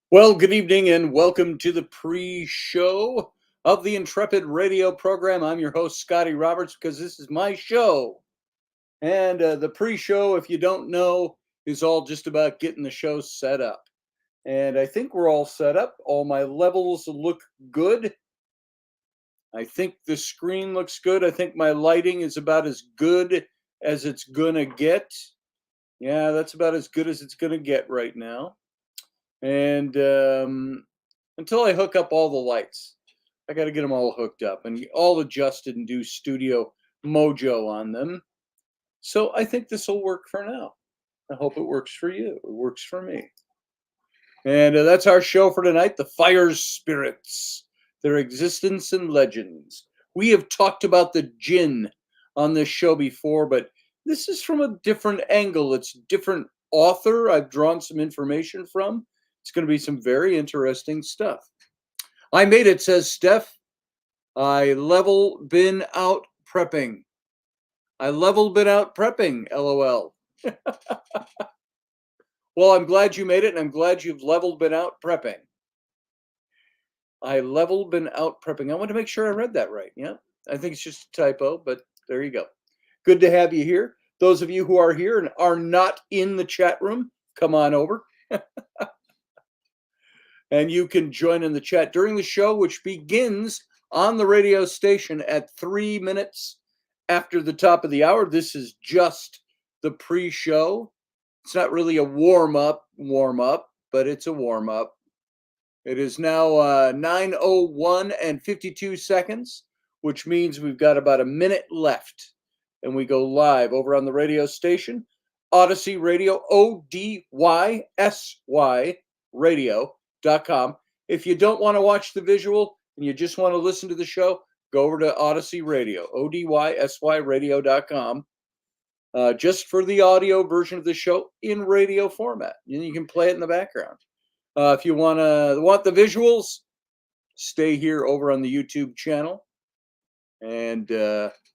Well, good evening and welcome to the pre-show of the Intrepid radio program. I'm your host, Scotty Roberts, because this is my show. And the pre-show, if you don't know, is all just about getting the show set up. And I think we're all set up. All my levels look good. I think the screen looks good. I think my lighting is about as good as it's gonna get. Yeah, that's about as good as it's gonna get right now. And until I hook up all the lights, I got to get them all hooked up and all adjusted and do studio mojo on them. So I think this will work for now. I hope it works for you. It works for me. And that's our show for tonight, the FYRE spirits, their existence and legends. We have talked about the jinn on this show before, but this is from a different angle. It's a different author I've drawn some information from. It's going to be some very interesting stuff. I made it, says Steph. I level been out prepping. I level been out prepping, LOL. Well, I'm glad you made it, and I'm glad you've leveled been out prepping. I level been out prepping. I want to make sure I read that right. Yeah, I think it's just a typo, but there you go. Good to have you here. Those of you who are here and are not in the chat room, come on over. And you can join in the chat during the show, which begins on the radio station at 3 minutes after the top of the hour. This is just the pre-show. It's not really a warm-up, but it's a warm-up. It is now 9:01 and 52 seconds, which means we've got about a minute left. And we go live over on the radio station, Odyssey Radio, ODYSY radio.com. If you don't want to watch the visual and you just want to listen to the show, go over to Odyssey Radio, ODYSY radio.com, just for the audio version of the show in radio format. And you can play it in the background. If you want the visuals, stay here over on the YouTube channel. And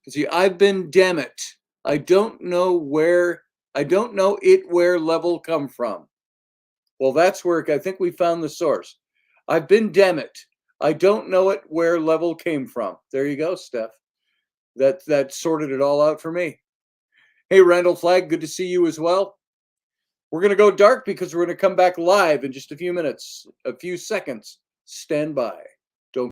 see, I've been damn it. I don't know where level come from. Well, that's where I think we found the source. I've been damn it. I don't know it where level came from. There you go, Steph. That sorted it all out for me. Hey, Randall Flagg, good to see you as well. We're going to go dark because we're going to come back live in just a few minutes, a few seconds. Stand by. Don't.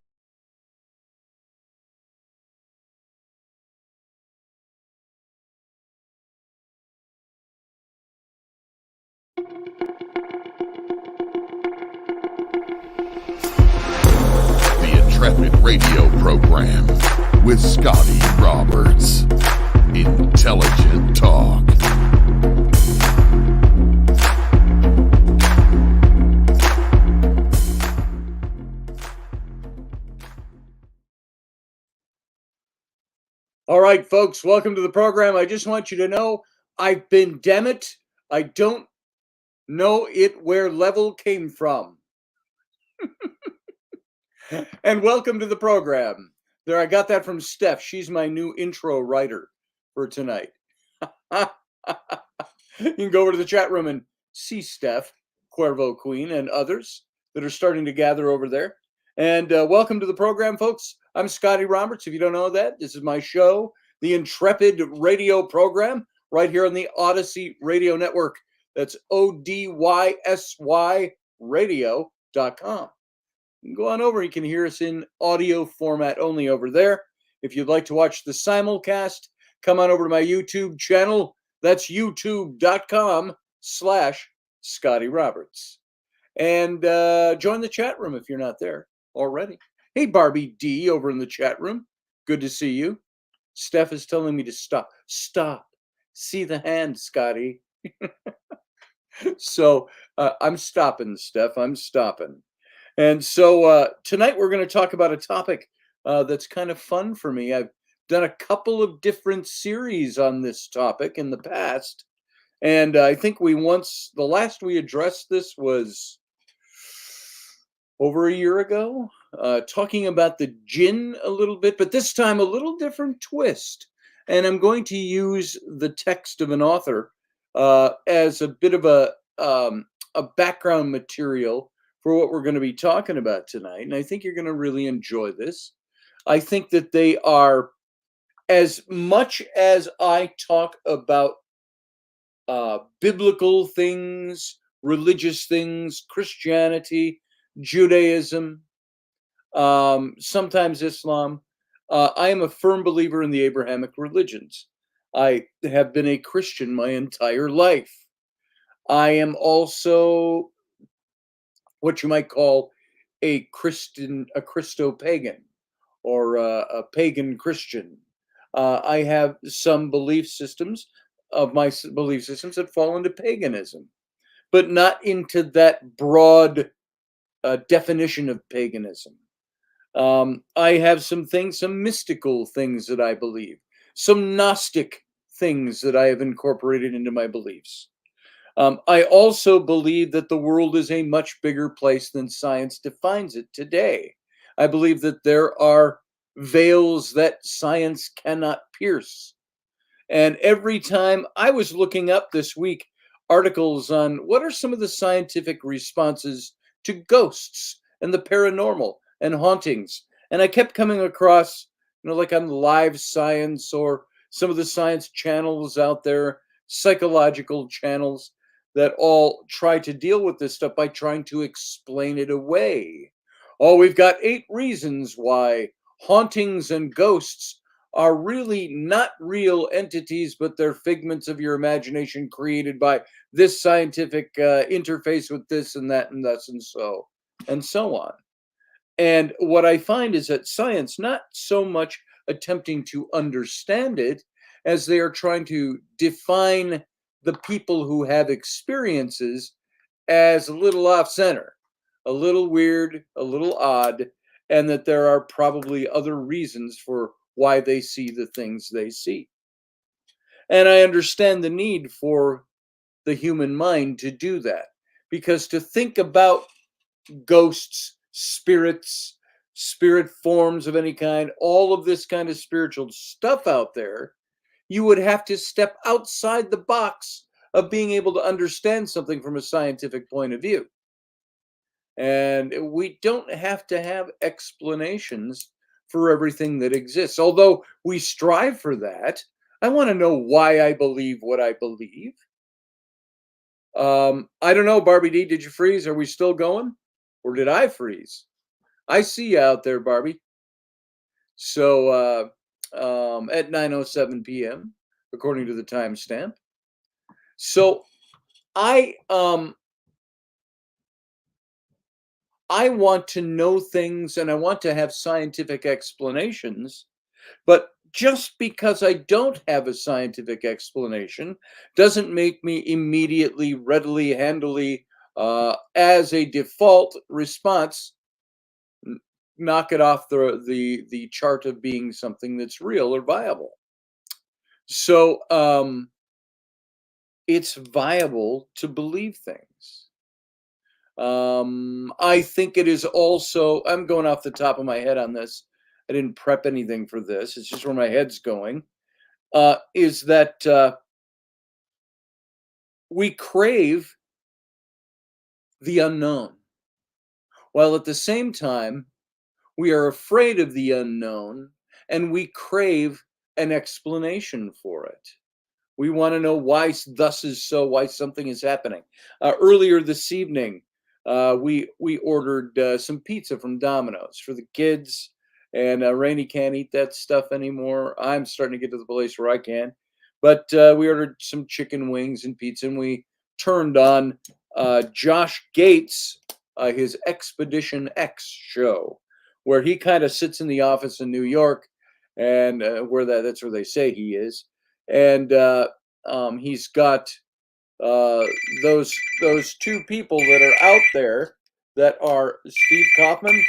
The Intrepid radio program with Scotty Roberts. Intelligent talk. All right, folks, welcome to the program. I just want you to know I've been damn it. I don't know it where level came from. And welcome to the program. There, I got that from Steph. She's my new intro writer for tonight. You can go over to the chat room and see Steph, Cuervo Queen, and others that are starting to gather over there. And welcome to the program, folks. I'm Scotty Roberts. If you don't know that, this is my show, the Intrepid radio program, right here on the Odyssey Radio Network. That's ODYSY radio.com. You can go on over. You can hear us in audio format only over there. If you'd like to watch the simulcast, come on over to my YouTube channel. That's youtube.com/Scotty Roberts. And join the chat room if you're not there already. Hey, Barbie D over in the chat room. Good to see you. Steph is telling me to stop. Stop. See the hand, Scotty. So I'm stopping, Steph. I'm stopping. And so tonight we're going to talk about a topic that's kind of fun for me. I've done a couple of different series on this topic in the past. And I think the last we addressed this was over a year ago, talking about the jinn a little bit, but this time a little different twist. And I'm going to use the text of an author as a bit of a background material for what we're going to be talking about tonight, and I think you're going to really enjoy this. I think that they are, as much as I talk about biblical things, religious things, Christianity, Judaism, sometimes Islam. I am a firm believer in the Abrahamic religions. I have been a Christian my entire life. I am also what you might call a Christo-pagan, or a pagan Christian. I have some belief systems of my belief systems that fall into paganism, but not into that broad definition of paganism. I have some mystical things that I believe, some Gnostic things that I have incorporated into my beliefs. I also believe that the world is a much bigger place than science defines it today. I believe that there are veils that science cannot pierce. And every time I was looking up this week articles on what are some of the scientific responses to ghosts and the paranormal and hauntings. And I kept coming across, like on Live Science or some of the science channels out there, psychological channels that all try to deal with this stuff by trying to explain it away. Oh, we've got 8 reasons why hauntings and ghosts are really not real entities, but they're figments of your imagination created by this scientific interface with this and that and thus and so on. And what I find is that science, not so much attempting to understand it as they are trying to define the people who have experiences as a little off center, a little weird, a little odd, and that there are probably other reasons for why they see the things they see. And I understand the need for the human mind to do that, because to think about ghosts, spirits, spirit forms of any kind, all of this kind of spiritual stuff out there, you would have to step outside the box of being able to understand something from a scientific point of view. And we don't have to have explanations for everything that exists. Although we strive for that, I want to know why I believe what I believe. I don't know, Barbie D, did you freeze? Are we still going? Or did I freeze? I see you out there, Barbie. So at 9:07 p.m., according to the timestamp. So I want to know things and I want to have scientific explanations, but just because I don't have a scientific explanation doesn't make me immediately, readily, handily, as a default response, knock it off the chart of being something that's real or viable. So it's viable to believe things. I think it is also, I'm going off the top of my head on this. I didn't prep anything for this. It's just where my head's going. Is that we crave the unknown, while at the same time, we are afraid of the unknown and we crave an explanation for it. We want to know why thus is so, why something is happening. Earlier this evening, we ordered some pizza from Domino's for the kids, and Rainey can't eat that stuff anymore. I'm starting to get to the place where I can. But we ordered some chicken wings and pizza, and we turned on Josh Gates, his Expedition X show, where he kind of sits in the office in New York, and that's where they say he is. And he's got those 2 people that are out there that are Steve Kaufman.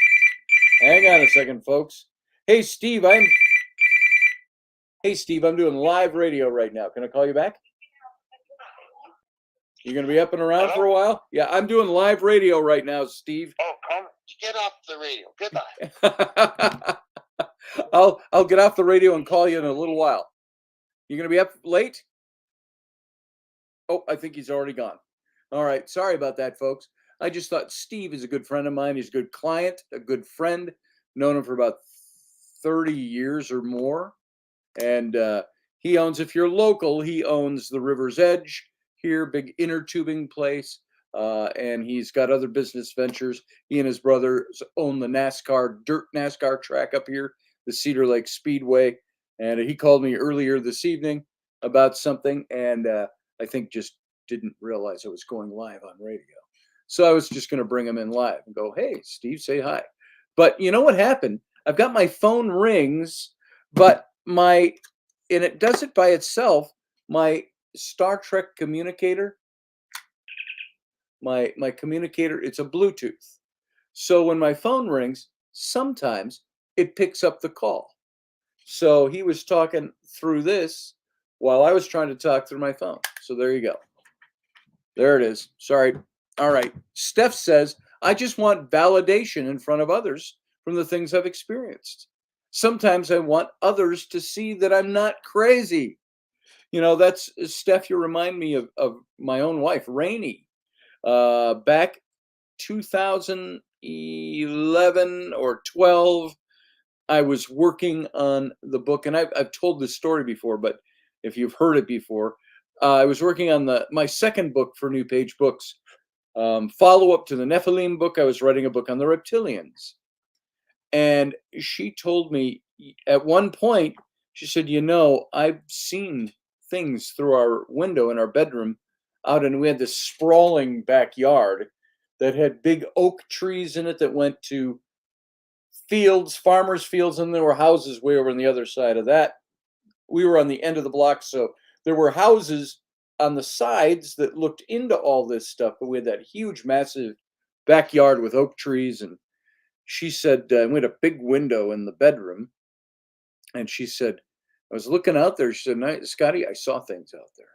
Hang on a second, folks. Hey Steve, I'm doing live radio right now. Can I call you back? You're gonna be up and around for a while? Yeah, I'm doing live radio right now, Steve. Oh, come get off the radio. Goodbye. I'll get off the radio and call you in a little while. You gonna be up late? Oh, I think he's already gone. All right, sorry about that, folks. I just thought Steve is a good friend of mine. He's a good client, a good friend. Known him for about 30 years or more. And he owns, if you're local, he owns the River's Edge here, big inner tubing place. And he's got other business ventures. He and his brothers own the dirt NASCAR track up here, the Cedar Lake Speedway. And he called me earlier this evening about something, and I think just didn't realize I was going live on radio. So I was just going to bring him in live and go, hey, Steve, say hi. But you know what happened? I've got my phone rings, but and it does it by itself. My Star Trek communicator, my communicator, it's a Bluetooth. So when my phone rings, sometimes it picks up the call. So he was talking through this while I was trying to talk through my phone. So there you go. There it is. Sorry. All right. Steph says, I just want validation in front of others from the things I've experienced. Sometimes I want others to see that I'm not crazy. You know, that's, Steph, you remind me of my own wife, Rainey. Back 2011 or 12, I was working on the book, and I've told this story before, but if you've heard it before, I was working on my second book for New Page Books, follow-up to the Nephilim book. I was writing a book on the reptilians. And she told me at one point, she said, you know, I've seen things through our window in our bedroom out, and we had this sprawling backyard that had big oak trees in it that went to fields, farmers' fields, and there were houses way over on the other side of that. We were on the end of the block, so there were houses on the sides that looked into all this stuff, but we had that huge, massive backyard with oak trees. And she said, we had a big window in the bedroom, and she said, I was looking out there. She said, Scotty, I saw things out there.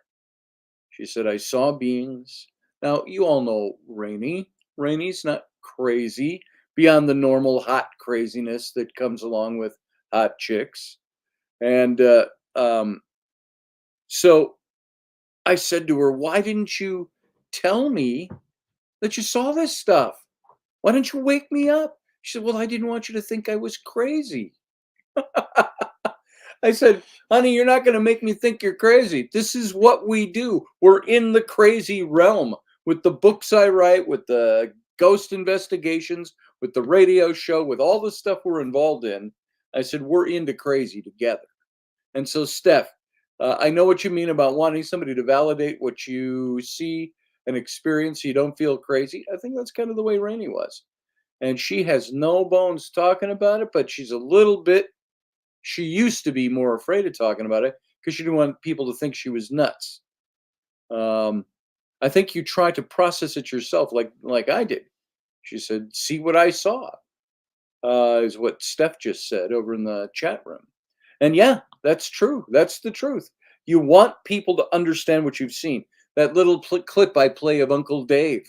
She said, I saw beings. Now, you all know Rainey. Rainey's not crazy beyond the normal hot craziness that comes along with hot chicks. And so I said to her, why didn't you tell me that you saw this stuff? Why didn't you wake me up? She said, well, I didn't want you to think I was crazy. I said, honey, you're not going to make me think you're crazy. This is what we do. We're in the crazy realm with the books I write, with the ghost investigations, with the radio show, with all the stuff we're involved in. I said, we're into crazy together. And so, Steph, I know what you mean about wanting somebody to validate what you see and experience so you don't feel crazy. I think that's kind of the way Rainey was. And she has no bones talking about it, but she used to be more afraid of talking about it because she didn't want people to think she was nuts. I think you try to process it yourself like I did. She said, see what I saw, is what Steph just said over in the chat room. And yeah, that's true. That's the truth. You want people to understand what you've seen. That little clip I play of Uncle Dave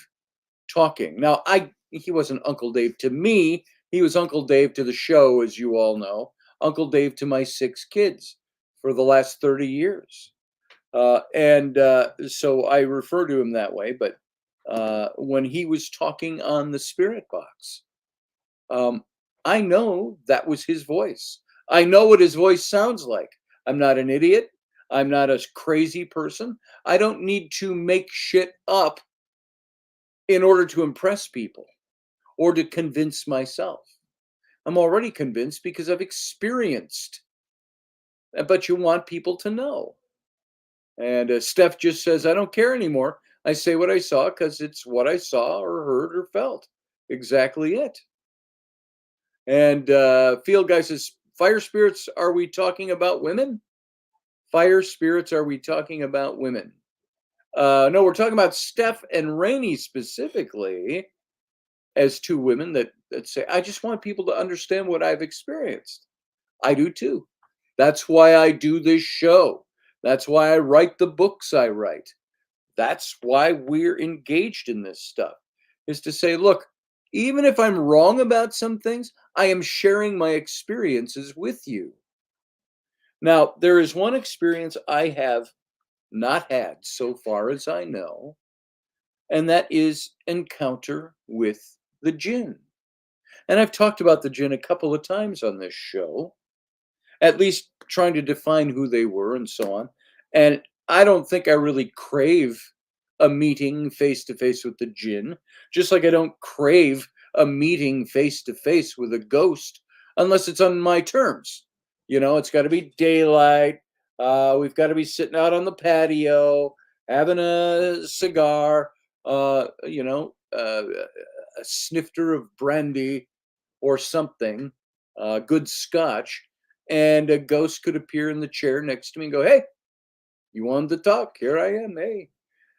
talking. Now, he wasn't Uncle Dave to me. He was Uncle Dave to the show, as you all know. Uncle Dave to my 6 kids for the last 30 years. So I refer to him that way. But when he was talking on the Spirit Box, I know that was his voice. I know what his voice sounds like. I'm not an idiot. I'm not a crazy person. I don't need to make shit up in order to impress people or to convince myself. I'm already convinced because I've experienced. But you want people to know. And Steph just says, I don't care anymore. I say what I saw because it's what I saw or heard or felt. Exactly it. And Field Guy says, fire spirits, are we talking about women? Fire spirits, are we talking about women? No, we're talking about Steph and Rainey specifically as 2 women that say, I just want people to understand what I've experienced. I do too. That's why I do this show. That's why I write the books I write. That's why we're engaged in this stuff, is to say, look, even if I'm wrong about some things, I am sharing my experiences with you. Now, there is one experience I have not had so far as I know. and that is encounter with the jinn. And I've talked about the jinn a couple of times on this show, at least trying to define who they were and so on. And I don't think I really crave a meeting face to face with the jinn, just like I don't crave a meeting face to face with a ghost unless it's on my terms. You know, it's got to be daylight. We've got to be sitting out on the patio, having a cigar, a snifter of brandy or something, good scotch, and a ghost could appear in the chair next to me and go, "Hey, you wanted to talk? Here I am. Hey."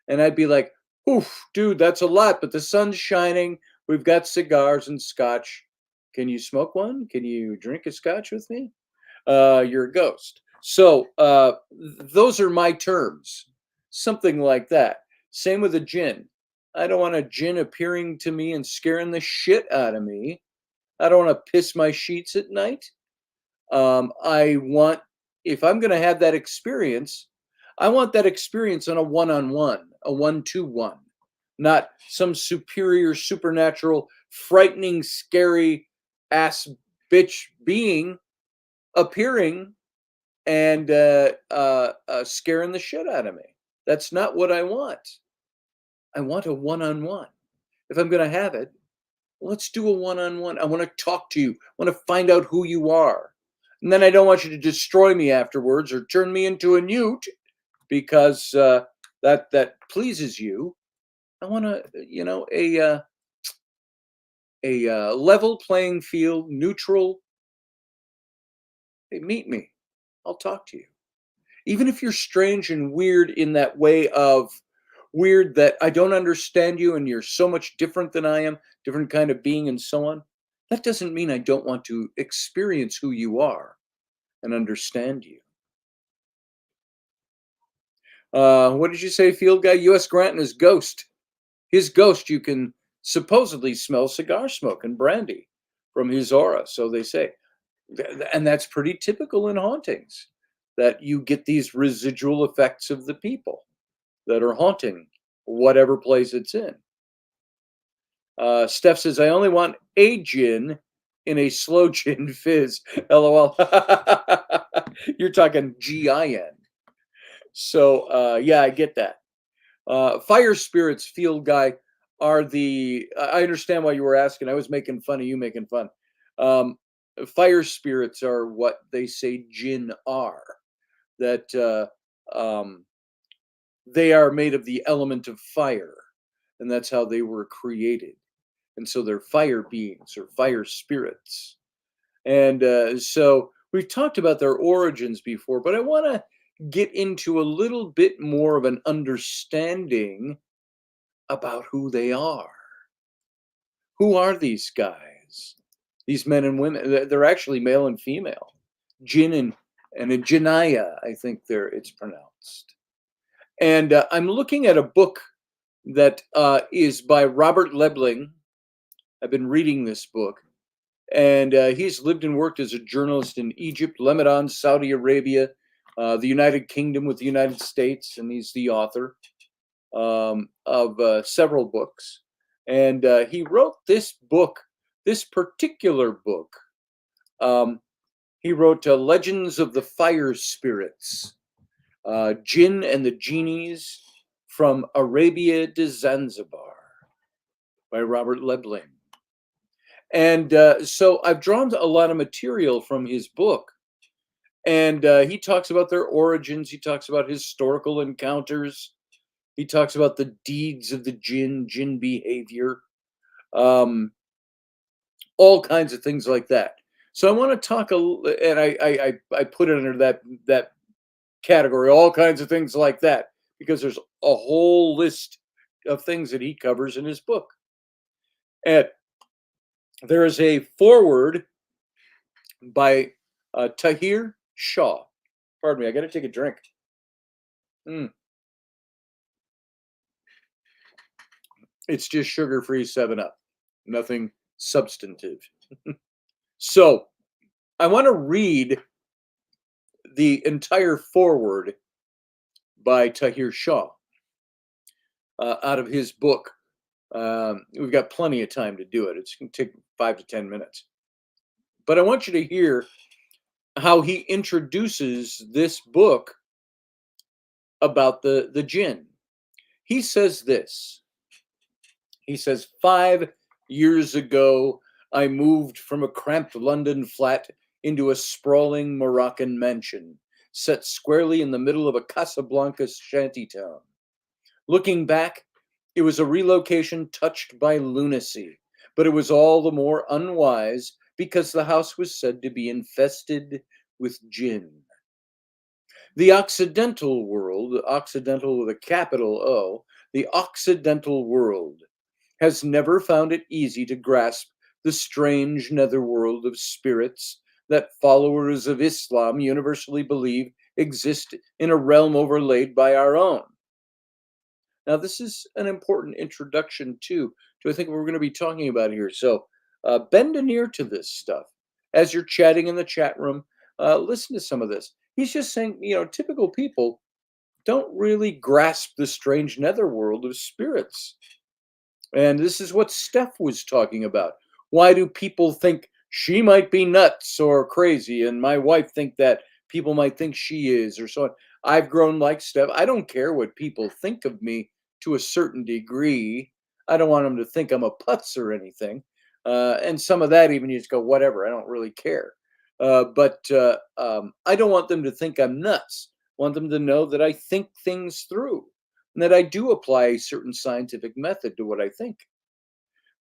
And I'd be like, "Oof, dude, that's a lot, but the sun's shining. We've got cigars and scotch. Can you smoke one? Can you drink a scotch with me? You're a ghost." So those are my terms, something like that. Same with a jinn. I don't want a jinn appearing to me and scaring the shit out of me. I don't want to piss my sheets at night. I want, if I'm going to have that experience, I want that experience on a one-on-one, a one-to-one, not some superior, supernatural, frightening, scary ass bitch being appearing and scaring the shit out of me. That's not what I want. I want a one-on-one. If I'm going to have it, let's do a one-on-one. I want to talk to you. I want to find out who you are. And then I don't want you to destroy me afterwards or turn me into a newt because that pleases you. I want to, a level playing field, neutral. Hey, meet me. I'll talk to you. Even if you're strange and weird in that way of weird that I don't understand you and you're so much different than I am, different kind of being and so on, that doesn't mean I don't want to experience who you are and understand you. What did you say, field guy? U.S. Grant and his ghost. His ghost, you can supposedly smell cigar smoke and brandy from his aura, so they say. And that's pretty typical in hauntings, that you get these residual effects of the people that are haunting whatever place it's in. Steph says, I only want a gin in a slow gin fizz. LOL. You're talking GIN. So, yeah, I get that. Fire spirits, field guy, are the. I understand why you were asking. I was making fun of you making fun. Fire spirits are what they say jinn are. That they are made of the element of fire, and that's how they were created. And so they're fire beings or fire spirits. And so we've talked about their origins before, but I want to get into a little bit more of an understanding about who they are. Who are these guys? These men and women? They're actually male and female. Jinn and a Jinnaya, I think it's pronounced. And I'm looking at a book that is by Robert Lebling. I've been reading this book. And he's lived and worked as a journalist in Egypt, Lebanon, Saudi Arabia, the United Kingdom with the United States, and he's the author of several books. And he wrote this book, this particular book. He wrote Legends of the Fire Spirits, Jinn and the Genies from Arabia to Zanzibar by Robert Lebling. And so I've drawn a lot of material from his book. And he talks about their origins. He talks about historical encounters. He talks about the deeds of the jinn behavior, all kinds of things like that. So I want to talk and I put it under that category, all kinds of things like that, because there's a whole list of things that he covers in his book. And there is a foreword by Tahir Shah. Pardon me, I got to take a drink. It's just sugar-free 7-Up. Nothing substantive. So, I want to read the entire foreword by Tahir Shah. out of his book. We've got plenty of time to do it. It's going to take 5 to 10 minutes. But I want you to hear how he introduces this book about the jinn. He says this. He says, 5 years ago, I moved from a cramped London flat into a sprawling Moroccan mansion, set squarely in the middle of a Casablanca shantytown. Looking back, it was a relocation touched by lunacy, but it was all the more unwise because the house was said to be infested with jinn. The Occidental world, Occidental with a capital O, the Occidental world has never found it easy to grasp the strange netherworld of spirits that followers of Islam universally believe exist in a realm overlaid by our own. Now, this is an important introduction to I think we're going to be talking about here. So bend an ear to this stuff. As you're chatting in the chat room, listen to some of this. He's just saying, typical people don't really grasp the strange netherworld of spirits. And this is what Steph was talking about. Why do people think she might be nuts or crazy, and my wife think that people might think she is, or so on? I've grown like Steph. I don't care what people think of me to a certain degree. I don't want them to think I'm a putz or anything. And some of that, even you just go, whatever, I don't really care. But I don't want them to think I'm nuts. I want them to know that I think things through and that I do apply a certain scientific method to what I think.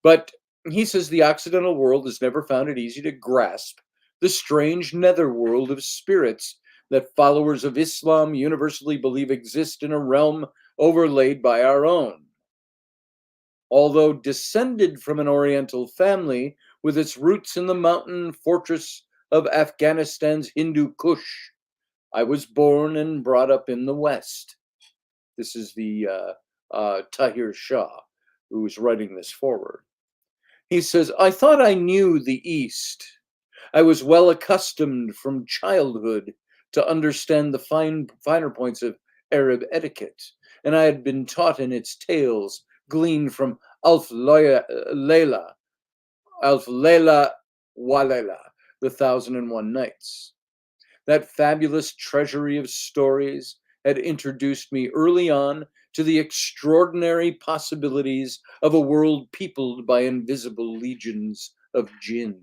But he says the Occidental world has never found it easy to grasp the strange netherworld of spirits that followers of Islam universally believe exist in a realm overlaid by our own. Although descended from an Oriental family with its roots in the mountain fortress of Afghanistan's Hindu Kush, I was born and brought up in the West. This is the Tahir Shah who is writing this forward. He says, I thought I knew the East. I was well accustomed from childhood to understand the finer points of Arab etiquette, and I had been taught in its tales gleaned from Alf Layla wa Layla, the 1001 Nights. That fabulous treasury of stories had introduced me early on to the extraordinary possibilities of a world peopled by invisible legions of jinn.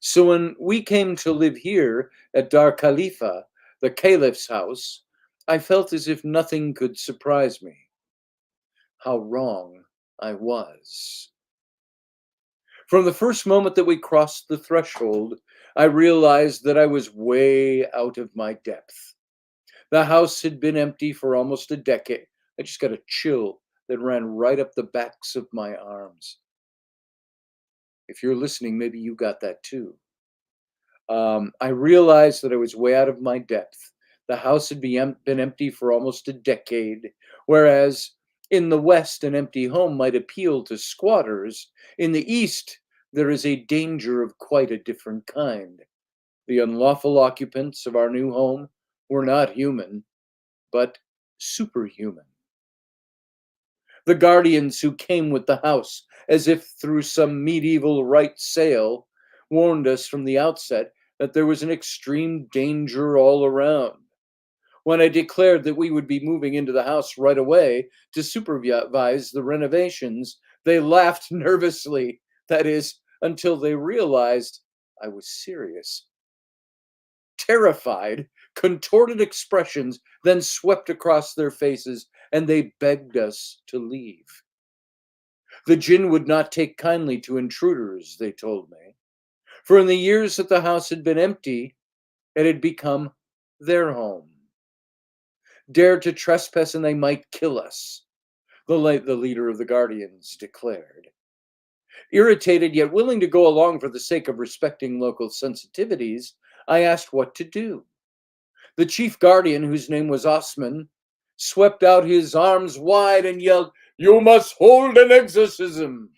So when we came to live here at Dar Khalifa, the caliph's house, I felt as if nothing could surprise me. How wrong I was. From the first moment that we crossed the threshold, I realized that I was way out of my depth. The house had been empty for almost a decade. I just got a chill that ran right up the backs of my arms. If you're listening, maybe you got that too. I realized that I was way out of my depth. The house had been empty for almost a decade, whereas in the West, an empty home might appeal to squatters. In the East, there is a danger of quite a different kind. The unlawful occupants of our new home were not human, but superhuman. The guardians who came with the house, as if through some medieval right sale, warned us from the outset that there was an extreme danger all around. When I declared that we would be moving into the house right away to supervise the renovations, they laughed nervously, that is, until they realized I was serious. Terrified, contorted expressions then swept across their faces, and they begged us to leave. The jinn would not take kindly to intruders, they told me, for in the years that the house had been empty, it had become their home. Dare to trespass and they might kill us, the leader of the guardians declared. Irritated yet willing to go along for the sake of respecting local sensitivities, I asked what to do. The chief guardian, whose name was Osman, swept out his arms wide and yelled, "You must hold an exorcism!"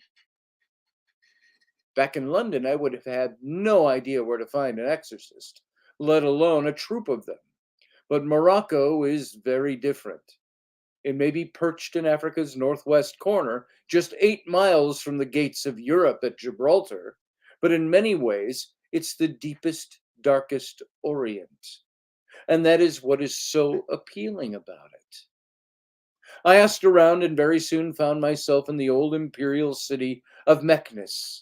Back in London, I would have had no idea where to find an exorcist, let alone a troop of them. But Morocco is very different. It may be perched in Africa's northwest corner, just 8 miles from the gates of Europe at Gibraltar, but in many ways, it's the deepest, darkest Orient. And that is what is so appealing about it. I asked around and very soon found myself in the old imperial city of Meknes.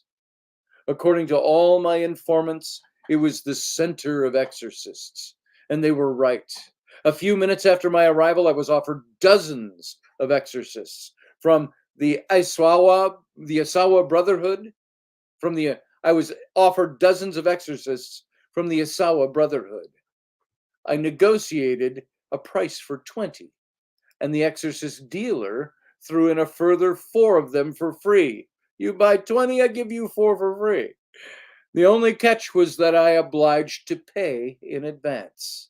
According to all my informants, it was the center of exorcists, and they were right. A few minutes after my arrival, I was offered dozens of exorcists from the Isawa Brotherhood. I was offered dozens of exorcists from the Isawa Brotherhood. I negotiated a price for 20, and the exorcist dealer threw in a further 4 of them for free. You buy 20, I give you 4 for free. The only catch was that I obliged to pay in advance.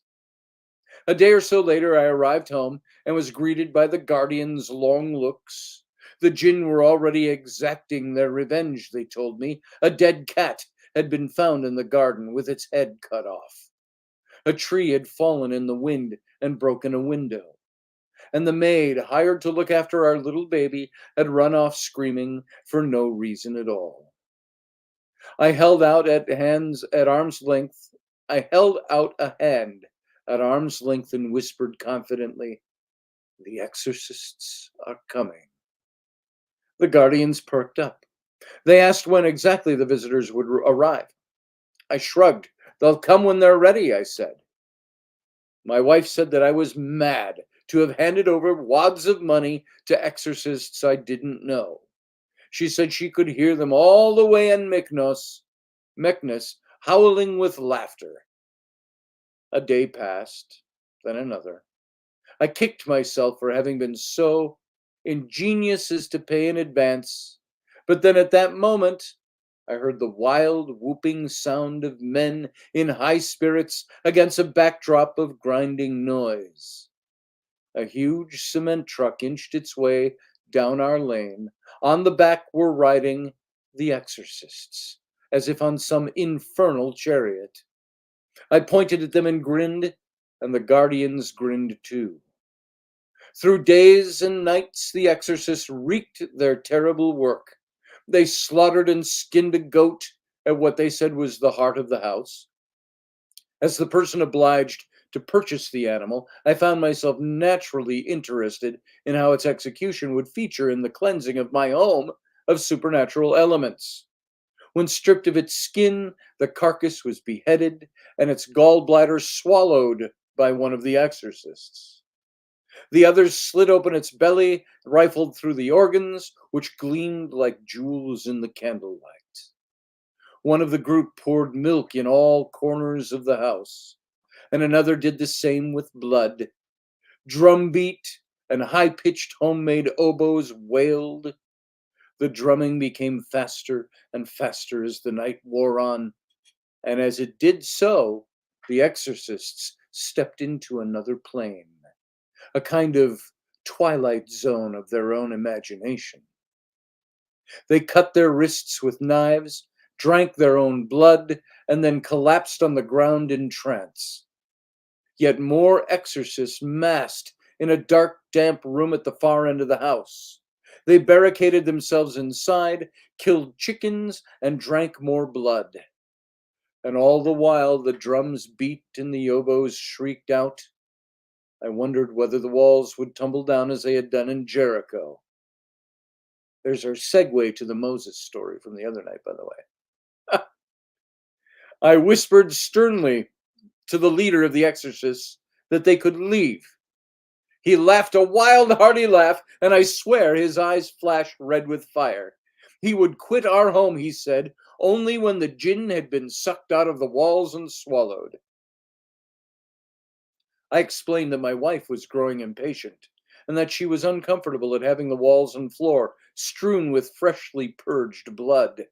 A day or so later, I arrived home and was greeted by the guardian's long looks. The jinn were already exacting their revenge, they told me. A dead cat had been found in the garden with its head cut off. A tree had fallen in the wind and broken a window. And the maid hired to look after our little baby had run off screaming for no reason at all. I held out at arm's length. I held out a hand at arm's length and whispered confidently, "The exorcists are coming." The guardians perked up. They asked when exactly the visitors would arrive. I shrugged. "They'll come when they're ready," I said. My wife said that I was mad to have handed over wads of money to exorcists I didn't know. She said she could hear them all the way in Meknes, howling with laughter. A day passed, then another. I kicked myself for having been so ingenious as to pay in advance, but then at that moment, I heard the wild whooping sound of men in high spirits against a backdrop of grinding noise. A huge cement truck inched its way down our lane. On the back were riding the exorcists, as if on some infernal chariot. I pointed at them and grinned, and the guardians grinned too. Through days and nights, the exorcists wreaked their terrible work. They slaughtered and skinned a goat at what they said was the heart of the house. As the person obliged to purchase the animal, I found myself naturally interested in how its execution would feature in the cleansing of my home of supernatural elements. When stripped of its skin, the carcass was beheaded and its gallbladder swallowed by one of the exorcists. The others slid open its belly, rifled through the organs, which gleamed like jewels in the candlelight. One of the group poured milk in all corners of the house, and another did the same with blood. Drumbeat and high-pitched homemade oboes wailed. The drumming became faster and faster as the night wore on, and as it did so, the exorcists stepped into another plane, a kind of twilight zone of their own imagination. They cut their wrists with knives, drank their own blood, and then collapsed on the ground in trance. Yet more exorcists massed in a dark, damp room at the far end of the house. They barricaded themselves inside, killed chickens, and drank more blood. And all the while the drums beat and the oboes shrieked out. I wondered whether the walls would tumble down as they had done in Jericho. There's our segue to the Moses story from the other night, by the way. I whispered sternly to the leader of the exorcists that they could leave. He laughed a wild, hearty laugh, and I swear his eyes flashed red with fire. He would quit our home, he said, only when the jinn had been sucked out of the walls and swallowed. I explained that my wife was growing impatient and that she was uncomfortable at having the walls and floor strewn with freshly purged blood.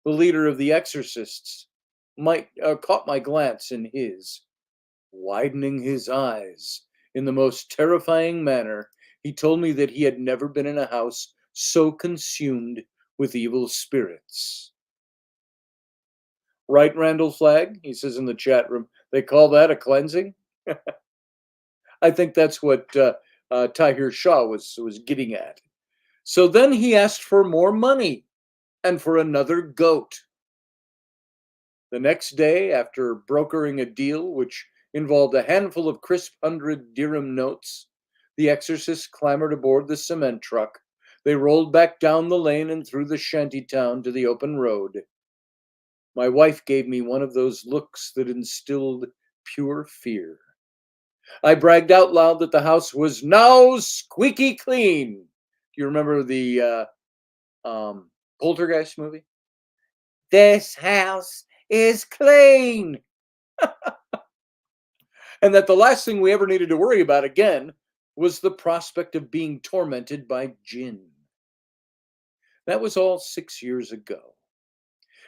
The leader of the exorcists caught my glance in his. Widening his eyes in the most terrifying manner, he told me that he had never been in a house so consumed with evil spirits. Right, Randall Flagg? He says in the chat room, they call that a cleansing? I think that's what Tahir Shah was getting at. So then he asked for more money and for another goat. The next day, after brokering a deal which involved a handful of crisp 100 dirham notes, the exorcists clambered aboard the cement truck. They rolled back down the lane and through the shanty town to the open road. My wife gave me one of those looks that instilled pure fear. I bragged out loud that the house was now squeaky clean. Do you remember the Poltergeist movie? This house is clean. And that the last thing we ever needed to worry about again was the prospect of being tormented by jinn. That was all 6 years ago.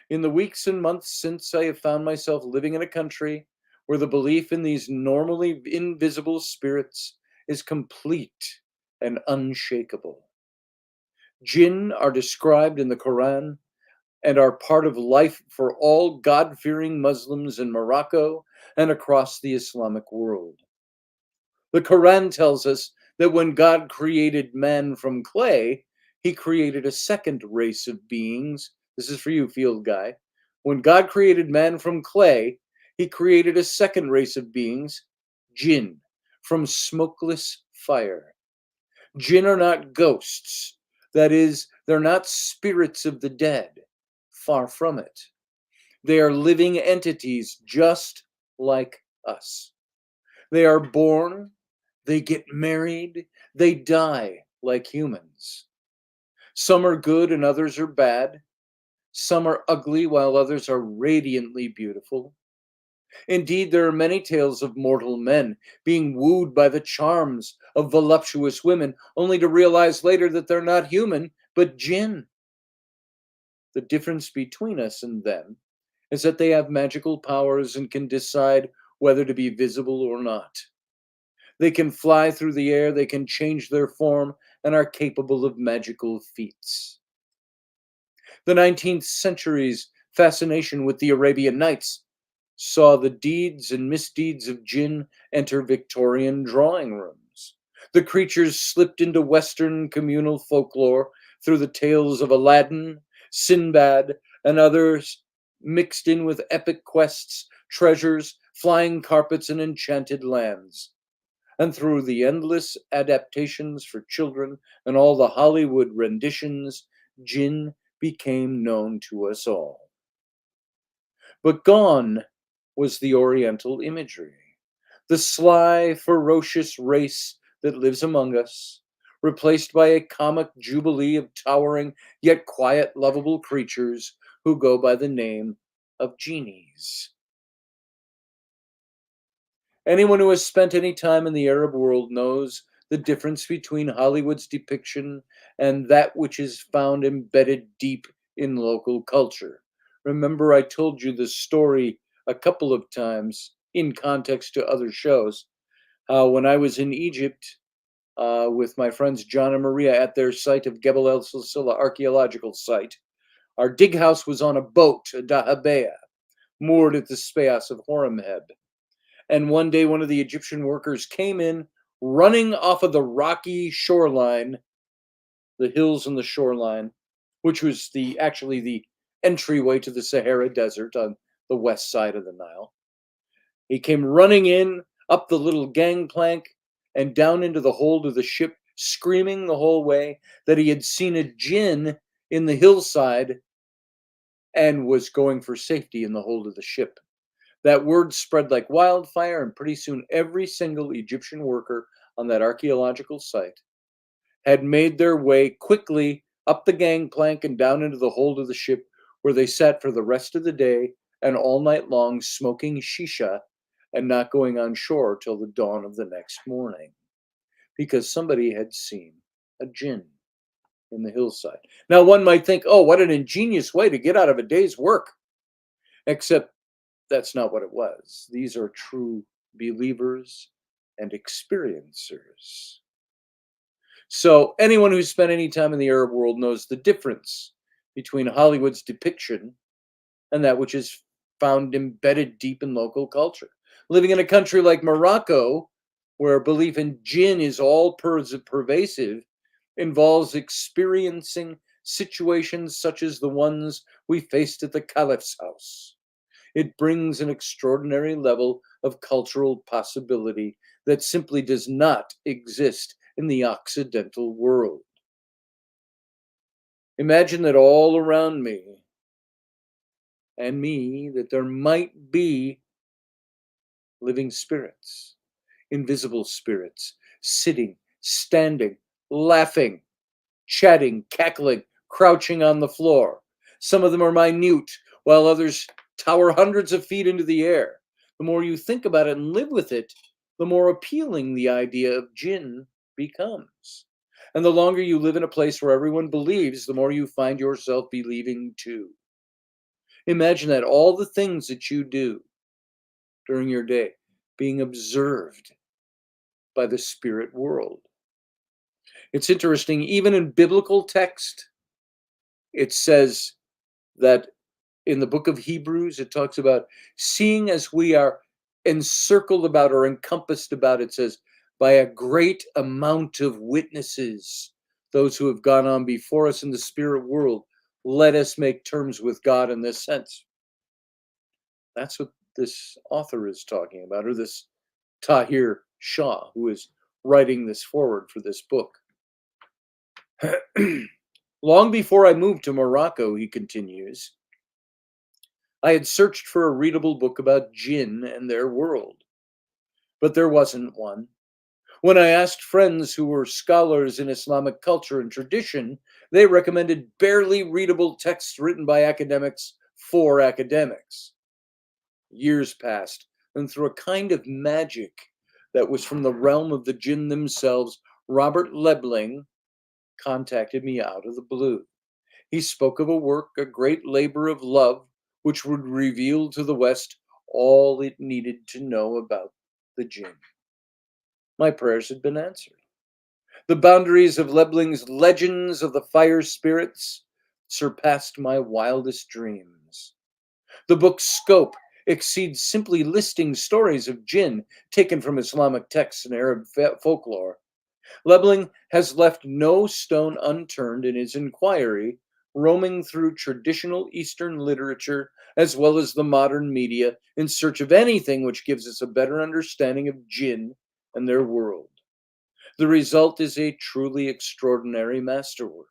In the weeks and months since, I have found myself living in a country where the belief in these normally invisible spirits is complete and unshakable. Jinn are described in the Quran and are part of life for all God-fearing Muslims in Morocco and across the Islamic world. The Quran tells us that when God created man from clay, he created a second race of beings. This is for you, field guy. When God created man from clay, he created a second race of beings, jinn, from smokeless fire. Jinn are not ghosts. That is, they're not spirits of the dead. Far from it. They are living entities just like us. They are born, they get married, they die like humans. Some are good and others are bad. Some are ugly while others are radiantly beautiful. Indeed, there are many tales of mortal men being wooed by the charms of voluptuous women, only to realize later that they're not human, but jinn. The difference between us and them is that they have magical powers and can decide whether to be visible or not. They can fly through the air, they can change their form, and are capable of magical feats. The 19th century's fascination with the Arabian Nights saw the deeds and misdeeds of jinn enter Victorian drawing rooms. The creatures slipped into Western communal folklore through the tales of Aladdin, Sinbad, and others, mixed in with epic quests, treasures, flying carpets, and enchanted lands. And through the endless adaptations for children and all the Hollywood renditions, jinn became known to us all. But gone was the Oriental imagery, the sly, ferocious race that lives among us, replaced by a comic jubilee of towering yet quiet, lovable creatures who go by the name of genies. Anyone who has spent any time in the Arab world knows the difference between Hollywood's depiction and that which is found embedded deep in local culture. Remember, I told you this story a couple of times in context to other shows. When I was in Egypt with my friends John and Maria at their site of Gebel El Silsila archaeological site, our dig house was on a boat, a dahabeah, moored at the Speas of Horemheb. And one day, one of the Egyptian workers came in, running off of the rocky shoreline, the hills and the shoreline, which was actually the entryway to the Sahara Desert on the west side of the Nile. He came running in, up the little gangplank, and down into the hold of the ship, screaming the whole way that he had seen a jinn in the hillside and was going for safety in the hold of the ship. That word spread like wildfire, and pretty soon every single Egyptian worker on that archaeological site had made their way quickly up the gangplank and down into the hold of the ship, where they sat for the rest of the day and all night long smoking shisha and not going on shore till the dawn of the next morning, because somebody had seen a jinn in the hillside. Now, one might think, oh, what an ingenious way to get out of a day's work. Except that's not what it was. These are true believers and experiencers. So anyone who's spent any time in the Arab world knows the difference between Hollywood's depiction and that which is found embedded deep in local culture. Living in a country like Morocco, where belief in jinn is all pervasive, involves experiencing situations such as the ones we faced at the caliph's house. It brings an extraordinary level of cultural possibility that simply does not exist in the Occidental world. Imagine that all around me and me, that there might be living spirits, invisible spirits, sitting, standing, laughing, chatting, cackling, crouching on the floor. Some of them are minute, while others tower hundreds of feet into the air. The more you think about it and live with it, the more appealing the idea of jinn becomes. And the longer you live in a place where everyone believes, the more you find yourself believing too. Imagine that all the things that you do during your day being observed by the spirit world. It's interesting, even in biblical text, it says that in the book of Hebrews, it talks about seeing as we are encircled about or encompassed about, it says, by a great amount of witnesses, those who have gone on before us in the spirit world, let us make terms with God in this sense. That's what this author is talking about, or this Tahir Shah, who is writing this forward for this book. Long before I moved to Morocco, he continues, I had searched for a readable book about jinn and their world, but there wasn't one. When I asked friends who were scholars in Islamic culture and tradition, they recommended barely readable texts written by academics for academics. Years passed, and through a kind of magic that was from the realm of the jinn themselves, Robert Lebling contacted me out of the blue. He spoke of a work, a great labor of love, which would reveal to the West all it needed to know about the jinn. My prayers had been answered. The boundaries of Lebling's Legends of the Fire Spirits surpassed my wildest dreams. The book's scope exceeds simply listing stories of jinn taken from Islamic texts and Arab folklore. Lebling has left no stone unturned in his inquiry, roaming through traditional Eastern literature as well as the modern media in search of anything which gives us a better understanding of jinn and their world. The result is a truly extraordinary masterwork,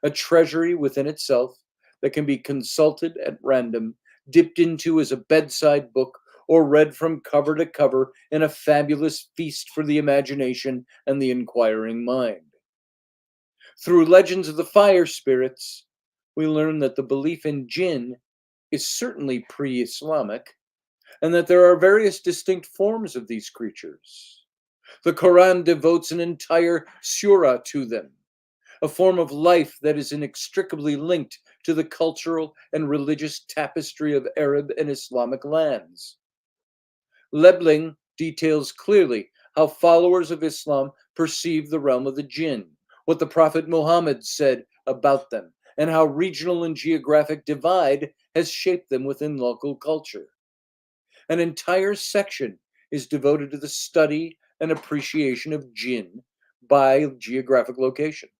a treasury within itself that can be consulted at random, dipped into as a bedside book, or read from cover to cover in a fabulous feast for the imagination and the inquiring mind. Through Legends of the Fire Spirits, we learn that the belief in jinn is certainly pre-Islamic, and that there are various distinct forms of these creatures. The Quran devotes an entire surah to them, a form of life that is inextricably linked to the cultural and religious tapestry of Arab and Islamic lands. Lebling details clearly how followers of Islam perceive the realm of the jinn, what the Prophet Muhammad said about them, and how regional and geographic divide has shaped them within local culture. An entire section is devoted to the study and appreciation of jinn by geographic location.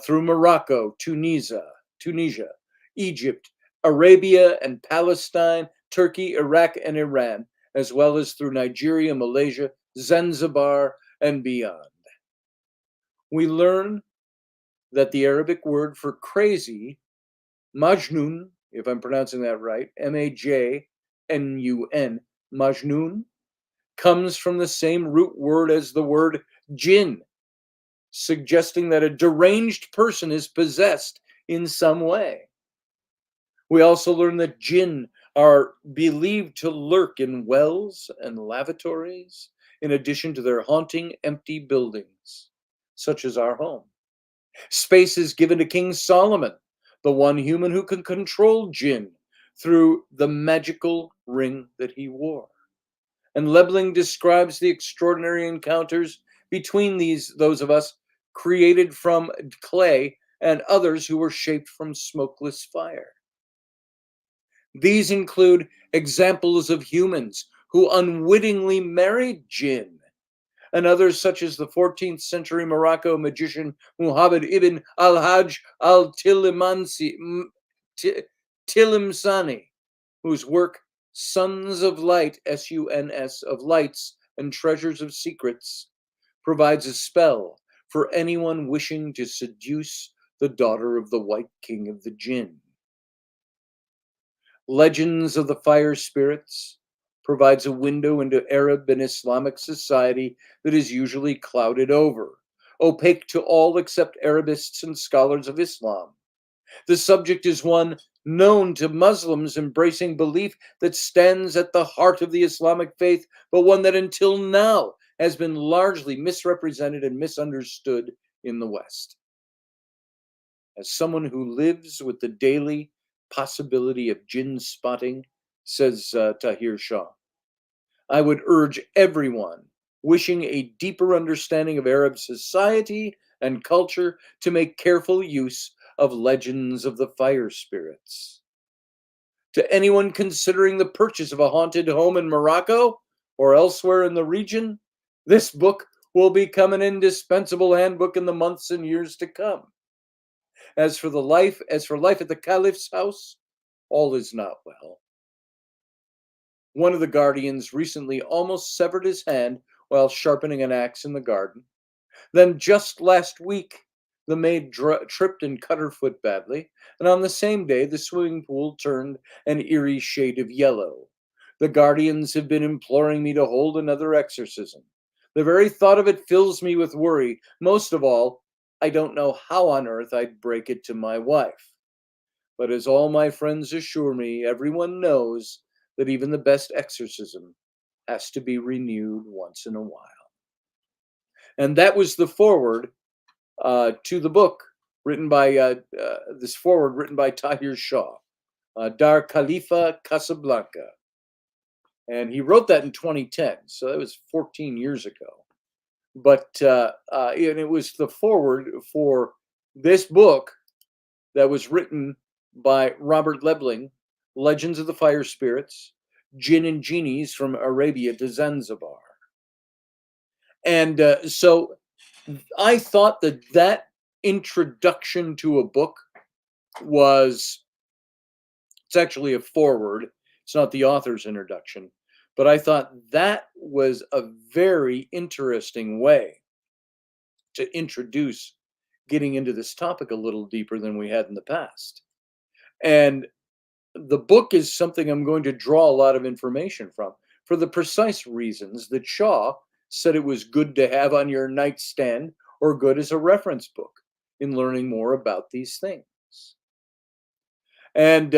Through Morocco, Tunisia, Egypt, Arabia and Palestine, Turkey, Iraq, and Iran, as well as through Nigeria, Malaysia, Zanzibar, and beyond. We learn that the Arabic word for crazy, majnun, if I'm pronouncing that right, Majnun, majnun, comes from the same root word as the word jinn, suggesting that a deranged person is possessed in some way. We also learn that jinn are believed to lurk in wells and lavatories, in addition to their haunting empty buildings, such as our home. Space is given to King Solomon, the one human who can control jinn through the magical ring that he wore. And Lebling describes the extraordinary encounters between those of us created from clay and others who were shaped from smokeless fire. These include examples of humans who unwittingly married jinn, and others such as the 14th century Morocco magician Muhammad ibn al-Hajj al-Tilimsani, whose work Sons of Light, S-U-N-S, of Lights and Treasures of Secrets, provides a spell for anyone wishing to seduce the daughter of the White King of the Jinn. Legends of the Fire Spirits provides a window into Arab and Islamic society that is usually clouded over, opaque to all except Arabists and scholars of Islam. The subject is one known to Muslims embracing belief that stands at the heart of the Islamic faith, but one that until now has been largely misrepresented and misunderstood in the West. As someone who lives with the daily possibility of jinn spotting, says Tahir Shah, I would urge everyone wishing a deeper understanding of Arab society and culture to make careful use of legends of the fire spirits. To anyone considering the purchase of a haunted home in Morocco or elsewhere in the region, this book will become an indispensable handbook in the months and years to come. As for life at the Caliph's house, all is not well. One of the guardians recently almost severed his hand while sharpening an axe in the garden. Then just last week, the maid tripped and cut her foot badly, and on the same day, the swimming pool turned an eerie shade of yellow. The guardians have been imploring me to hold another exorcism. The very thought of it fills me with worry. Most of all, I don't know how on earth I'd break it to my wife. But as all my friends assure me, everyone knows that even the best exorcism has to be renewed once in a while. And that was the foreword to the book written by Tahir Shah, Dar Khalifa Casablanca. And he wrote that in 2010, so that was 14 years ago. But and it was the foreword for this book that was written by Robert Lebling, Legends of the Fire Spirits, Jinn and Genies from Arabia to Zanzibar. And so I thought that introduction to a book it's actually a foreword. It's not the author's introduction. But I thought that was a very interesting way to introduce getting into this topic a little deeper than we had in the past. And the book is something I'm going to draw a lot of information from for the precise reasons that Shaw said it was good to have on your nightstand or good as a reference book in learning more about these things. And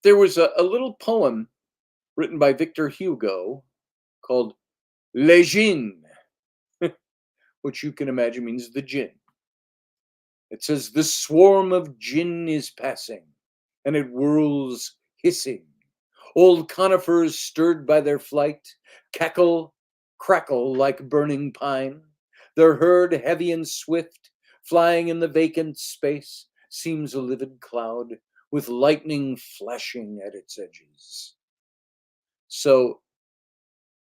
there was a little poem written by Victor Hugo called Les Djinns, which you can imagine means the jinn. It says, the swarm of jinn is passing, and it whirls hissing. Old conifers stirred by their flight, crackle like burning pine. Their herd heavy and swift, flying in the vacant space, seems a livid cloud with lightning flashing at its edges. So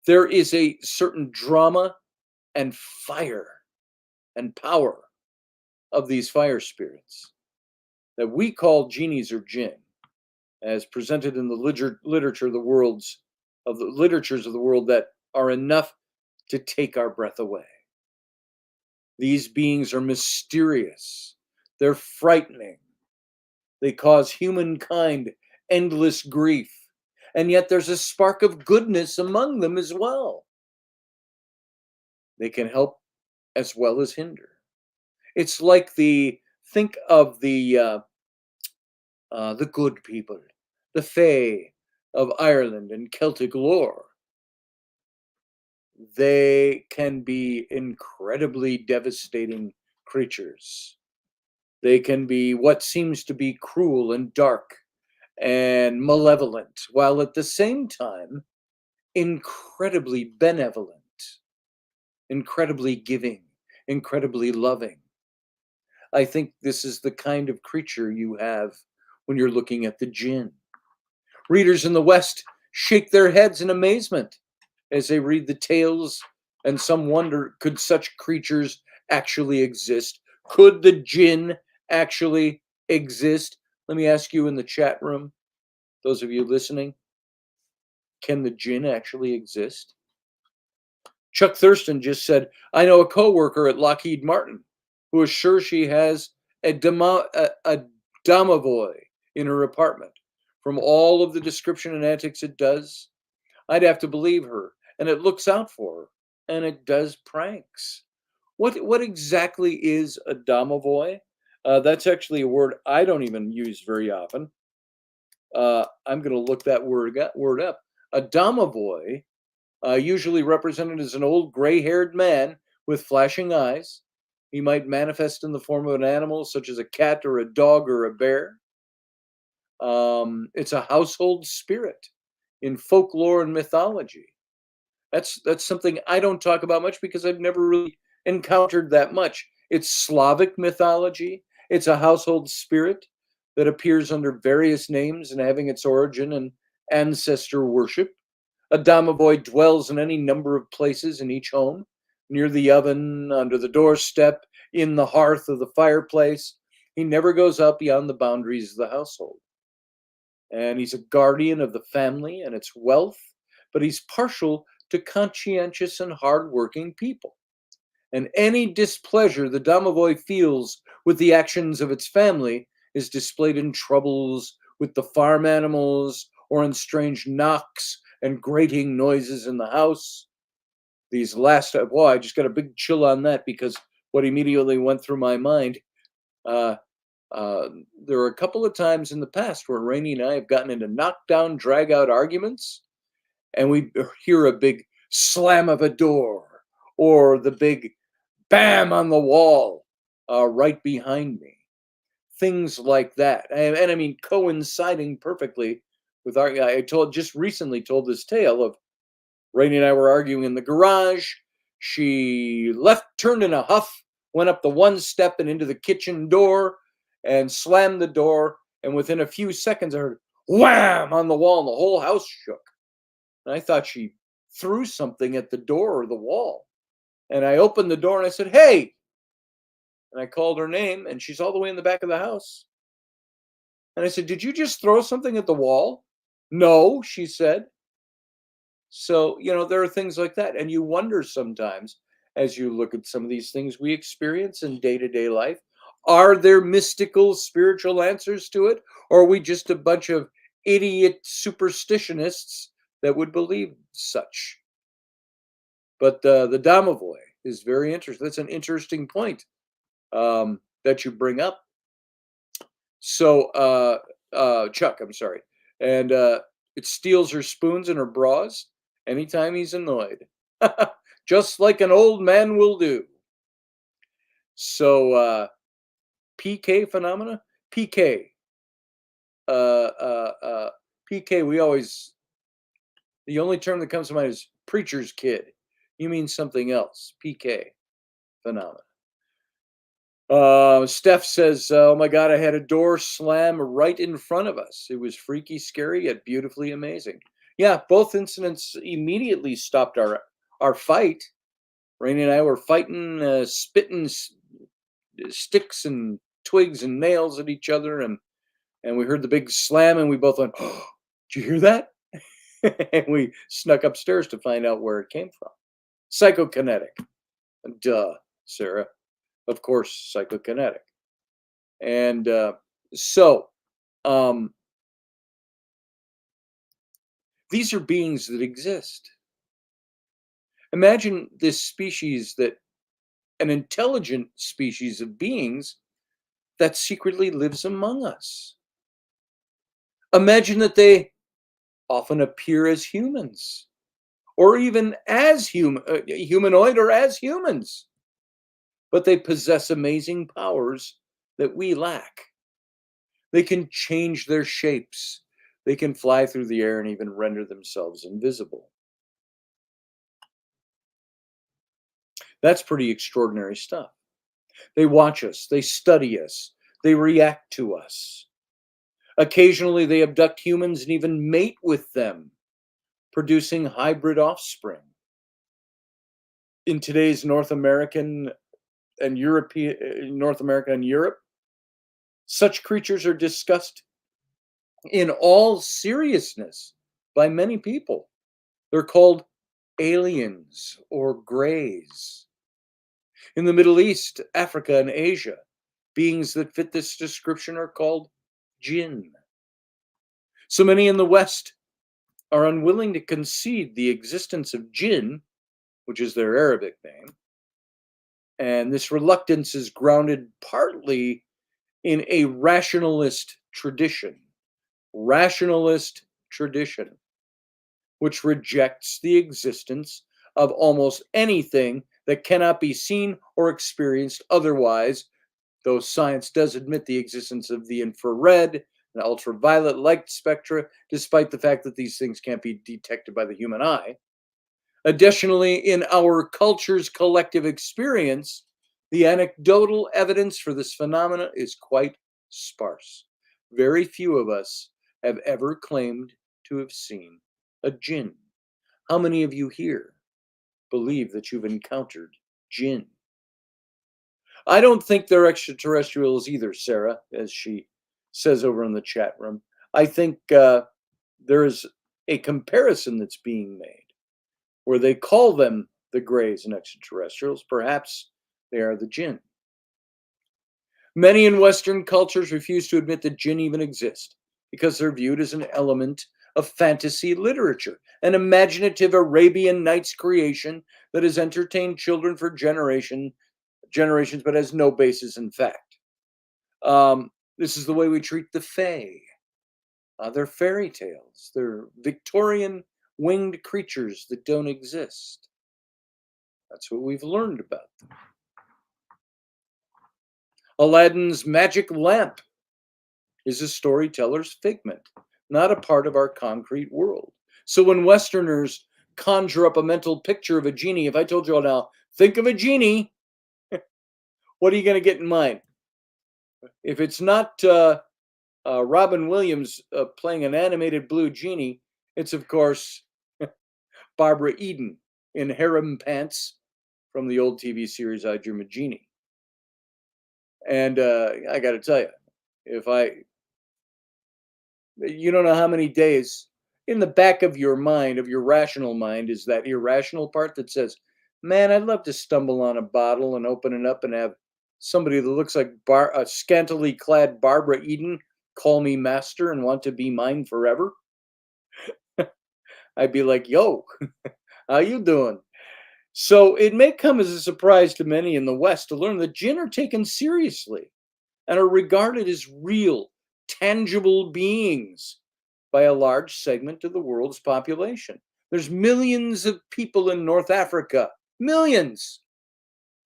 there is a certain drama and fire and power of these fire spirits that we call genies or jinn, as presented in the literature of the worlds of the literatures of the world that are enough to take our breath away. These beings are mysterious. They're frightening. They cause humankind endless grief. And yet there's a spark of goodness among them as well. They can help as well as hinder. It's like think of the good people, the Fae of Ireland and Celtic lore. They can be incredibly devastating creatures. They can be what seems to be cruel and dark and malevolent, while at the same time, incredibly benevolent, incredibly giving, incredibly loving. I think this is the kind of creature you have when you're looking at the jinn. Readers in the West shake their heads in amazement. as they read the tales, and some wonder, could such creatures actually exist? Could the jinn actually exist? Let me ask you in the chat room, those of you listening, can the jinn actually exist? Chuck Thurston just said, I know a coworker at Lockheed Martin who is sure she has a domovoy in her apartment. From all of the description and antics it does, I'd have to believe her. And it looks out for her. And it does pranks. What exactly is a domovoy? That's actually a word I don't even use very often. I'm going to look that word up. A domovoy, usually represented as an old gray-haired man with flashing eyes. He might manifest in the form of an animal, such as a cat or a dog or a bear. It's a household spirit in folklore and mythology. That's something I don't talk about much because I've never really encountered that much. It's Slavic mythology. It's a household spirit that appears under various names and having its origin in ancestor worship. A domovoy dwells in any number of places in each home, near the oven, under the doorstep, in the hearth of the fireplace. He never goes out beyond the boundaries of the household. And he's a guardian of the family and its wealth, but he's partial to conscientious and hardworking people. And any displeasure the domovoy feels with the actions of its family is displayed in troubles with the farm animals or in strange knocks and grating noises in the house. These last, I just got a big chill on that because what immediately went through my mind, there are a couple of times in the past where Rainey and I have gotten into knockdown, drag-out arguments, and we hear a big slam of a door or the big bam on the wall right behind me. Things like that. And I mean, coinciding perfectly with I just recently told this tale of Rainey and I were arguing in the garage. She turned in a huff, went up the one step and into the kitchen door and slammed the door. And within a few seconds, I heard wham on the wall and the whole house shook. And I thought she threw something at the door or the wall. And I opened the door and I said, hey. And I called her name and she's all the way in the back of the house. And I said, did you just throw something at the wall? No, she said. So, there are things like that. And you wonder sometimes as you look at some of these things we experience in day-to-day life, are there mystical, spiritual answers to it? Or are we just a bunch of idiot superstitionists that would believe such? But the domovoy is very interesting. That's an interesting point that you bring up. So, Chuck, I'm sorry. And it steals her spoons and her bras anytime he's annoyed. Just like an old man will do. So, PK phenomena? PK. PK, the only term that comes to mind is preacher's kid. You mean something else. PK phenomena. Steph says, oh my God, I had a door slam right in front of us. It was freaky, scary, yet beautifully amazing. Yeah, both incidents immediately stopped our fight. Rainey and I were fighting, spitting sticks and twigs and nails at each other. And we heard the big slam and we both went, oh, did you hear that? And we snuck upstairs to find out where it came from. Psychokinetic. Duh, Sarah. Of course, psychokinetic. And these are beings that exist. Imagine this species, an intelligent species of beings that secretly lives among us. Imagine that they often appear as humans, or even as humanoid or as humans. But they possess amazing powers that we lack. They can change their shapes. They can fly through the air and even render themselves invisible. That's pretty extraordinary stuff. They watch us. They study us. They react to us. Occasionally, they abduct humans and even mate with them. producing hybrid offspring. In today's North America and Europe, such creatures are discussed in all seriousness by many people. They're called aliens or greys. In the Middle East, Africa, and Asia, beings that fit this description are called jinn. So many in the West are unwilling to concede the existence of jinn, which is their Arabic name. And this reluctance is grounded partly in a rationalist tradition, which rejects the existence of almost anything that cannot be seen or experienced otherwise, though science does admit the existence of the infrared and ultraviolet light spectra, despite the fact that these things can't be detected by the human eye. Additionally, in our culture's collective experience, the anecdotal evidence for this phenomena is quite sparse. Very few of us have ever claimed to have seen a jinn. How many of you here believe that you've encountered jinn? I don't think they're extraterrestrials either, Sarah, as she says over in the chat room. I think there's a comparison that's being made where they call them the greys and extraterrestrials. Perhaps they are the jinn. Many in Western cultures refuse to admit that jinn even exist because they're viewed as an element of fantasy literature, an imaginative Arabian Nights creation that has entertained children for generations, but has no basis in fact. This is the way we treat the fae. They're fairy tales. They're Victorian winged creatures that don't exist. That's what we've learned about them. Aladdin's magic lamp is a storyteller's figment, not a part of our concrete world. So when Westerners conjure up a mental picture of a genie, if I told you all now, think of a genie, what are you going to get in mind? If it's not Robin Williams playing an animated blue genie, it's of course Barbara Eden in harem pants from the old TV series I Dream a Genie. And I got to tell you, you don't know how many days in the back of your mind, of your rational mind, is that irrational part that says, man, I'd love to stumble on a bottle and open it up and have somebody that looks like a scantily clad Barbara Eden call me master and want to be mine forever. I'd be like, yo, how you doing? So it may come as a surprise to many in the West to learn that jinn are taken seriously and are regarded as real, tangible beings by a large segment of the world's population. There's millions of people in North Africa, millions.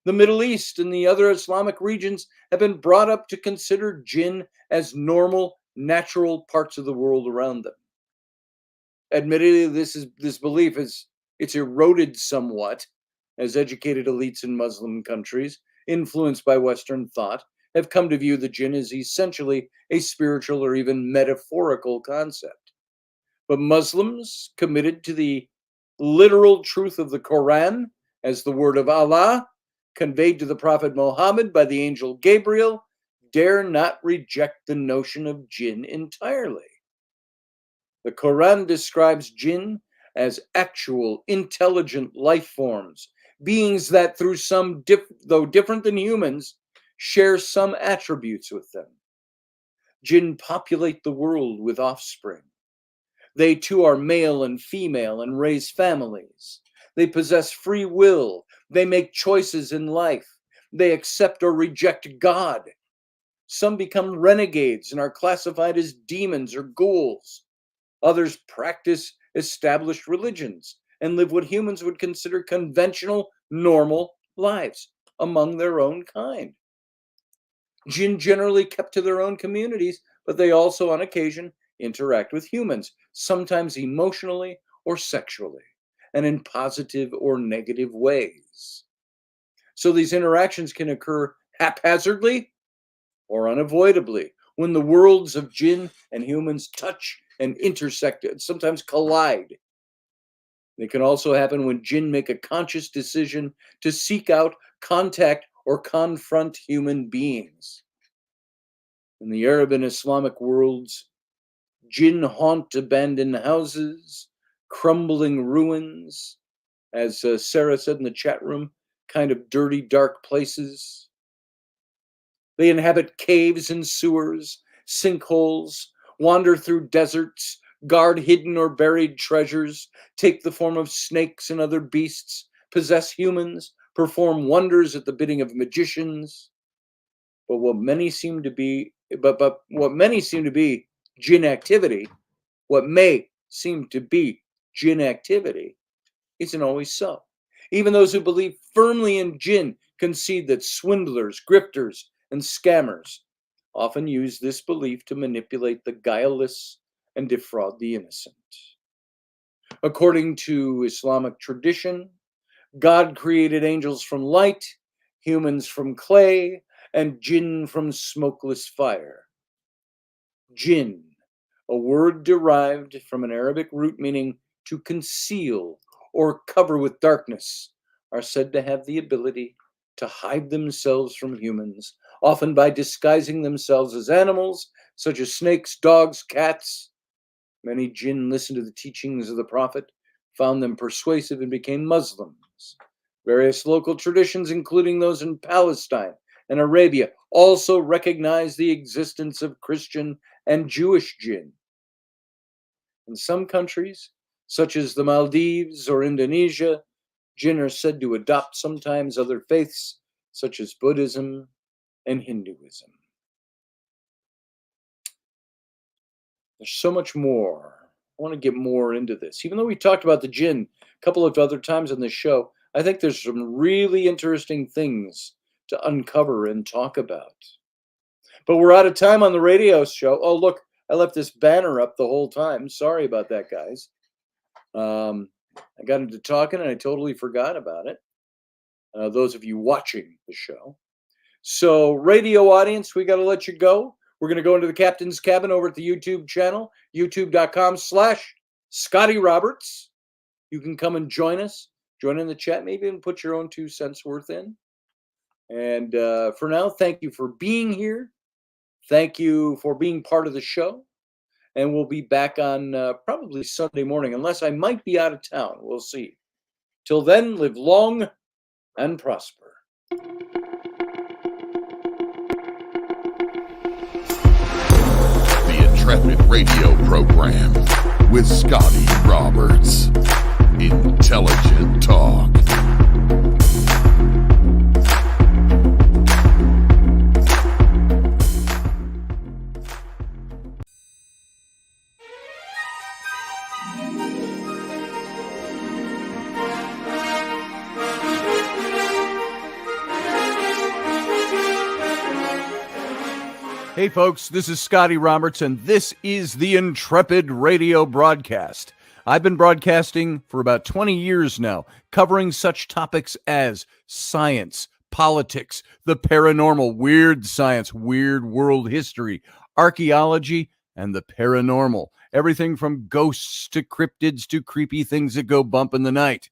The Middle East and the other Islamic regions have been brought up to consider jinn as normal, natural parts of the world around them. Admittedly, this belief it's eroded somewhat as educated elites in Muslim countries, influenced by Western thought, have come to view the jinn as essentially a spiritual or even metaphorical concept. But Muslims committed to the literal truth of the Quran as the word of Allah, conveyed to the Prophet Muhammad by the angel Gabriel, dare not reject the notion of jinn entirely. The Quran describes jinn as actual, intelligent life forms, beings that, through though different than humans, share some attributes with them. Jinn populate the world with offspring. They too are male and female and raise families. They possess free will. They make choices in life. They accept or reject God. Some become renegades and are classified as demons or ghouls. Others practice established religions and live what humans would consider conventional, normal lives among their own kind. Jinn generally kept to their own communities, but they also on occasion interact with humans, sometimes emotionally or sexually, and in positive or negative ways. So these interactions can occur haphazardly or unavoidably when the worlds of jinn and humans touch and intersect, sometimes collide. They can also happen when jinn make a conscious decision to seek out, contact, or confront human beings. In the Arab and Islamic worlds, jinn haunt abandoned houses, crumbling ruins, as Sarah said in the chat room, kind of dirty, dark places. They inhabit caves and sewers, sinkholes, wander through deserts, guard hidden or buried treasures, take the form of snakes and other beasts, possess humans, perform wonders at the bidding of magicians. But what many seem to be jinn activity, what may seem to be jinn activity, isn't always so. Even those who believe firmly in jinn concede that swindlers, grifters, and scammers often use this belief to manipulate the guileless and defraud the innocent. According to Islamic tradition, God created angels from light, humans from clay, and jinn from smokeless fire. Jinn, a word derived from an Arabic root meaning to conceal or cover with darkness, are said to have the ability to hide themselves from humans, often by disguising themselves as animals, such as snakes, dogs, cats. Many jinn listened to the teachings of the Prophet, found them persuasive, and became Muslims. Various local traditions, including those in Palestine and Arabia, also recognize the existence of Christian and Jewish jinn. In some countries, such as the Maldives or Indonesia, jinn are said to adopt sometimes other faiths, such as Buddhism and Hinduism. There's so much more. I want to get more into this. Even though we talked about the jinn a couple of other times on this show, I think there's some really interesting things to uncover and talk about. But we're out of time on the radio show. Oh, look, I left this banner up the whole time. Sorry about that, guys. I got into talking and I totally forgot about it. Those of you watching the show. So, radio audience, we got to let you go. We're going to go into the captain's cabin over at the YouTube channel, youtube.com/Scotty Roberts. You can come and join us, join in the chat, maybe and put your own 2 cents worth in. And for now, thank you for being here. Thank you for being part of the show. And we'll be back on probably Sunday morning, unless I might be out of town. We'll see. Till then, live long and prosper. The Intrepid radio program with Scotty Roberts. Intelligent talk. Hey folks, this is Scotty Roberts, and this is the Intrepid radio broadcast. I've been broadcasting for about 20 years now, covering such topics as science, politics, the paranormal, weird science, weird world history, archaeology, and the paranormal. Everything from ghosts to cryptids to creepy things that go bump in the night.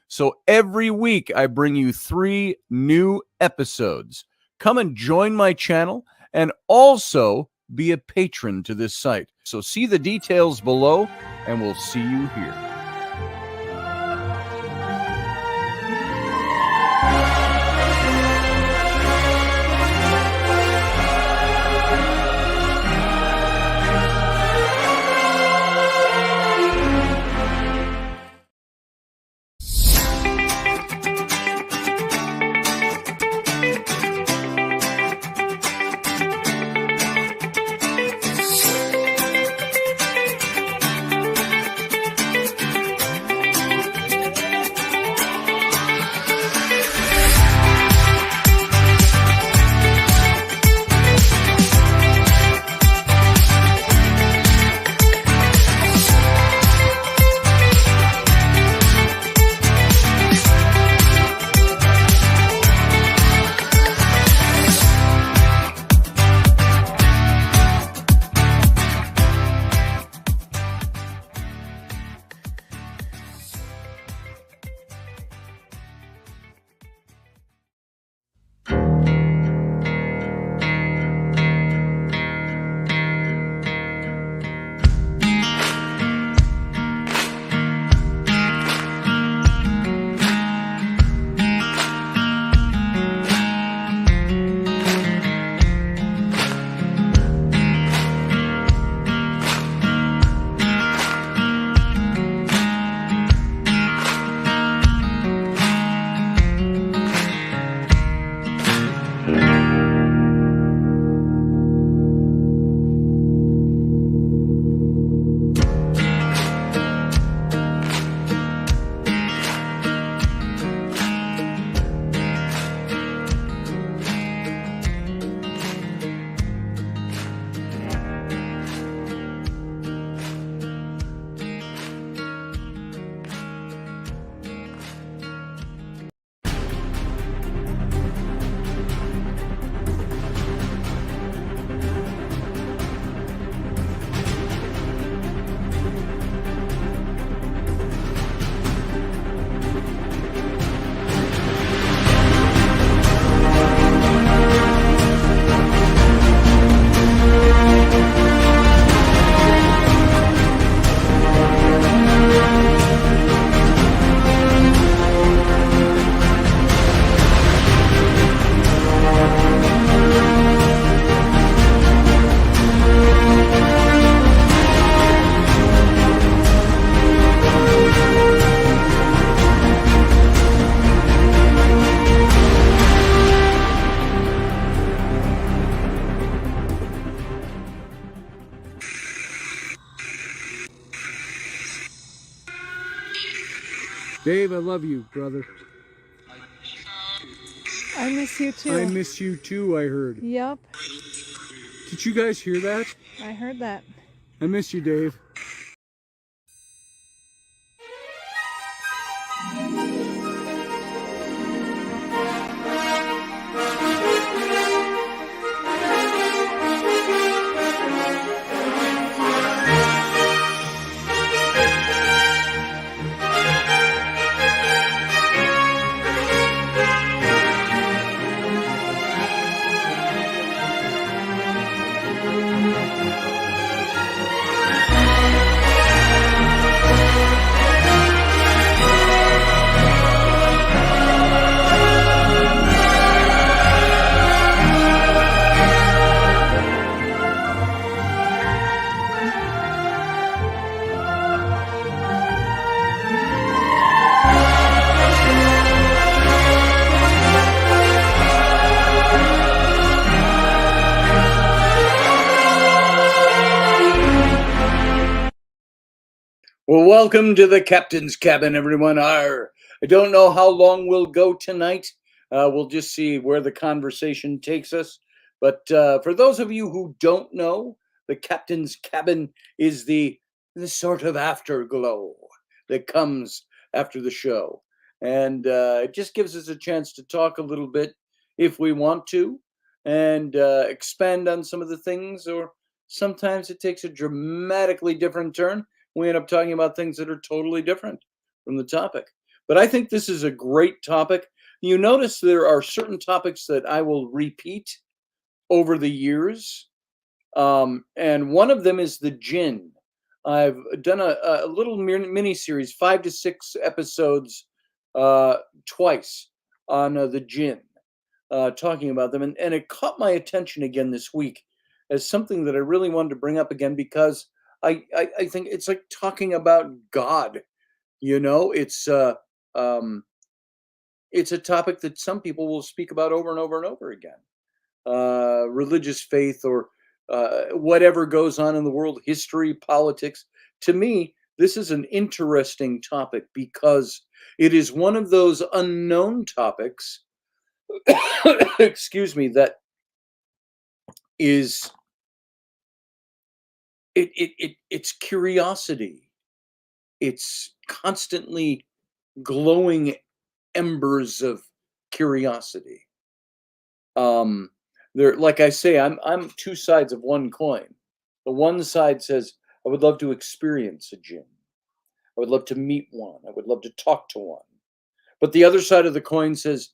So every week I bring you 3 new episodes. Come and join my channel and also be a patron to this site. So see the details below, and we'll see you here. Dave, I love you, brother. I miss you too. I miss you too, I heard. Yep. Did you guys hear that? I heard that. I miss you, Dave. Well, welcome to the captain's cabin, everyone. I don't know how long we'll go tonight. We'll just see where the conversation takes us. But for those of you who don't know, the captain's cabin is the sort of afterglow that comes after the show. And it just gives us a chance to talk a little bit if we want to and expand on some of the things, or sometimes it takes a dramatically different turn. We end up talking about things that are totally different from the topic. But I think this is a great topic. You notice there are certain topics that I will repeat over the years. And one of them is the jinn. I've done a little mini series, 5 to 6 episodes twice on the jinn, talking about them. And it caught my attention again this week as something that I really wanted to bring up again, because I think it's like talking about God. You know, it's a topic that some people will speak about over and over and over again. Religious faith, or whatever goes on in the world, history, politics. To me, this is an interesting topic because it is one of those unknown topics, excuse me, that is it's curiosity. It's constantly glowing embers of curiosity. There, like I say, I'm two sides of one coin. The one side says, I would love to experience a jinn. I would love to meet one. I would love to talk to one. But the other side of the coin says,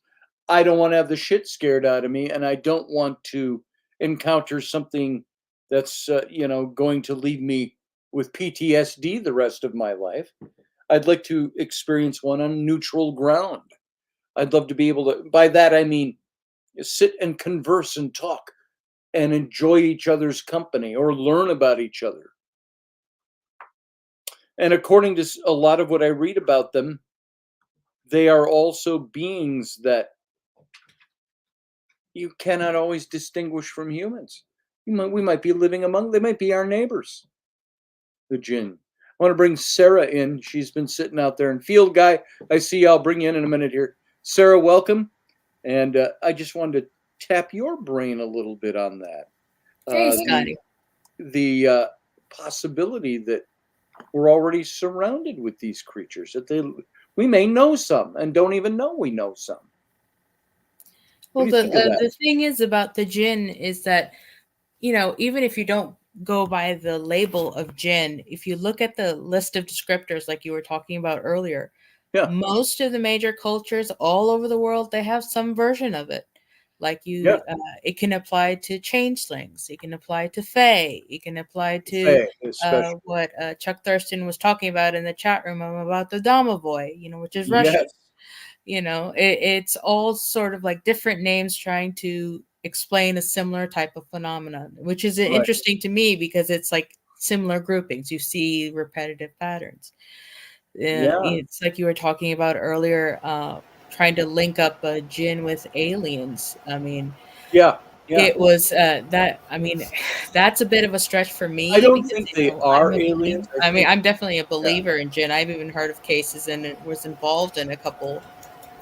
I don't want to have the shit scared out of me, and I don't want to encounter something that's going to leave me with PTSD the rest of my life. I'd like to experience one on neutral ground. I'd love to be able to, by that I mean, sit and converse and talk and enjoy each other's company or learn about each other. And according to a lot of what I read about them, they are also beings that you cannot always distinguish from humans. We might be living among, they might be our neighbors, the jinn. I want to bring Sarah in. She's been sitting out there. And Field Guy, I see you. I'll bring you in a minute here. Sarah, welcome. And I just wanted to tap your brain a little bit on that. Hey, Scotty. The possibility that we're already surrounded with these creatures, that we may know some and don't even know we know some. Well, the thing is about the jinn is that, even if you don't go by the label of jinn, if you look at the list of descriptors like you were talking about earlier, most of the major cultures all over the world, they have some version of it. Like it can apply to changelings, it can apply to fae, it can apply to what Chuck Thurston was talking about in the chat room about the Domovoy, which is Russian. Yes. It's all sort of like different names trying to explain a similar type of phenomenon, which is interesting to me because it's like similar groupings. You see repetitive patterns. It's like you were talking about earlier, trying to link up a jinn with aliens. I mean, Yeah. It was that. I mean, that's a bit of a stretch for me. I don't because, think you they know, are I'm a aliens. believer. I mean, I'm definitely a believer in jinn. I've even heard of cases and it was involved in a couple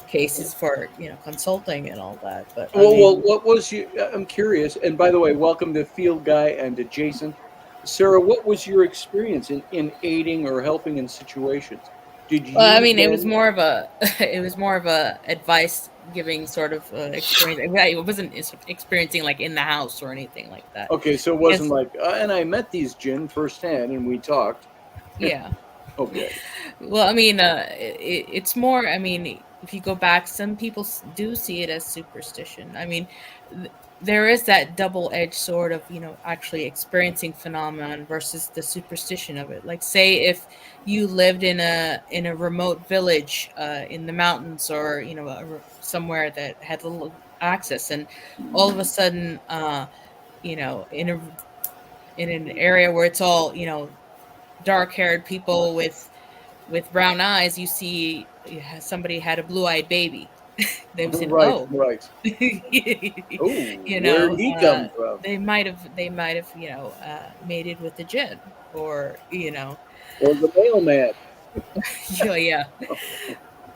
cases for, you know, consulting and all that. But I Well, mean, what was you? I'm curious. And by the way, welcome to Field Guy and to Jason. Sarah, what was your experience in aiding or helping in situations? Did well, I you mean, it was then? more of a it was more of a advice giving sort of experience. I wasn't experiencing like in the house or anything like that. Okay, so it wasn't Because like, and I met these Jinn firsthand, and we talked. yeah. Okay. Well, I mean, it's more. I mean, if you go back, some people do see it as superstition. I mean, there is that double-edged sword of, you know, actually experiencing phenomenon versus the superstition of it. Like, say, if you lived in a remote village in the mountains, or you know, somewhere that had little access, and all of a sudden, you know, in an area where it's all, you know, dark-haired people with brown eyes, you see somebody had a blue-eyed baby. They would say, Right, "Oh," right. Oh, you where'd know, he come from? they might have, you know, mated with the jinn, or you know, Or the mailman? yeah, yeah,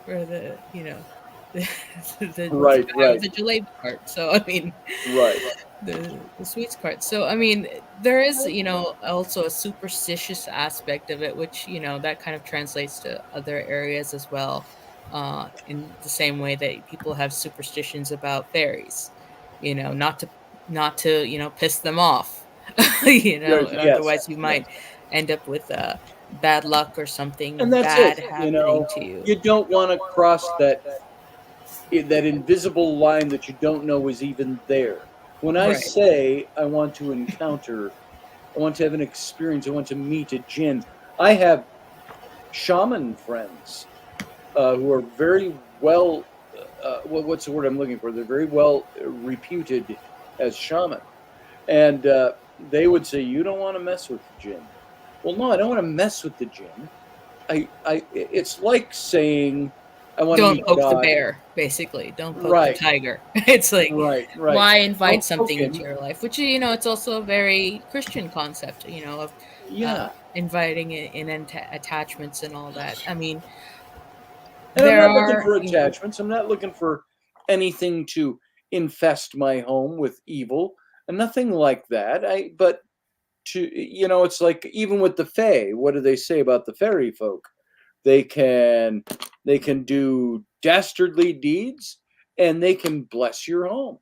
or the, you know, the Right, guy with right, the jalebi cart. So I mean, right. the sweets cart. So I mean, there is, you know, also a superstitious aspect of it, which, you know, that kind of translates to other areas as well. In the same way that people have superstitions about fairies, you know, not to, you know, piss them off, you know, Yes, otherwise you yes. might end up with bad luck or something And that's it. bad You happening know, to you. you don't want to cross that invisible line that you don't know is even there. When I Right. say I want to encounter, I want to have an experience, I want to meet a jinn, I have shaman friends who are very well. What's the word I'm looking for? They're very well reputed as shaman, and they would say, "You don't want to mess with the jinn." Well, no, I don't want to mess with the jinn. It's like saying, "I want to Don't meet poke the God." bear, basically. Don't poke the Right, tiger. It's like, right, right. why invite Don't poke something into him. your life? Which, you know, it's also a very Christian concept, you know, of Yeah, inviting in attachments and all that. I mean, and I'm there not looking are, for you know, attachments. I'm not looking for anything to infest my home with evil, and nothing like that. But it's like even with the Fae, what do they say about the fairy folk? They can they can do dastardly deeds, and they can bless your home.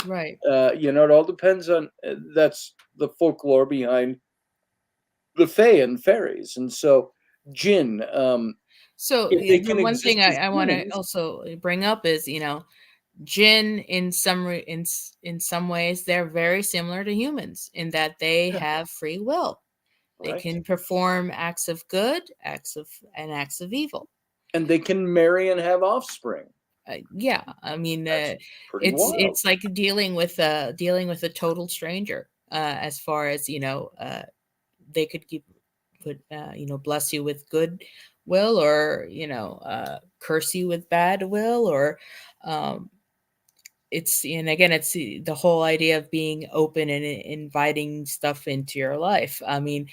right. It all depends on that's the folklore behind the Fae and fairies, and so jinn. So If they the can one exist thing as I want to beings, also bring up is, you know, jinn in in some ways they're very similar to humans in that they yeah, have free will. They right, can perform acts of good, acts of evil. and they can marry and have offspring. Yeah, I mean, That's pretty wild, it's like dealing with a total stranger. As far as, you know, they could you know, bless you with good will, or, you know, curse you with bad will, or um, it's, and again, it's the whole idea of being open and inviting stuff into your life. I mean,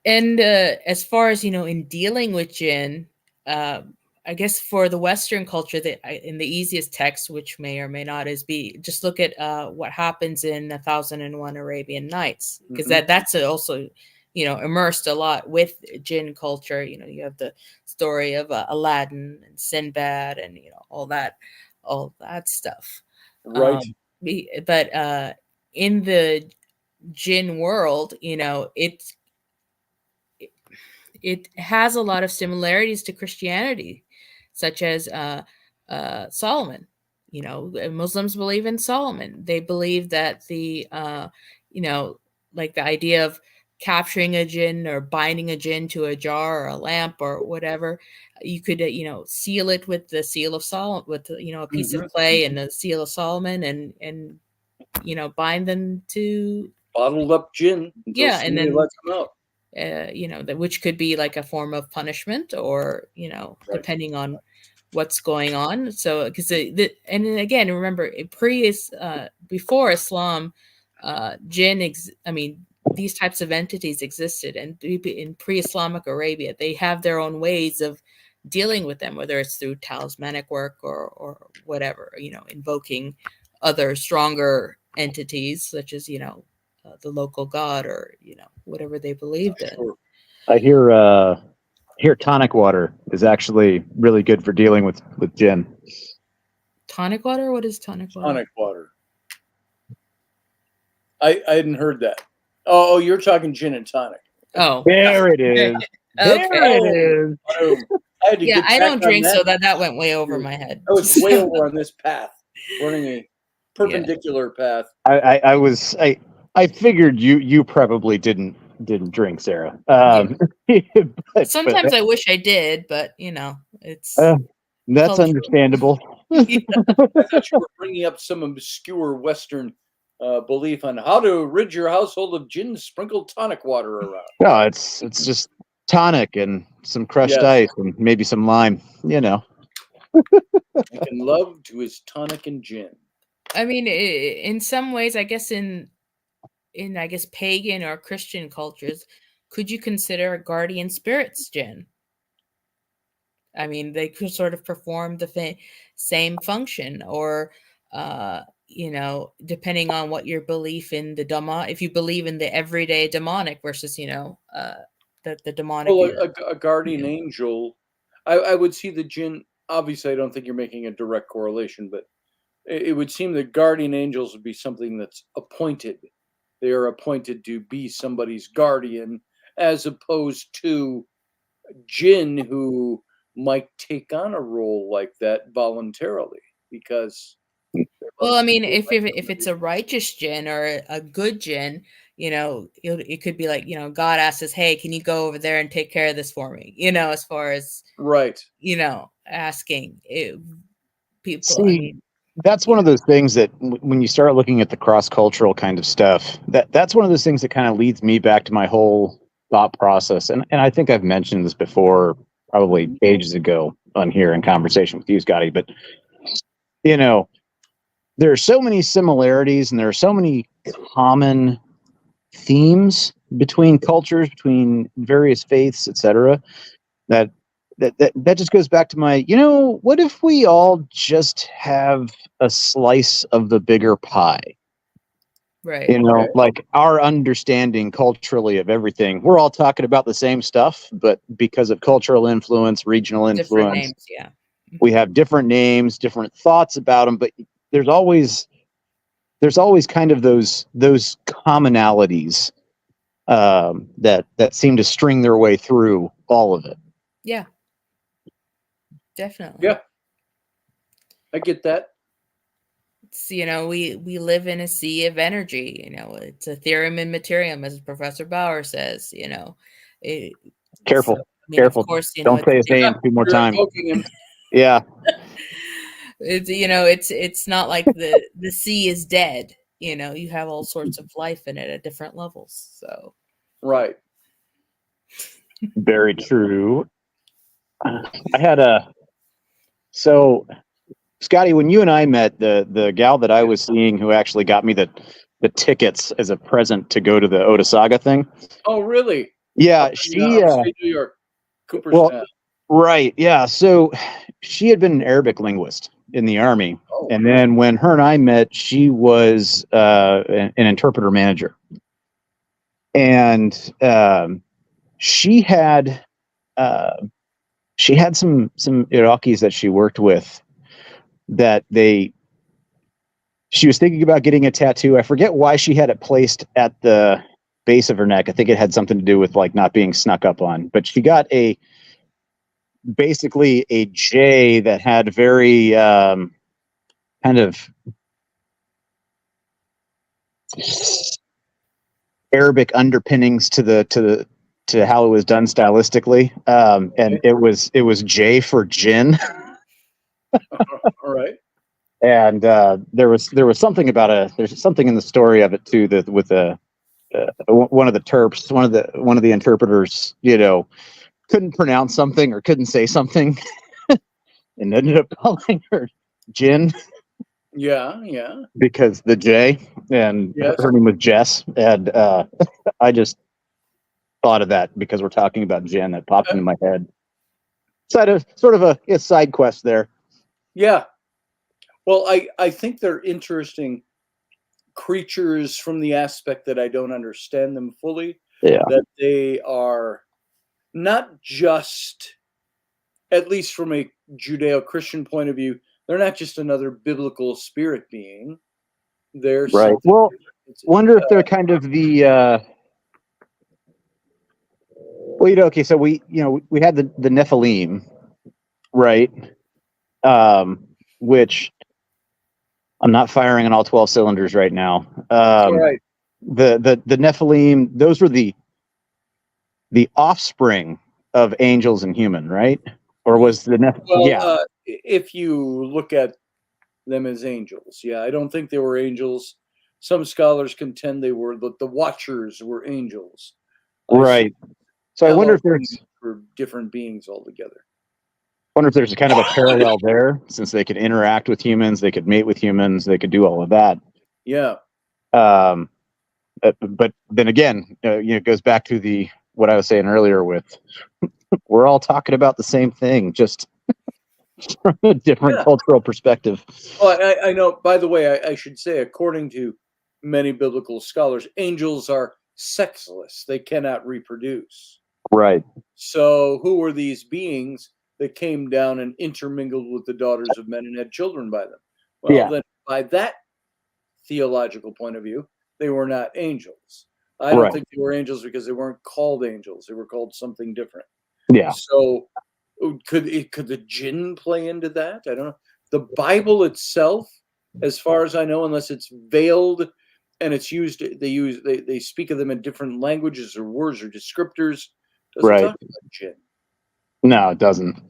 and as far as, you know, in dealing with jinn, uh, I guess for the Western culture, that in the easiest text, which may or may not, is be just look at what happens in 1001 Arabian Nights, because hmm that's also, you know, immersed a lot with jinn culture. You know, you have the story of Aladdin and Sinbad, and you know, all that stuff. right? Um, but in the jinn world, you know, it has a lot of similarities to Christianity, such as Solomon. You know, Muslims believe in Solomon. They believe that you know, like the idea of capturing a jinn or binding a jinn to a jar or a lamp or whatever, you could, you know, seal it with the seal of Solomon, with, you know, a piece of hmm clay and a seal of Solomon, and you know, bind them to, Bottled up gin until yeah, and somebody then lets them out. you know, that which could be like a form of punishment, or you know, Right. depending on what's going on. So because and then again, remember before Islam, jinn these types of entities existed, and in pre-Islamic Arabia they have their own ways of dealing with them, whether it's through talismanic work or whatever, invoking other stronger entities such as the local god, or whatever they believed in. I hear tonic water is actually really good for dealing with jinn. Tonic water? What is tonic water? Tonic water. I hadn't heard that. Oh, you're talking gin and tonic. Oh, there it is. Okay. There it is. I had to get I back don't on drink, that. so that went way over my head. I was way over on this path, running a perpendicular path. I figured you probably didn't drink, Sarah. Sometimes I wish I did, but it's that's cultural. Understandable. I thought you were bringing up some obscure Western belief on how to rid your household of gin sprinkled tonic water around. No, it's just tonic and some crushed ice and maybe some lime. And love to his tonic and gin. I mean, in some ways, I guess in pagan or Christian cultures, could you consider guardian spirits gin? I mean, they could sort of perform the same function, or depending on what your belief in the Dhamma, if you believe in the everyday demonic versus the demonic. Well, a guardian angel, I would see the jinn. Obviously, I don't think you're making a direct correlation, but it would seem that guardian angels would be something that's appointed. They are appointed to be somebody's guardian, as opposed to jinn who might take on a role like that voluntarily, because. Well, I mean, if it's a righteous jinn or a good jinn, it could be like, God asks us, hey, can you go over there and take care of this for me? As far as right, asking people. See, that's one of those things that when you start looking at the cross-cultural kind of stuff, that's one of those things that kind of leads me back to my whole thought process. And I think I've mentioned this before, probably ages ago on here in conversation with you, Scotty, but there are so many similarities and there are so many common themes between cultures, between various faiths, etc., that just goes back to my, what if we all just have a slice of the bigger pie? Right. Like our understanding culturally of everything, we're all talking about the same stuff, but because of cultural influence, regional influence, names, we have different names, different thoughts about them, but there's always kind of those commonalities that seem to string their way through all of it. Yeah, definitely. Yeah, I get that. It's, we live in a sea of energy. It's ethereum and materium, as Professor Bauer says. Careful, so, careful. Of course, don't say his name 2 more times. Yeah. It's not like the sea is dead. You have all sorts of life in it at different levels. So right. Very true. I had so Scotty, when you and I met, the gal that I was seeing who actually got me the tickets as a present to go to the Otasaga thing. Oh, really? Yeah, she New York, Cooperstown. Right. Yeah. So she had been an Arabic linguist in the Army. Oh. And then when her and I met, she was an interpreter manager. And she had some Iraqis that she worked with that she was thinking about getting a tattoo. I forget why she had it placed at the base of her neck. I think it had something to do with like not being snuck up on, but she got basically a J that had very kind of Arabic underpinnings to how it was done stylistically, and it was J for Jinn. All right. And there was something about there's something in the story of it too, that with one of the Terps, one of the interpreters, couldn't pronounce something or couldn't say something. and ended up calling her Jinn Yeah, yeah. because the J, and Yes. her name was Jess. And I just thought of that because we're talking about Jen. That popped into my head. Sort of a side quest there. Yeah. Well, I think they're interesting creatures from the aspect that I don't understand them fully. Yeah. That they are not just, at least from a Judeo-Christian point of view, they're not just another biblical spirit being. They're Right. something Well, different. wonder if they're kind of the well, okay, so we had the Nephilim, right? Which I'm not firing on all 12 cylinders right now. Right. The Nephilim, those were the offspring of angels and human, right? Or was the Well, if you look at them as angels, yeah, I don't think they were angels. Some scholars contend they were, that the Watchers were angels. right. So I wonder if Elohim there's were different beings altogether. a kind of a parallel there, since they could interact with humans, they could mate with humans, they could do all of that. Yeah. But then again, it goes back to what I was saying earlier with we're all talking about the same thing, just from a different cultural perspective. Well, I know, by the way, I should say, according to many biblical scholars, angels are sexless. They cannot reproduce. Right. So who were these beings that came down and intermingled with the daughters of men and had children by them? Well, then by that theological point of view, they were not angels. I don't think they were angels because they weren't called angels. They were called something different. Yeah. So could the jinn play into that? I don't know. The Bible itself, as far as I know, unless it's veiled and it's used, they speak of them in different languages or words or descriptors. Doesn't talk about jinn. No, it doesn't.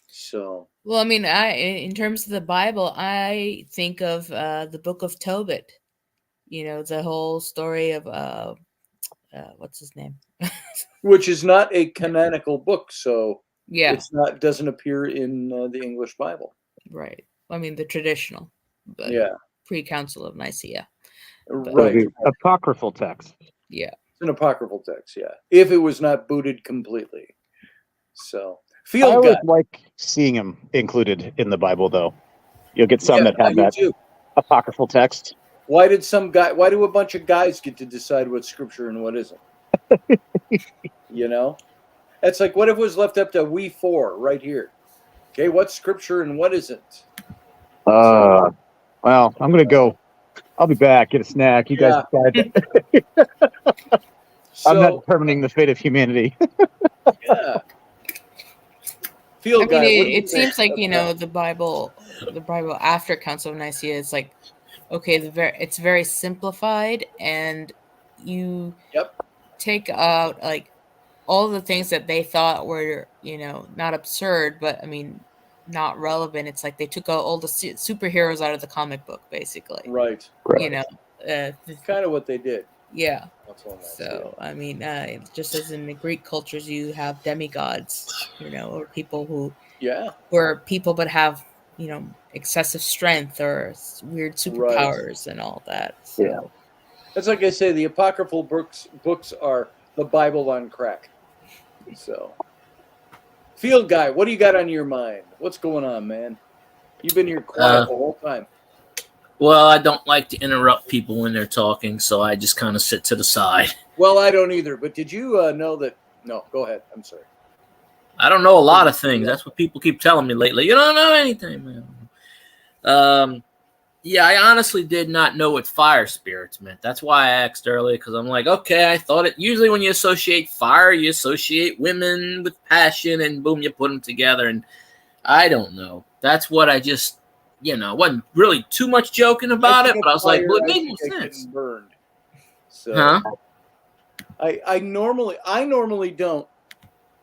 So, well, I mean, in terms of the Bible, I think of the Book of Tobit. The whole story of what's his name, which is not a canonical book, so yeah, doesn't appear in the English Bible. Right. I mean, the traditional, but pre-Council of Nicaea. Right. Apocryphal text. Yeah. It's an apocryphal text, yeah. If it was not booted completely. So, I always like seeing them included in the Bible, though. You'll get some that have that apocryphal text. Why do a bunch of guys get to decide what's scripture and what isn't? It's like, what if it was left up to we four right here? Okay, what's scripture and what isn't? Well, I'm going to go. I'll be back, get a snack. You guys decide. I'm not determining the fate of humanity. Yeah. It seems like, the Bible after Council of Nicaea is like, okay, it's very simplified, and you take out like all the things that they thought were, not absurd, but I mean, not relevant. It's like they took out all the superheroes out of the comic book, basically. Right. Kind of what they did. Yeah. So, I mean, just as in the Greek cultures, you have demigods, or people who were people but have, excessive strength or weird superpowers and all that. So. Yeah. That's like I say, the apocryphal books are the Bible on crack. So, Field Guy, what do you got on your mind? What's going on, man? You've been here quiet the whole time. Well, I don't like to interrupt people when they're talking, so I just kind of sit to the side. Well, I don't either, but did you know that? No, go ahead. I'm sorry. I don't know a lot of things. That's what people keep telling me lately. You don't know anything, man. Yeah, I honestly did not know what fire spirits meant. That's why I asked earlier, because I'm like, okay, I thought it. Usually when you associate fire, you associate women with passion, and boom, you put them together. And I don't know. That's what I just, wasn't really too much joking about it, but I was like, well, it made no sense. Burned. So, I normally don't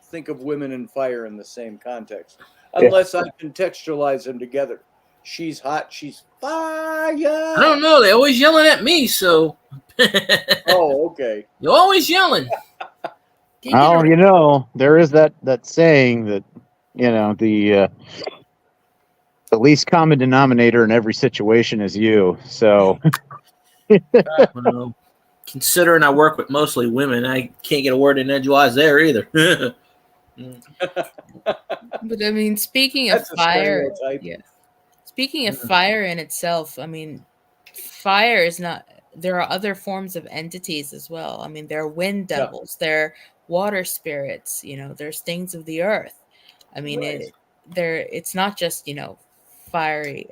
think of women and fire in the same context, unless I contextualize them together. She's hot. She's fire. I don't know. They're always yelling at me, so. Oh, okay. You're always yelling. Oh, there is that saying that, The least common denominator in every situation is you. So Well, considering I work with mostly women, I can't get a word in edgewise there either. But I mean, speaking of That's a fire, stereotype. yeah. Speaking of fire in itself, I mean, fire is not. There are other forms of entities as well. I mean, there are wind Yeah. devils, there are water spirits. You know, there's things of the earth. I mean, Right. it's not just fiery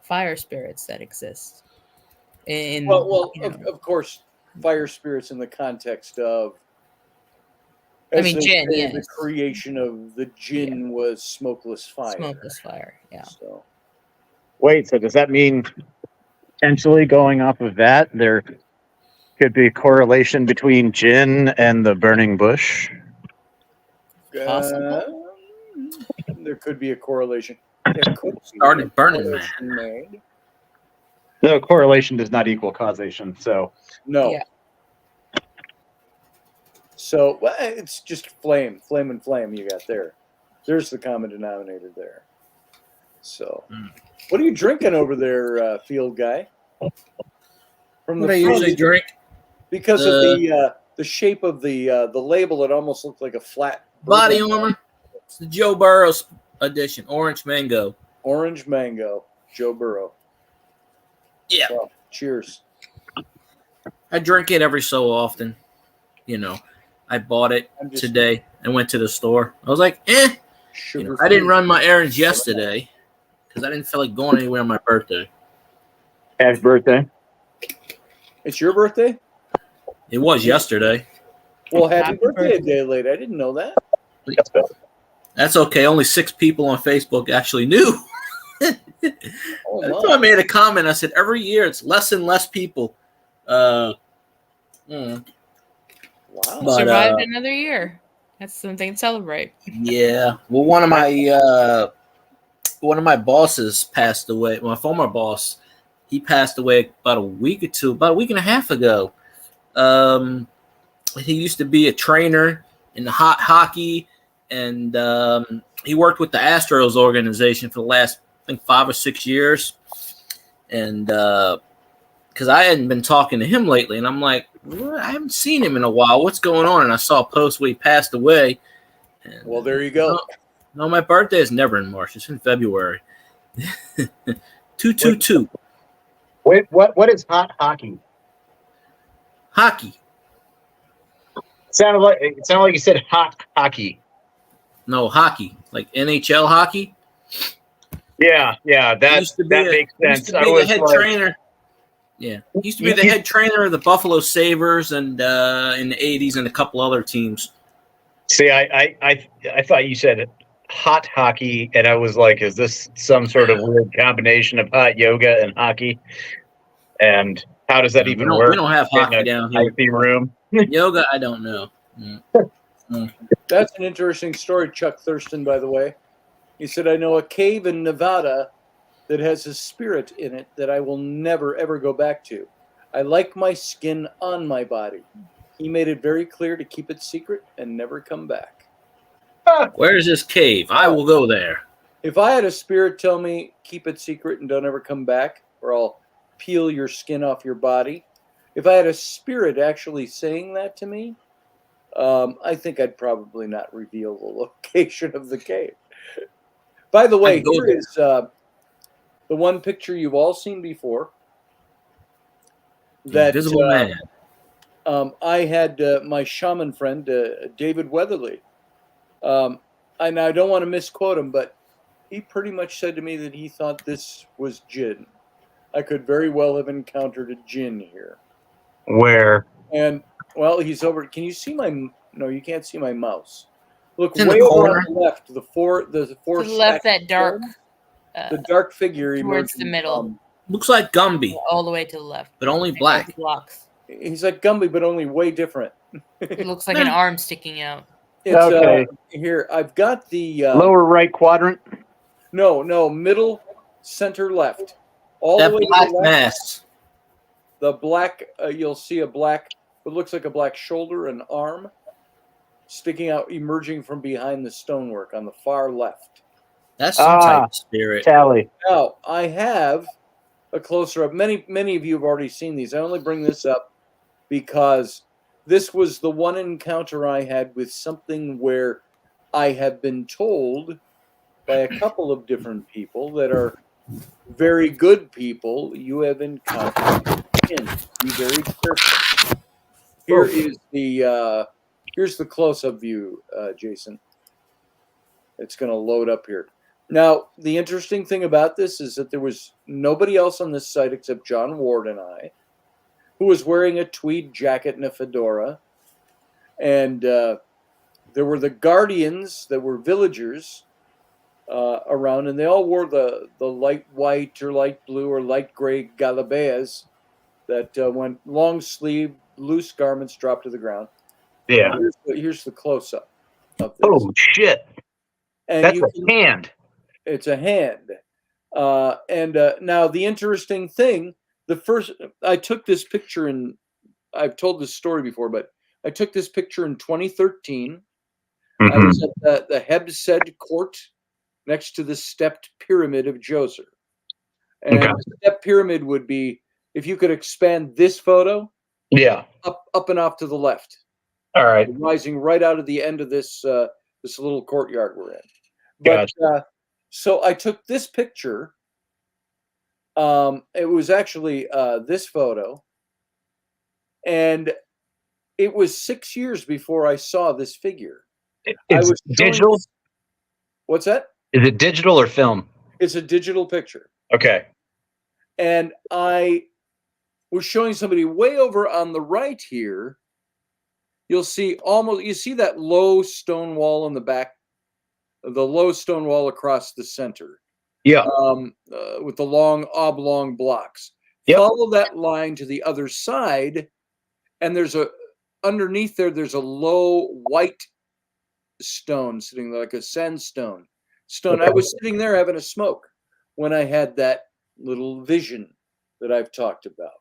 fire spirits that exist. In Well, you know, of course, fire spirits in the context of, I as mean, they jinn, say, yes, the creation of the jinn was smokeless fire. smokeless fire. Yeah. So wait, so does that mean potentially going off of that, there could be a correlation between Jinn and the burning bush? Possible. there could be a correlation. There could be Started a burning correlation made. No, correlation does not equal causation. So No. Yeah. So it's just flame and flame you got there. There's the common denominator there. So, what are you drinking over there, field guy? From What the I usually front, drink? because of the shape of the label, it almost looked like a flat Body bourbon. Armor. It's the Joe Burrow's edition, Orange Mango. Orange Mango, Joe Burrow. Yeah. Well, cheers. I drink it every so often. You know, I bought it today. I went to the store. I was like, I didn't run my errands yesterday because I didn't feel like going anywhere on my birthday. happy birthday. It's your birthday? It was yesterday. Well, happy Happy birthday a birthday. day late. I didn't know that. That's okay. Only 6 people on Facebook actually knew. Oh, That's why I made a comment. I said, every year it's less and less people. Wow. But, Survived another year. That's something to celebrate. Yeah. Well, one of my bosses passed away. My former boss, he passed away about a week and a half ago. He used to be a trainer in the hockey, and he worked with the Astros organization for the last, I think, 5 or 6 years. And because I hadn't been talking to him lately, and I'm like, I haven't seen him in a while. What's going on? And I saw a post where he passed away. And, Well, there you go. No, my birthday is never in March. It's in February. 222. Wait, what is hot hockey? Hockey. It sounded like you said hot hockey. No, hockey. Like NHL hockey. Yeah, that makes sense. Used to be the head trainer. Yeah, he used to be the head trainer of the Buffalo Sabres and in the 80s and a couple other teams. See, I thought you said hot hockey, and I was like, is this some sort of weird combination of hot yoga and hockey? And how does that even work? We don't have hockey down here. Hockey room. Yoga, I don't know. That's an interesting story, Chuck Thurston, by the way. He said, I know a cave in Nevada that has a spirit in it that I will never, ever go back to. I like my skin on my body. He made it very clear to keep it secret and never come back. Where is this cave? I will go there. If I had a spirit tell me, keep it secret and don't ever come back, or I'll peel your skin off your body. If I had a spirit actually saying that to me, I think I'd probably not reveal the location of the cave. By the way, here is the one picture you've all seen before. That Invisible Man. I had my shaman friend, David Weatherly. And I don't want to misquote him, but he pretty much said to me that he thought this was jinn. I could very well have encountered a jinn here. Where? And, well, he's over. Can you see my... No, you can't see my mouse. Look, It's in way the over corner. on the left. The four To the left, that dark. The dark figure Towards the emerging middle. from- Looks like Gumby, All the way to the left. but only black. Blocks. He's like Gumby, but only way different. It looks like an arm sticking out. It's, Okay. Here, I've got the... Lower right quadrant. No, middle, center, left. All That the way black to the left. mask. The black, you'll see a black, what looks like a black shoulder and arm sticking out, emerging from behind the stonework on the far left. That's some type of spirit. Tally. Now, I have a closer up. Many of you have already seen these. I only bring this up because this was the one encounter I had with something where I have been told by a couple of different people that are very good people, you have encountered Djinns. Be very careful. Here is the here's the close-up view, Jason. It's going to load up here. Now, the interesting thing about this is that there was nobody else on this site except John Ward and I, who was wearing a tweed jacket and a fedora. And there were the guardians that were villagers around, and they all wore the light white or light blue or light gray galabeas that went long sleeve, loose garments dropped to the ground. Yeah. Here's the close-up of this. Oh, shit. And That's a hand. It's a hand. Now the interesting thing, I took this picture in, I've told this story before, but I took this picture in 2013. I was at the Hebsed court next to the stepped pyramid of Djoser. And the stepped pyramid would be, if you could expand this photo, up and off to the left. All right. Rising right out of the end of this this little courtyard we're in. But so I took this picture. It was actually this photo, and it was 6 years before I saw this figure. It's digital? What's that? Is it digital or film? It's a digital picture. Okay. And I was showing somebody way over on the right here. You see that low stone wall in the back, the low stone wall across the center. Yeah. With the long oblong blocks. Yep. Follow that line to the other side, and underneath there's a low white stone sitting there, like a sandstone stone. I was sitting there having a smoke when I had that little vision that I've talked about.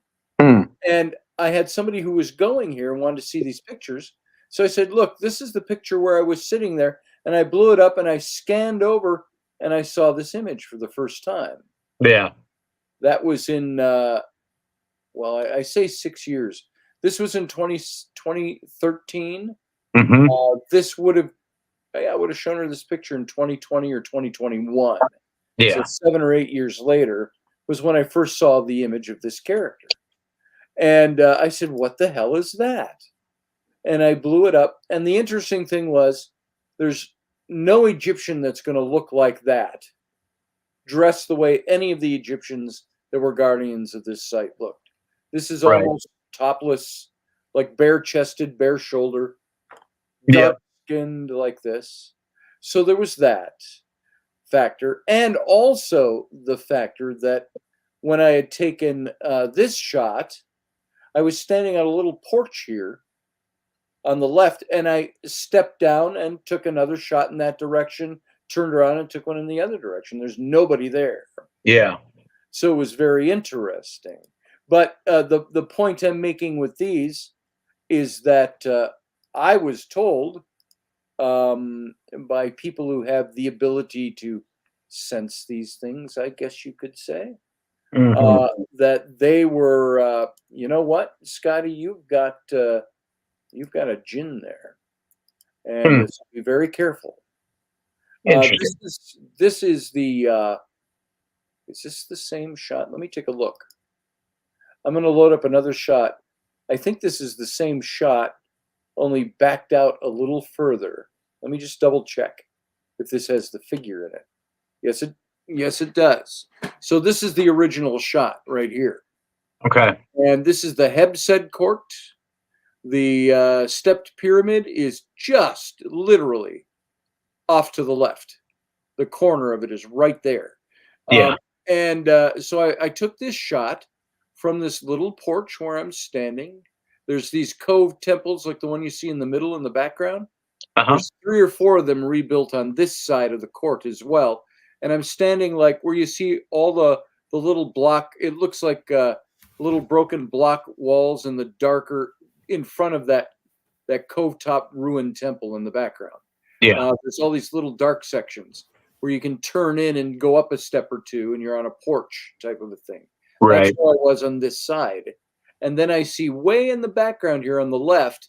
And I had somebody who was going here and wanted to see these pictures. So I said, look, this is the picture where I was sitting there, and I blew it up and I scanned over and I saw this image for the first time. Yeah. That was in, I say 6 years. This was in 2013. This I would have shown her this picture in 2020 or 2021. Yeah. So 7 or 8 years later was when I first saw the image of this character. And I said, what the hell is that? And I blew it up. And the interesting thing was, there's no Egyptian that's going to look like that, dressed the way any of the Egyptians that were guardians of this site looked. This is almost topless, like bare-chested, bare-shoulder, dark-skinned like this. So there was that factor. And also the factor that when I had taken this shot, I was standing on a little porch here on the left, and I stepped down and took another shot in that direction, turned around and took one in the other direction. There's nobody there. Yeah. So it was very interesting. But the point I'm making with these is that I was told by people who have the ability to sense these things, I guess you could say, that they were, you know what, Scotty, you've got a jinn there, and so be very careful. This is the. Is this the same shot? Let me take a look. I'm going to load up another shot. I think this is the same shot, only backed out a little further. Let me just double check if this has the figure in it. Yes, it does. So this is the original shot right here. Okay. And this is the Hebsed court. The stepped pyramid is just literally off to the left. The corner of it is right there. Yeah. So I took this shot from this little porch where I'm standing. There's these cove temples like the one you see in the middle in the background. There's 3 or 4 of them rebuilt on this side of the court as well. And I'm standing like where you see all the little block. It looks like little broken block walls in the darker in front of that cove top ruined temple in the background. Yeah. There's all these little dark sections. where you can turn in and go up a step or two, and you're on a porch type of a thing. Right. That's where I was on this side. And then I see way in the background here on the left,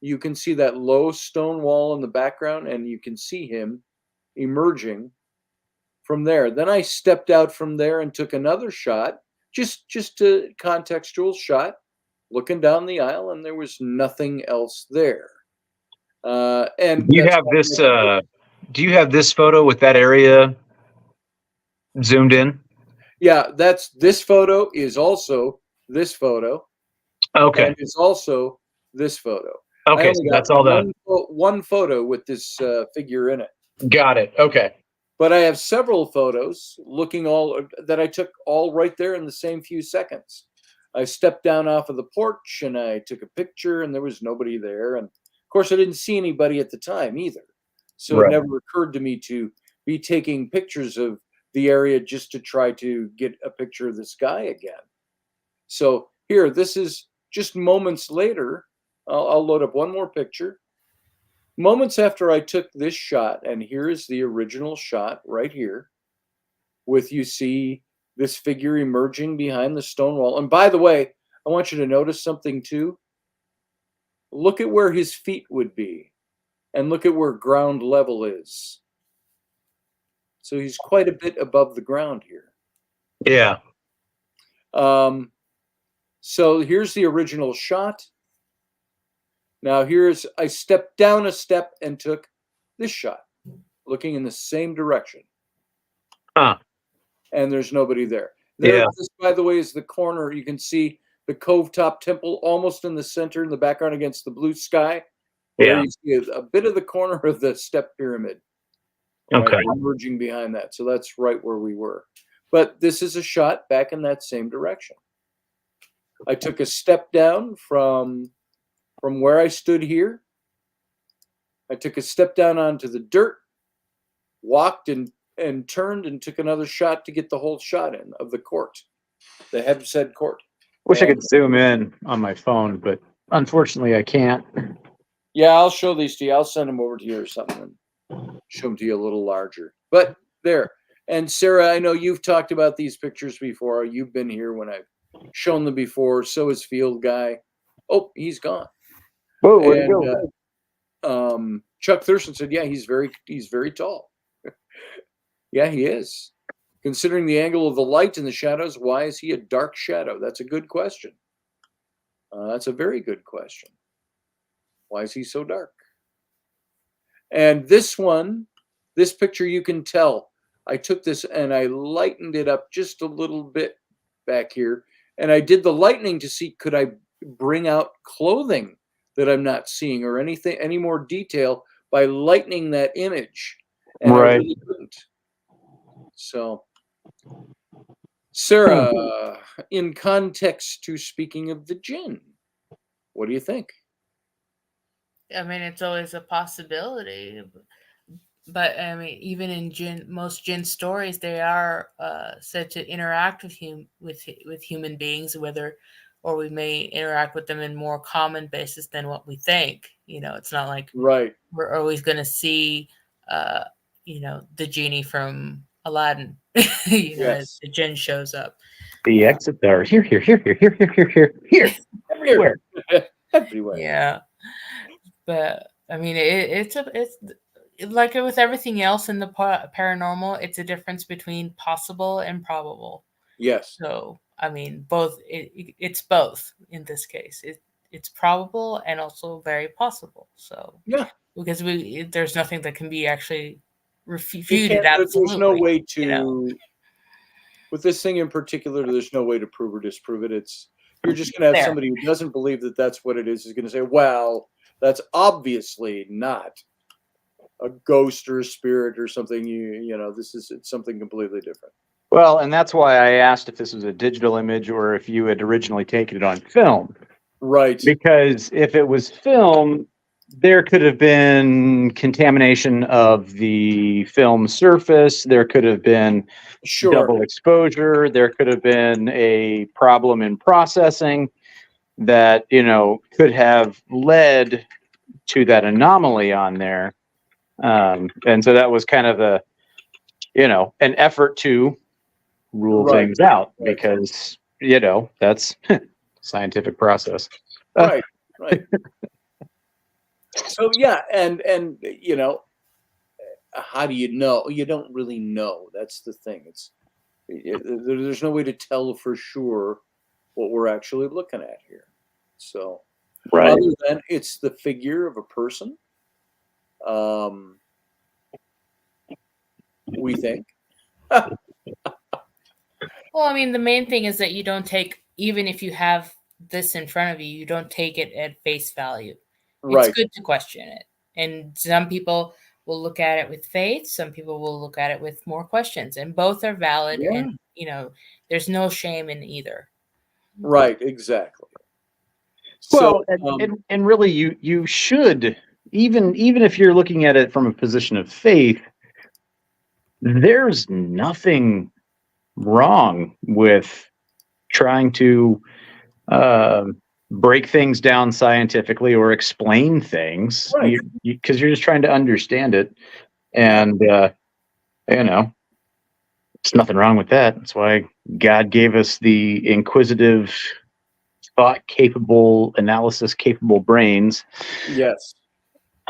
you can see that low stone wall in the background, and you can see him emerging from there. Then I stepped out from there and took another shot, just a contextual shot, looking down the aisle, and there was nothing else there. And Do you have this? Do you have this photo with that area zoomed in? Yeah, this photo is also this photo. Okay. And it's also this photo. Okay, so that's all the one photo with this figure in it. Got it. Okay. But I have several photos looking all that I took all right there in the same few seconds. I stepped down off of the porch and I took a picture, and there was nobody there. And of course, I didn't see anybody at the time either. So Right. It never occurred to me to be taking pictures of the area just to try to get a picture of this guy again. So here, this is just moments later. I'll load up one more picture. Moments after I took this shot, and here is the original shot right here, with you see this figure emerging behind the stone wall. And by the way, I want you to notice something too. Look at where his feet would be, and look at where ground level is. So he's quite a bit above the ground here. Yeah. So here's the original shot. Now I stepped down a step and took this shot, looking in the same direction. And there's nobody there. This, by the way, is the corner. You can see the Cove Top Temple almost in the center in the background against the blue sky. Yeah. You see a bit of the corner of the step pyramid. Okay. Right, emerging behind that. So that's right where we were. But this is a shot back in that same direction. I took a step down from where I stood here. I took a step down onto the dirt, walked and turned and took another shot to get the whole shot in of the court, the head court. Wish I could zoom in on my phone, but unfortunately I can't. Yeah, I'll show these to you. I'll send them over to you or something and show them to you a little larger. But there. And Sarah, I know you've talked about these pictures before. You've been here when I've shown them before. So is Field Guy. Oh, he's gone. Whoa, where'd he go? Chuck Thurston said, yeah, he's very tall. Yeah, he is. Considering the angle of the light and the shadows, why is he a dark shadow? That's a good question. That's a very good question. Why is he so dark? And this picture, you can tell. I took this and I lightened it up just a little bit back here. And I did the lightening to see, could I bring out clothing that I'm not seeing or any more detail by lightening that image. And right. I really couldn't. So, Sarah, in context to speaking of the Djinn, what do you think? I mean, it's always a possibility, but I mean, even in most Djinn stories, they are said to interact with human beings, or we may interact with them in more common basis than what we think. It's not like we're always going to see, the genie from Aladdin, as the Djinn shows up. The exit there. Here, everywhere. Everywhere. Yeah. But I mean, it's like with everything else in the paranormal, it's a difference between possible and probable. Yes. So, I mean, both. It's both in this case. It's probable and also very possible. So, yeah, because there's nothing that can be actually refuted. Absolutely, there's no way to. With this thing in particular, there's no way to prove or disprove it. You're just going to have somebody who doesn't believe that that's what it is going to say, well, that's obviously not a ghost or a spirit or something. It's something completely different. Well, and that's why I asked if this was a digital image or if you had originally taken it on film. Right. Because if it was film, there could have been contamination of the film surface. There could have been double exposure. There could have been a problem in processing that, could have led to that anomaly on there. And so that was kind of an effort to rule Right. things out Right. because, that's scientific process. Right. So yeah, and how do you know? You don't really know. That's the thing. There's no way to tell for sure what we're actually looking at here. So, Right. other than it's the figure of a person, we think. Well, I mean, the main thing is that you don't take, even if you have this in front of you, you don't take it at face value. Right. It's good to question it. And some people will look at it with faith. Some people will look at it with more questions. And both are valid. Yeah. And, there's no shame in either. Right. Exactly. Well, So, and really, you should, even if you're looking at it from a position of faith, there's nothing wrong with trying to break things down scientifically or explain things, Right. because you're just trying to understand it, and there's nothing wrong with that. That's why God gave us the inquisitive, thought-capable, analysis-capable brains. Yes,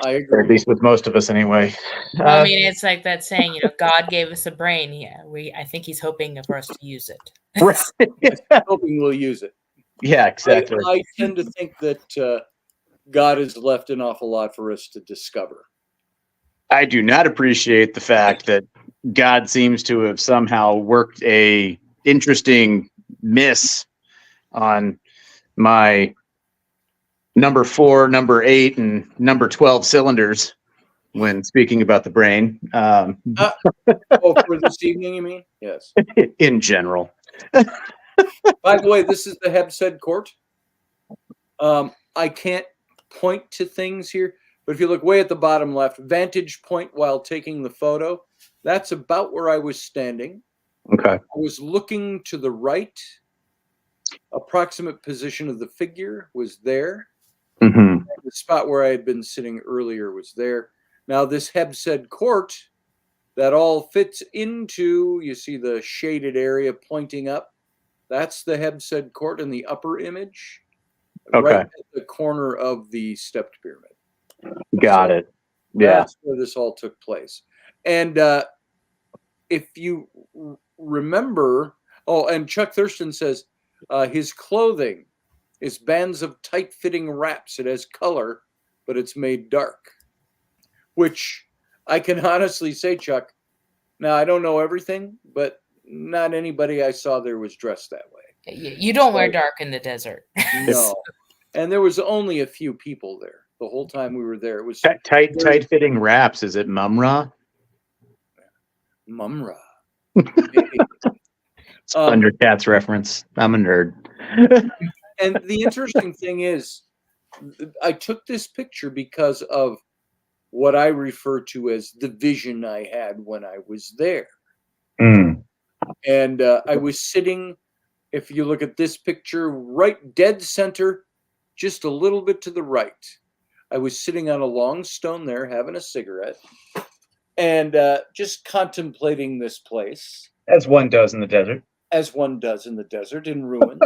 I Or agree. at least with most of us, anyway. Well, I mean, it's like that saying, God gave us a brain. Yeah, I think He's hoping for us to use it. I'm hoping we'll use it. Yeah, exactly. I tend to think that God has left an awful lot for us to discover. I do not appreciate the fact that God seems to have somehow worked a interesting miss on my number 4, number 8, and number 12 cylinders when speaking about the brain. Oh, for this evening, you mean? Yes. In general. By the way, this is the Hebsed Court. I can't point to things here, but if you look way at the bottom left, vantage point while taking the photo, that's about where I was standing. Okay. I was looking to the right. Approximate position of the figure was there. Mm-hmm. The spot where I had been sitting earlier was there. Now, this Hebsed Court, that all fits into, you see the shaded area pointing up. That's the Hebsed Court in the upper image, Okay. right at the corner of the stepped pyramid. Got it. Yeah. That's where this all took place. And if you remember, and Chuck Thurston says his clothing is bands of tight-fitting wraps. It has color, but it's made dark, which I can honestly say, Chuck, now I don't know everything, but not anybody I saw there was dressed that way. You don't wear dark in the desert. No. And there was only a few people there the whole time we were there. It was tight-fitting wraps. Is it Mumra? Mumra. Thundercats reference. I'm a nerd. And the interesting thing is, I took this picture because of what I refer to as the vision I had when I was there. Mm. And I was sitting, if you look at this picture, right dead center, just a little bit to the right. I was sitting on a long stone there, having a cigarette, and just contemplating this place. As one does in the desert. As one does in the desert, in ruins.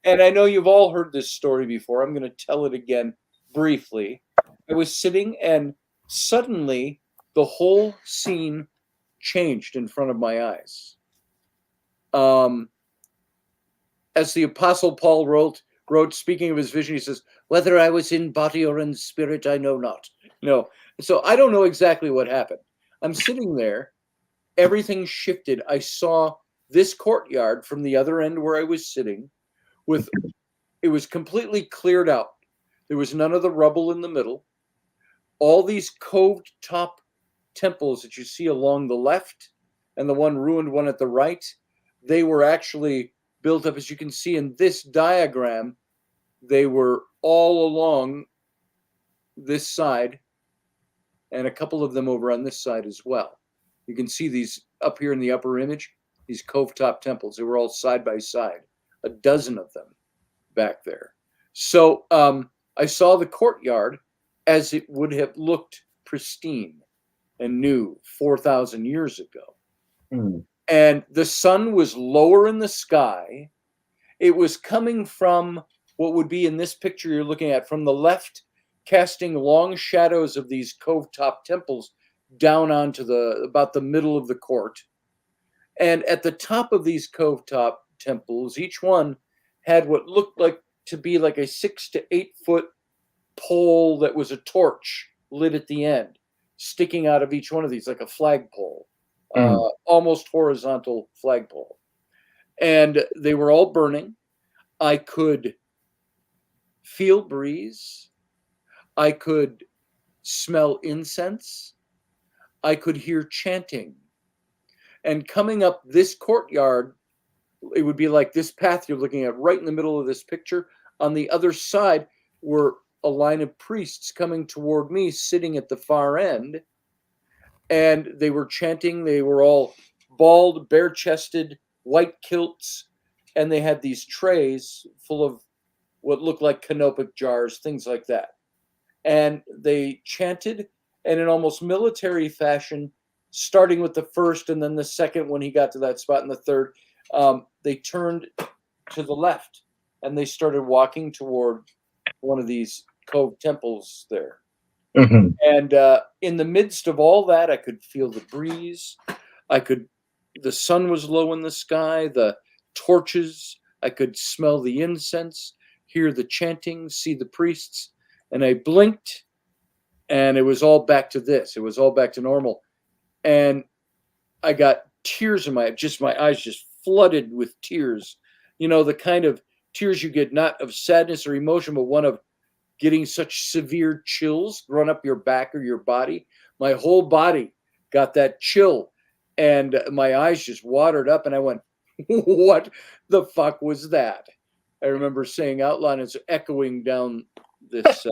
And I know you've all heard this story before. I'm going to tell it again briefly. I was sitting, and suddenly the whole scene changed in front of my eyes. As the Apostle Paul wrote, speaking of his vision, he says, "Whether I was in body or in spirit, I know not." No. So I don't know exactly what happened. I'm sitting there. Everything shifted. I saw this courtyard from the other end where I was sitting. It was completely cleared out. There was none of the rubble in the middle. All these coved top temples that you see along the left and the one ruined one at the right, they were actually built up, as you can see in this diagram. They were all along this side and a couple of them over on this side as well. You can see these up here in the upper image, these cove top temples. They were all side by side, a dozen of them back there. So I saw the courtyard as it would have looked pristine and new 4,000 years ago. And the sun was lower in the sky. It was coming from what would be in this picture you're looking at from the left, casting long shadows of these cove top temples down onto about the middle of the court. And at the top of these cove top temples, each one had what looked like to be like a 6 to 8 foot pole that was a torch lit at the end, sticking out of each one of these like a flagpole, almost horizontal flagpole. And they were all burning. I could feel breeze. I could smell incense. I could hear chanting. And coming up this courtyard, it would be like this path you're looking at right in the middle of this picture. On the other side were a line of priests coming toward me, sitting at the far end. And they were chanting. They were all bald, bare-chested, white kilts. And they had these trays full of what looked like canopic jars, things like that. And they chanted, and in almost military fashion, starting with the first and then the second when he got to that spot and the third, they turned to the left and they started walking toward one of these cove temples there. And in the midst of all that, I could feel the breeze. The sun was low in the sky, the torches, I could smell the incense, hear the chanting, see the priests, and I blinked, and it was all back to this. It was all back to normal. And I got tears in my eyes just flooded with tears. You know, the kind of tears you get, not of sadness or emotion, but one of getting such severe chills run up your back or your body. My whole body got that chill, and my eyes just watered up, and I went, what the fuck was that? I remember saying out loud, it's echoing down this.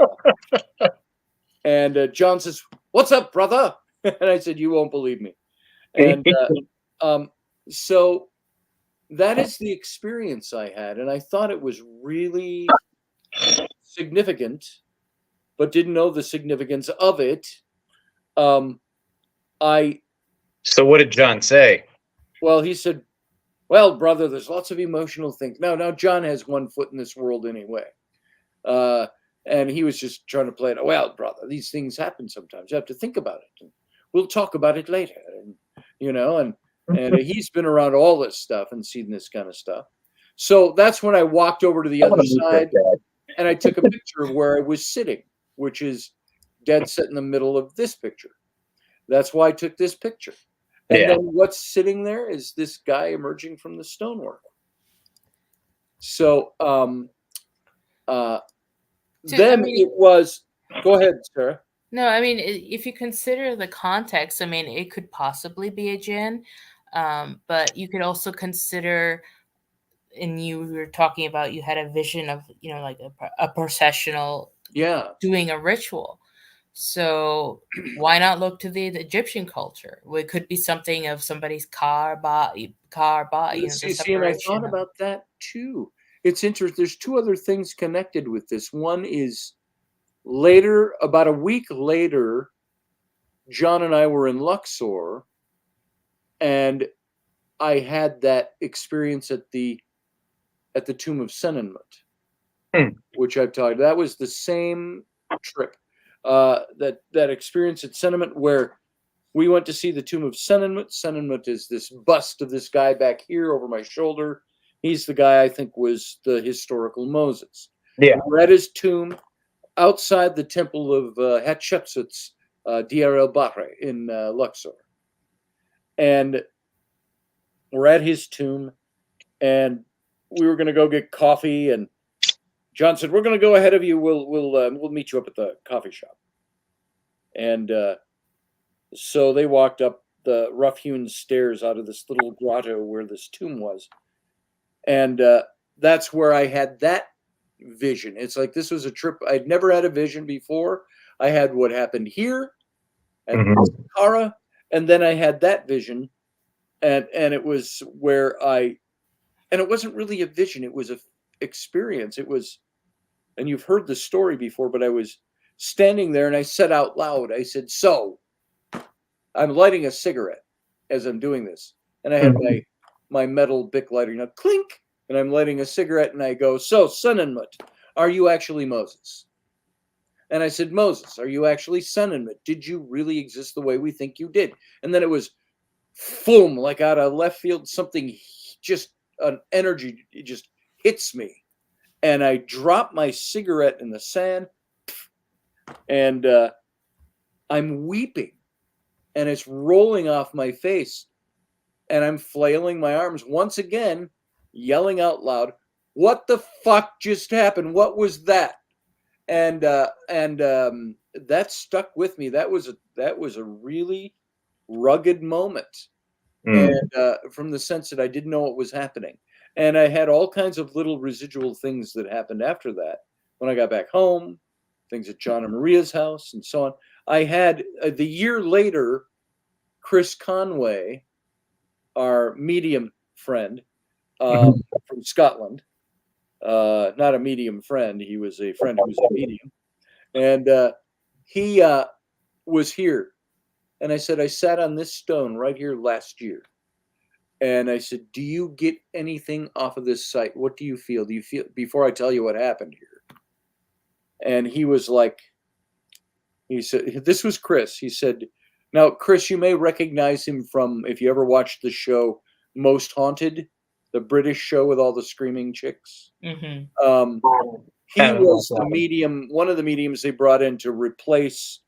And John says, "What's up, brother?" And I said, "You won't believe me." And so that is the experience I had. And I thought it was really significant, but didn't know the significance of it. So what did John say? Well, he said, "Well, brother, there's lots of emotional things." Now John has one foot in this world anyway. And he was just trying to play it. Well, brother, these things happen sometimes. You have to think about it. And we'll talk about it later. And, you know, and he's been around all this stuff and seen this kind of stuff. So that's when I walked over to the other side and I took a picture of where I was sitting, which is dead set in the middle of this picture. That's why I took this picture. And then what's sitting there is this guy emerging from the stonework. So, then it was, go ahead, Sarah. No, I mean, if you consider the context, I mean, it could possibly be a jinn, but you could also consider, and you were talking about, you had a vision of, you know, like a processional, doing a ritual. So why not look to the Egyptian culture? It could be something of somebody's car body. You know, see, and I thought about that too. It's interesting. There's two other things connected with this. One is later, about a week later, John and I were in Luxor, and I had that experience at the tomb of Senenmut, which I've talked. That was the same trip. That experience at Senenmut where we went to see the tomb of Senenmut. Senenmut is this bust of this guy back here over my shoulder. He's the guy I think was the historical Moses. Yeah. We're at his tomb outside the temple of Hatshepsut's Diyar el-Bahri in Luxor. And we're at his tomb, and we were going to go get coffee, and John said, "We're going to go ahead of you. We'll meet you up at the coffee shop." And so they walked up the rough-hewn stairs out of this little grotto where this tomb was. And that's where I had that vision. It's like this was a trip. I'd never had a vision before. I had what happened here at Saqqara, and then I had that vision. And it was where and it wasn't really a vision. It was an experience. It was, and you've heard the story before, but I was standing there and I said out loud, I said, "So I'm lighting a cigarette as I'm doing this. and I had my metal Bic lighter, clink, and I'm lighting a cigarette, and I go, so, son and Mut, are you actually Moses? And I said, Moses, are you actually son and Mut? Did you really exist the way we think you did? And then it was, boom, like out of left field, something, just an energy, it just hits me. And I drop my cigarette in the sand, and I'm weeping, and it's rolling off my face, and I'm flailing my arms once again, yelling out loud, what the fuck just happened? What was that? And that stuck with me. That was a really rugged moment, and from the sense that I didn't know what was happening. And I had all kinds of little residual things that happened after that. When I got back home, things at John and Maria's house, and so on. I had the year later, Chris Conway, our medium friend from Scotland, not a medium friend. He was a friend who was a medium, and he was here. And I said, I sat on this stone right here last year. And I said, do you get anything off of this site? What do you feel? Do you feel, before I tell you what happened here? And he was like, he said, this was Chris. He said, now, Chris, you may recognize him from, if you ever watched the show Most Haunted, the British show with all the screaming chicks. He was the medium, one of the mediums they brought in to replace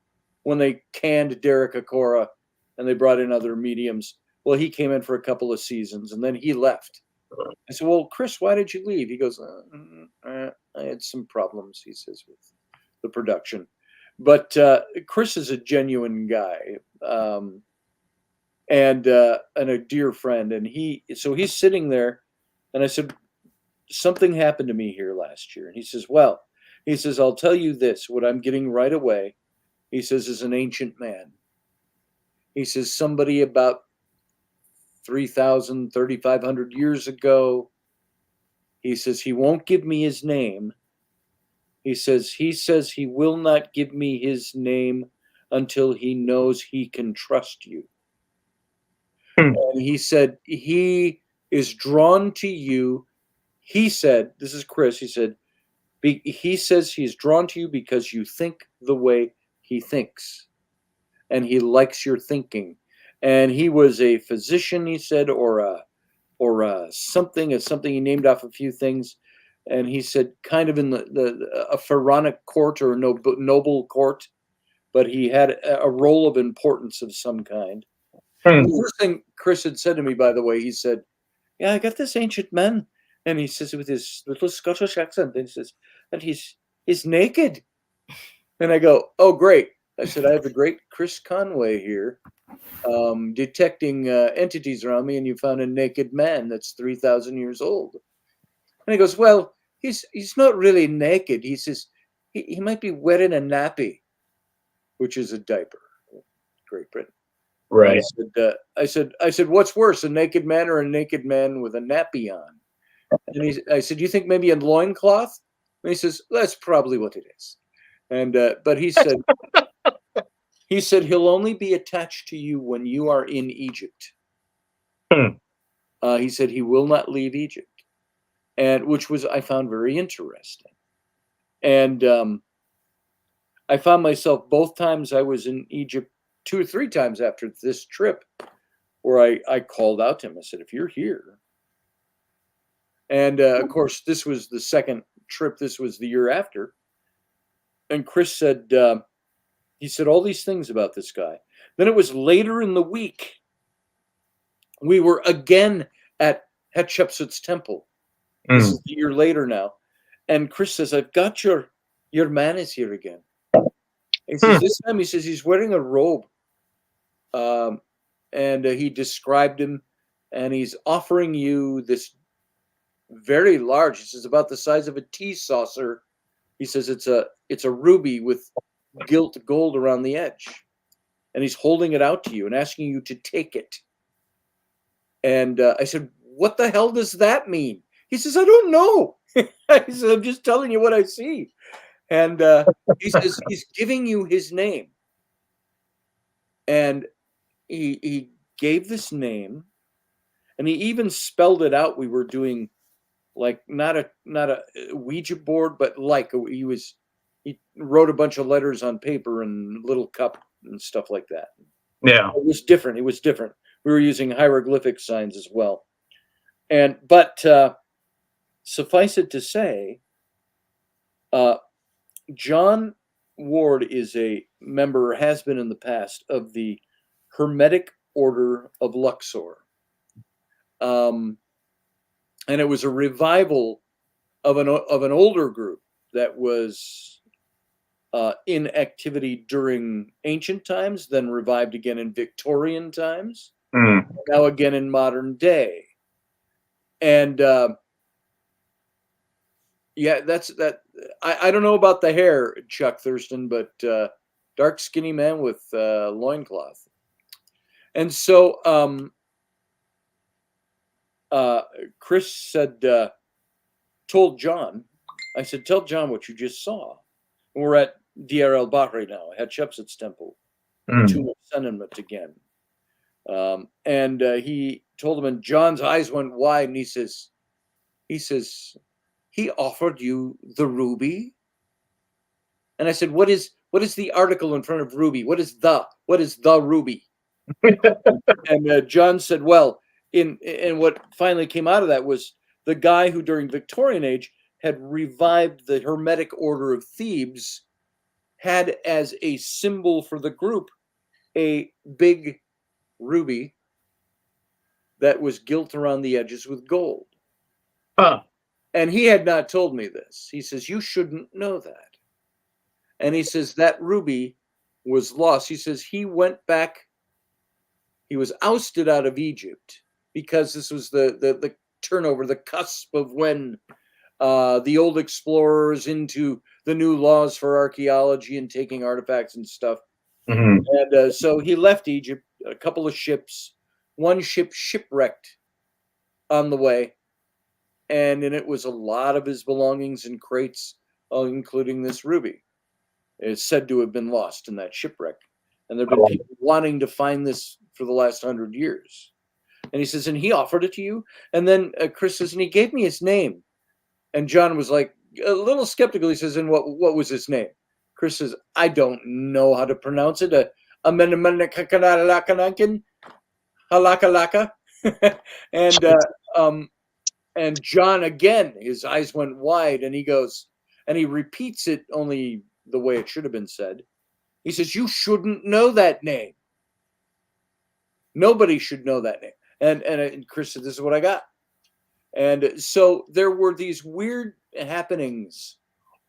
when they canned Derek Acora, and they brought in other mediums. Well, he came in for a couple of seasons, and then he left. I said, well, Chris, why did you leave? He goes, I had some problems, he says, with the production. But Chris is a genuine guy, and a dear friend. And so he's sitting there, and I said, something happened to me here last year. And he says, well, he says, I'll tell you this, what I'm getting right away, he says, is an ancient man. He says, somebody about 3,000, 3,500 years ago. He says, he won't give me his name. He says he will not give me his name until he knows he can trust you. And he said, he is drawn to you. He said, this is Chris, he said, he says he's drawn to you because you think the way he thinks. And he likes your thinking. And he was a physician, he said, or something he named off a few things. And he said, kind of in a pharaonic court or noble court, but he had a role of importance of some kind. The first thing Chris had said to me, by the way, he said, yeah, I got this ancient man. And he says, with his little Scottish accent, and he says, and he's naked. And I go, oh, great. I said, I have the great Chris Conway here, detecting entities around me, and you found a naked man that's 3,000 years old. And he goes, well, he's not really naked. He says, he might be wearing a nappy, which is a diaper, Great Britain. Right. I said, what's worse, a naked man or a naked man with a nappy on? And I said, you think maybe a loincloth? And he says, that's probably what it is. And but he said, he'll only be attached to you when you are in Egypt. He said he will not leave Egypt, and which was I found very interesting. And I found myself both times I was in Egypt, 2 or 3 times after this trip, where I called out to him. I said, if you're here. And of course, this was the second trip. This was the year after. And Chris said, he said all these things about this guy. Then it was later in the week. We were again at Hatshepsut's temple. This is a year later now. And Chris says, I've got your man is here again. He says, this time he says he's wearing a robe. And he described him, and he's offering you this very large, he says, about the size of a tea saucer. He says it's a ruby with gilt gold around the edge. And he's holding it out to you and asking you to take it. And I said, what the hell does that mean? He says, I don't know. I said, I'm just telling you what I see. And he says, he's giving you his name. And he gave this name. And he even spelled it out. We were doing like not a Ouija board, but like he wrote a bunch of letters on paper and little cup and stuff like that. Yeah. It was different. It was different. We were using hieroglyphic signs as well. But suffice it to say, John Ward is a member, has been in the past, of the Hermetic Order of Luxor. And it was a revival of an older group that was in activity during ancient times, then revived again in Victorian times, now again in modern day. And yeah, that's that. I don't know about the hair, Chuck Thurston, but dark, skinny man with loincloth. And so Chris said, told John, I said, tell John what you just saw. And we're at Diyar el-Bahri now, Hatshepsut's temple, Tomb of Senenmut again. And he told him, and John's eyes went wide, and he says, he offered you the ruby? And I said, what is the article in front of ruby? What is the ruby? And John said, well, and what finally came out of that was the guy who during Victorian age had revived the Hermetic Order of Thebes had as a symbol for the group a big ruby that was gilt around the edges with gold. And he had not told me this. He says, you shouldn't know that. And he says, that ruby was lost. He says, he went back. He was ousted out of Egypt because this was the turnover, the cusp of when the old explorers into the new laws for archaeology and taking artifacts and stuff. And so he left Egypt, a couple of ships, one ship shipwrecked on the way. And in it was a lot of his belongings in crates, including this ruby. It's said to have been lost in that shipwreck. And there have been people wanting to find this for the last 100 years. And he says, and he offered it to you? And then Chris says, and he gave me his name. And John was like a little skeptical. He says, and what was his name? Chris says, I don't know how to pronounce it. Halakalaka. And John, again, his eyes went wide, and he goes, and he repeats it only the way it should have been said. He says, you shouldn't know that name. Nobody should know that name. And Chris said, this is what I got. And so there were these weird happenings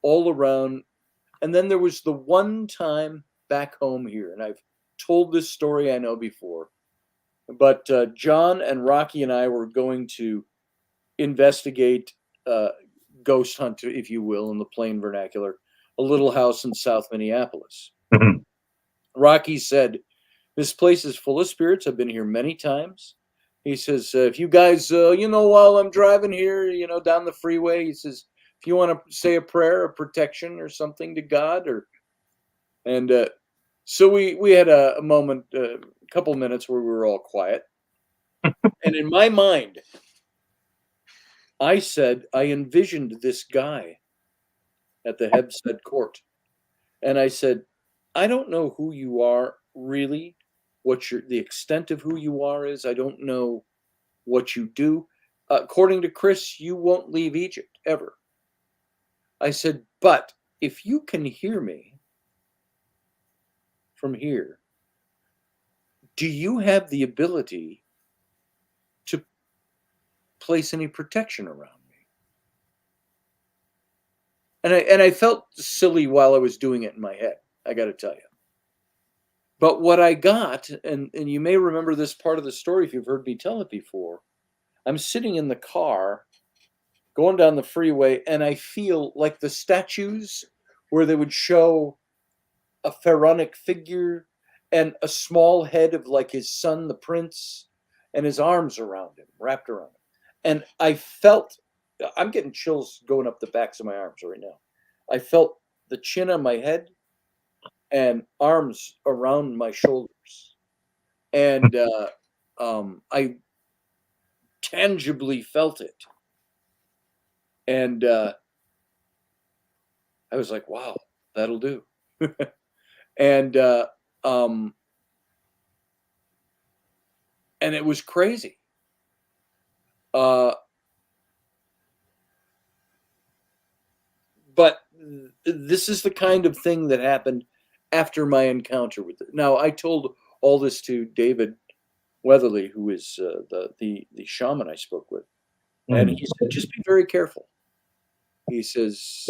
all around. And then there was the one time back home here, and I've told this story, I know, before, but John and Rocky and I were going to investigate ghost hunt, if you will, in the plain vernacular, a little house in South Minneapolis. Rocky said, this place is full of spirits. I've been here many times. He says, if you guys, while I'm driving here, down the freeway, he says, if you want to say a prayer of protection or something to God, so we had a moment, a couple minutes where we were all quiet. And in my mind, I said, I envisioned this guy at the Hebsed court. And I said, I don't know who you are really, what the extent of who you are is. I don't know what you do. According to Chris, you won't leave Egypt ever. I said, but if you can hear me from here, do you have the ability to place any protection around me? And I felt silly while I was doing it in my head, I got to tell you. But what I got, and you may remember this part of the story if you've heard me tell it before, I'm sitting in the car going down the freeway, and I feel like the statues where they would show a pharaonic figure and a small head of like his son, the prince, and his arms around him, wrapped around him. And I felt, I'm getting chills going up the backs of my arms right now. I felt the chin on my head and arms around my shoulders. And tangibly felt it. And I was like, wow, that'll do. And and it was crazy. But this is the kind of thing that happened after my encounter with it. Now, I told all this to David Weatherly, who is the shaman I spoke with, and he said, "Just be very careful." He says,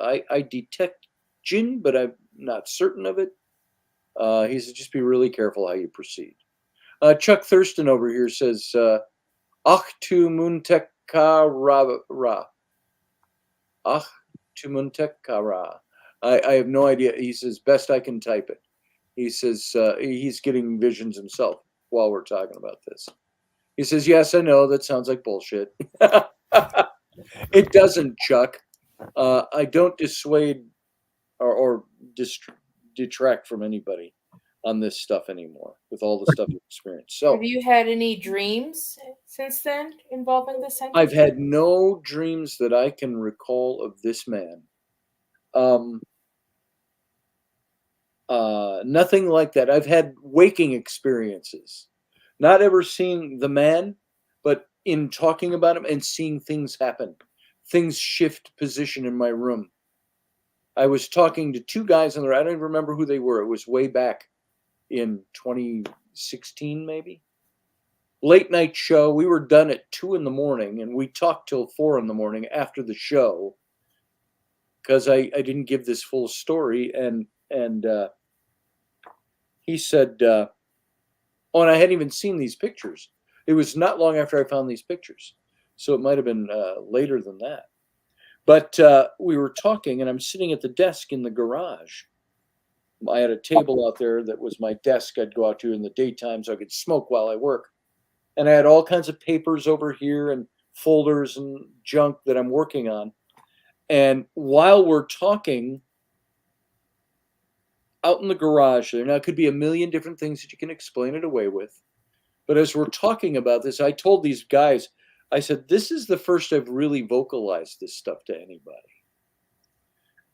I detect jinn, but I'm not certain of it. He said, just be really careful how you proceed. Chuck Thurston over here says, Ach tu muntekara. Ach tu muntekara. I have no idea. He says, best I can type it. He says, he's getting visions himself while we're talking about this. He says, yes, I know, that sounds like bullshit. It doesn't, Chuck. I don't dissuade or detract from anybody on this stuff anymore with all the stuff you've experienced. So, have you had any dreams since then involving this entity? I've had no dreams that I can recall of this man. Nothing like that. I've had waking experiences, not ever seeing the man, but in talking about him and seeing things happen, things shift position in my room. I was talking to two guys on the, I don't even remember who they were. It was way back in 2016, maybe. Late night show. We were done at 2 a.m. and we talked till 4 a.m. after the show because I didn't give this full story. And he said, oh, and I hadn't even seen these pictures. It was not long after I found these pictures. So it might have been later than that. But we were talking, and I'm sitting at the desk in the garage. I had a table out there that was my desk I'd go out to in the daytime so I could smoke while I work. And I had all kinds of papers over here and folders and junk that I'm working on. And while we're talking out in the garage there, now it could be a million different things that you can explain it away with. But as we're talking about this, I told these guys, I said, this is the first I've really vocalized this stuff to anybody.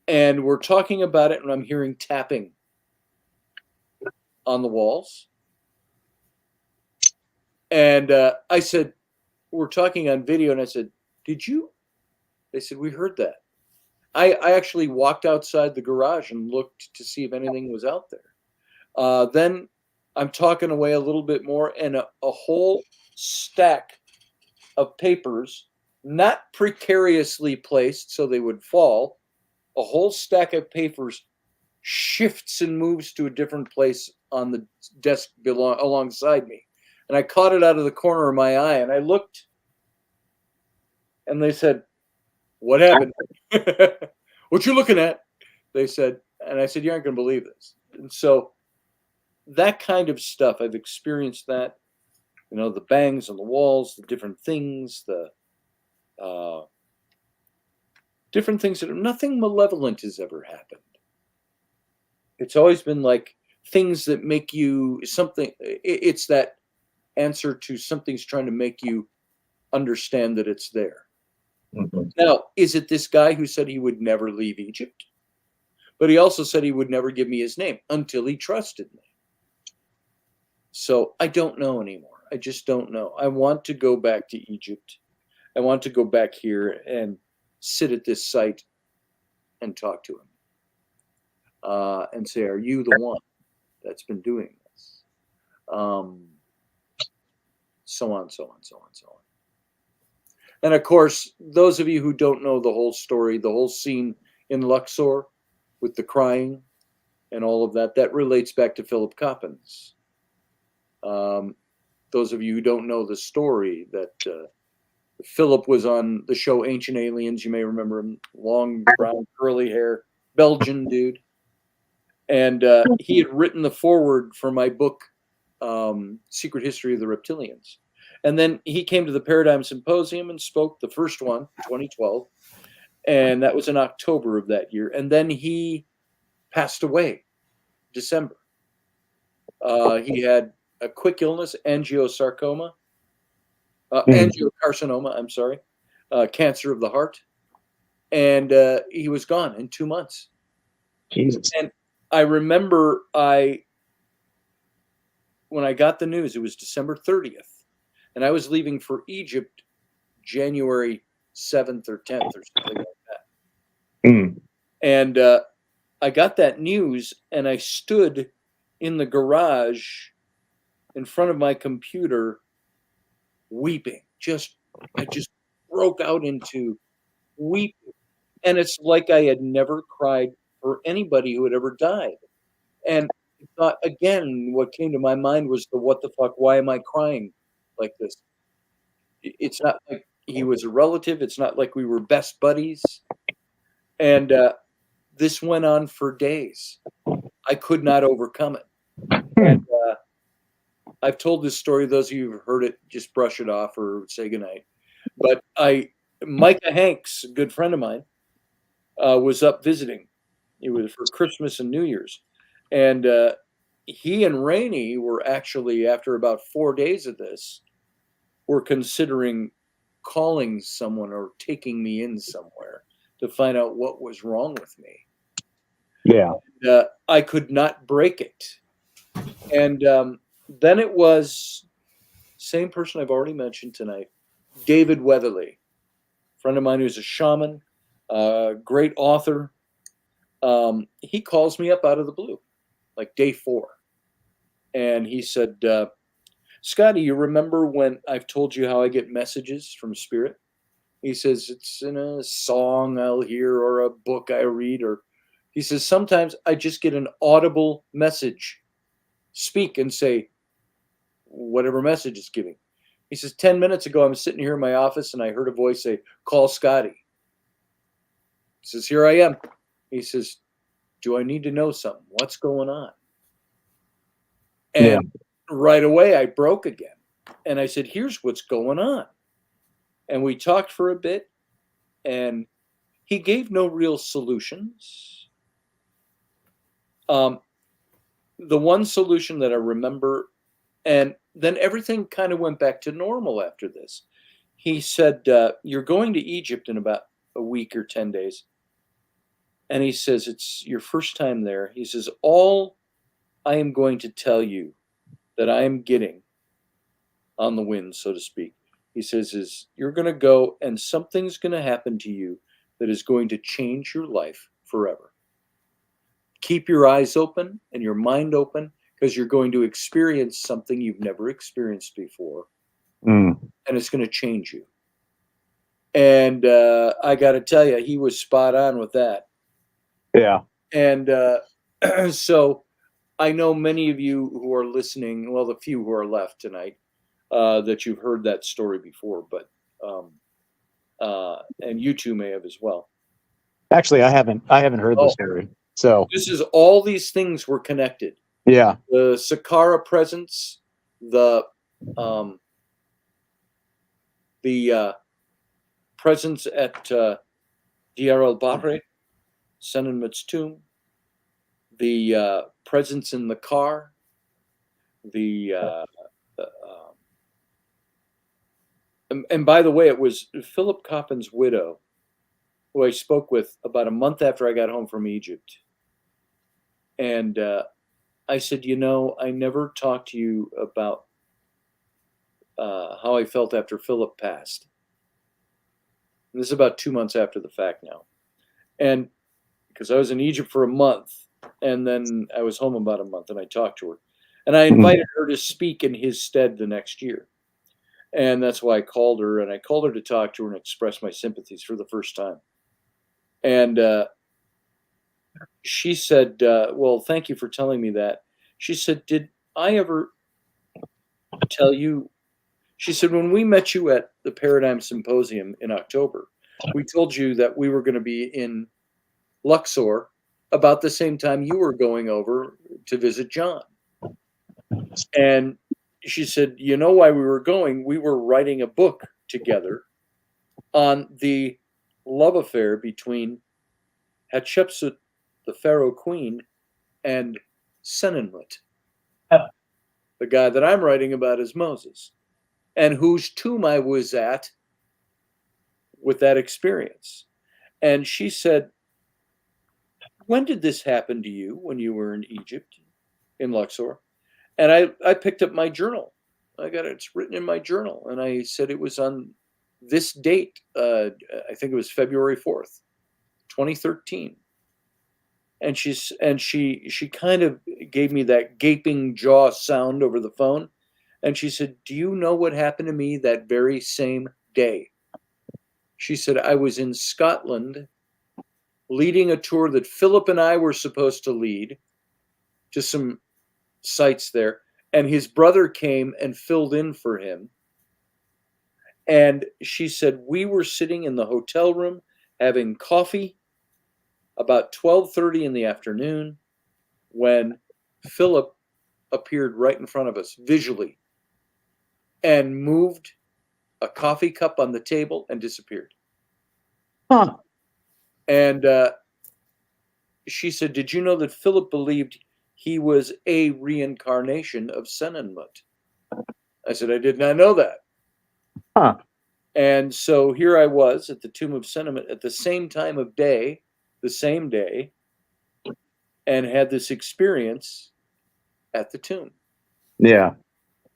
And we're talking about it, and I'm hearing tapping on the walls. And I said, we're talking on video, and I said, did you? They said, we heard that. I actually walked outside the garage and looked to see if anything was out there. Then I'm talking away a little bit more, and a whole stack of papers, not precariously placed so they would fall, a whole stack of papers shifts and moves to a different place on the desk alongside me. And I caught it out of the corner of my eye, and I looked, and they said, what happened? What you looking at? They said, and I said, you aren't going to believe this. And so that kind of stuff, I've experienced that, you know, the bangs on the walls, the different things, the different things that nothing malevolent has ever happened. It's always been like things that make you something. It's that answer to something's trying to make you understand that it's there. Mm-hmm. Now, is it this guy who said he would never leave Egypt? But he also said he would never give me his name until he trusted me. So I don't know anymore. I just don't know. I want to go back to Egypt. I want to go back here and sit at this site and talk to him and say, are you the one that's been doing this? So on, so on, so on, so on. And of course, those of you who don't know the whole story, the whole scene in Luxor with the crying and all of that, that relates back to Philip Coppens. Those of you who don't know the story, that Philip was on the show Ancient Aliens. You may remember him, long, brown, curly hair, Belgian dude. And he had written the foreword for my book, Secret History of the Reptilians. And then he came to the Paradigm Symposium and spoke the first one, 2012. And that was in October of that year. And then he passed away, December. He had a quick illness, angiosarcoma. angiocarcinoma, I'm sorry, cancer of the heart. And he was gone in 2 months. Jesus. And I remember when I got the news, it was December 30th, and I was leaving for Egypt January 7th or 10th or something like that. Mm. And I got that news, and I stood in the garage in front of my computer weeping. I just broke out into weeping. And it's like I had never cried for anybody who had ever died. And I thought, again, what came to my mind was the what the fuck, why am I crying like this? It's not like he was a relative. It's not like we were best buddies. And this went on for days. I could not overcome it. And I've told this story. Those of you who've heard it, just brush it off or say goodnight. But Micah Hanks, a good friend of mine, was up visiting. It was for Christmas and New Year's. And he and Rainey were actually, after about 4 days of this, were considering calling someone or taking me in somewhere to find out what was wrong with me. Yeah. And, I could not break it. And then it was same person I've already mentioned tonight, David Weatherly, friend of mine who's a shaman, great author. He calls me up out of the blue, like day 4. And he said, Scotty, you remember when I've told you how I get messages from spirit? He says, it's in a song I'll hear or a book I read, or he says, sometimes I just get an audible message, speak and say whatever message it's giving. He says, 10 minutes ago, I'm sitting here in my office and I heard a voice say, call Scotty. He says, here I am. He says, do I need to know something? What's going on? And right away, I broke again. And I said, here's what's going on. And we talked for a bit, and he gave no real solutions. The one solution that I remember, and then everything kind of went back to normal after this. He said, you're going to Egypt in about a week or 10 days. And he says, it's your first time there. He says, all I am going to tell you that I am getting on the wind, so to speak, he says, is you're going to go and something's going to happen to you that is going to change your life forever. Keep your eyes open and your mind open, because you're going to experience something you've never experienced before. And it's going to change you. And I got to tell you, he was spot on with that. Yeah. And so I know many of you who are listening, well, the few who are left tonight, that you've heard that story before, but and you two may have as well. Actually, I haven't heard the story. So this is all these things were connected. Yeah. The Saqqara presence, the presence at Diyar al-Bahri, Senenmut's tomb, the presence in the car, and by the way, it was Philip Coffin's widow who I spoke with about a month after I got home from Egypt. And I said, I never talked to you about how I felt after Philip passed. And this is about 2 months after the fact now. And because I was in Egypt for a month, and then I was home about a month, and I talked to her. And I invited her to speak in his stead the next year. And that's why I called her, and I called her to talk to her and express my sympathies for the first time. And she said, well, thank you for telling me that. She said, did I ever tell you? She said, when we met you at the Paradigm Symposium in October, we told you that we were going to be in Luxor about the same time you were going over to visit John. And she said, you know why we were going? We were writing a book together on the love affair between Hatshepsut, the Pharaoh queen, and Senenmut. The guy that I'm writing about is Moses. and whose tomb I was at with that experience. And she said, when did this happen to you when you were in Egypt, in Luxor? And I picked up my journal. I got it. It's written in my journal. And I said it was on this date. I think it was February 4th, 2013. And she kind of gave me that gaping jaw sound over the phone. And she said, do you know what happened to me that very same day? She said, I was in Scotland leading a tour that Philip and I were supposed to lead to some sites there. And his brother came and filled in for him. And she said, we were sitting in the hotel room having coffee about 12:30 in the afternoon when Philip appeared right in front of us visually and moved a coffee cup on the table and disappeared. Huh. And she said, did you know that Philip believed he was a reincarnation of Senenmut? I said, I did not know that. Huh. And so here I was at the tomb of Senenmut at the same time of day, the same day, and had this experience at the tomb. Yeah.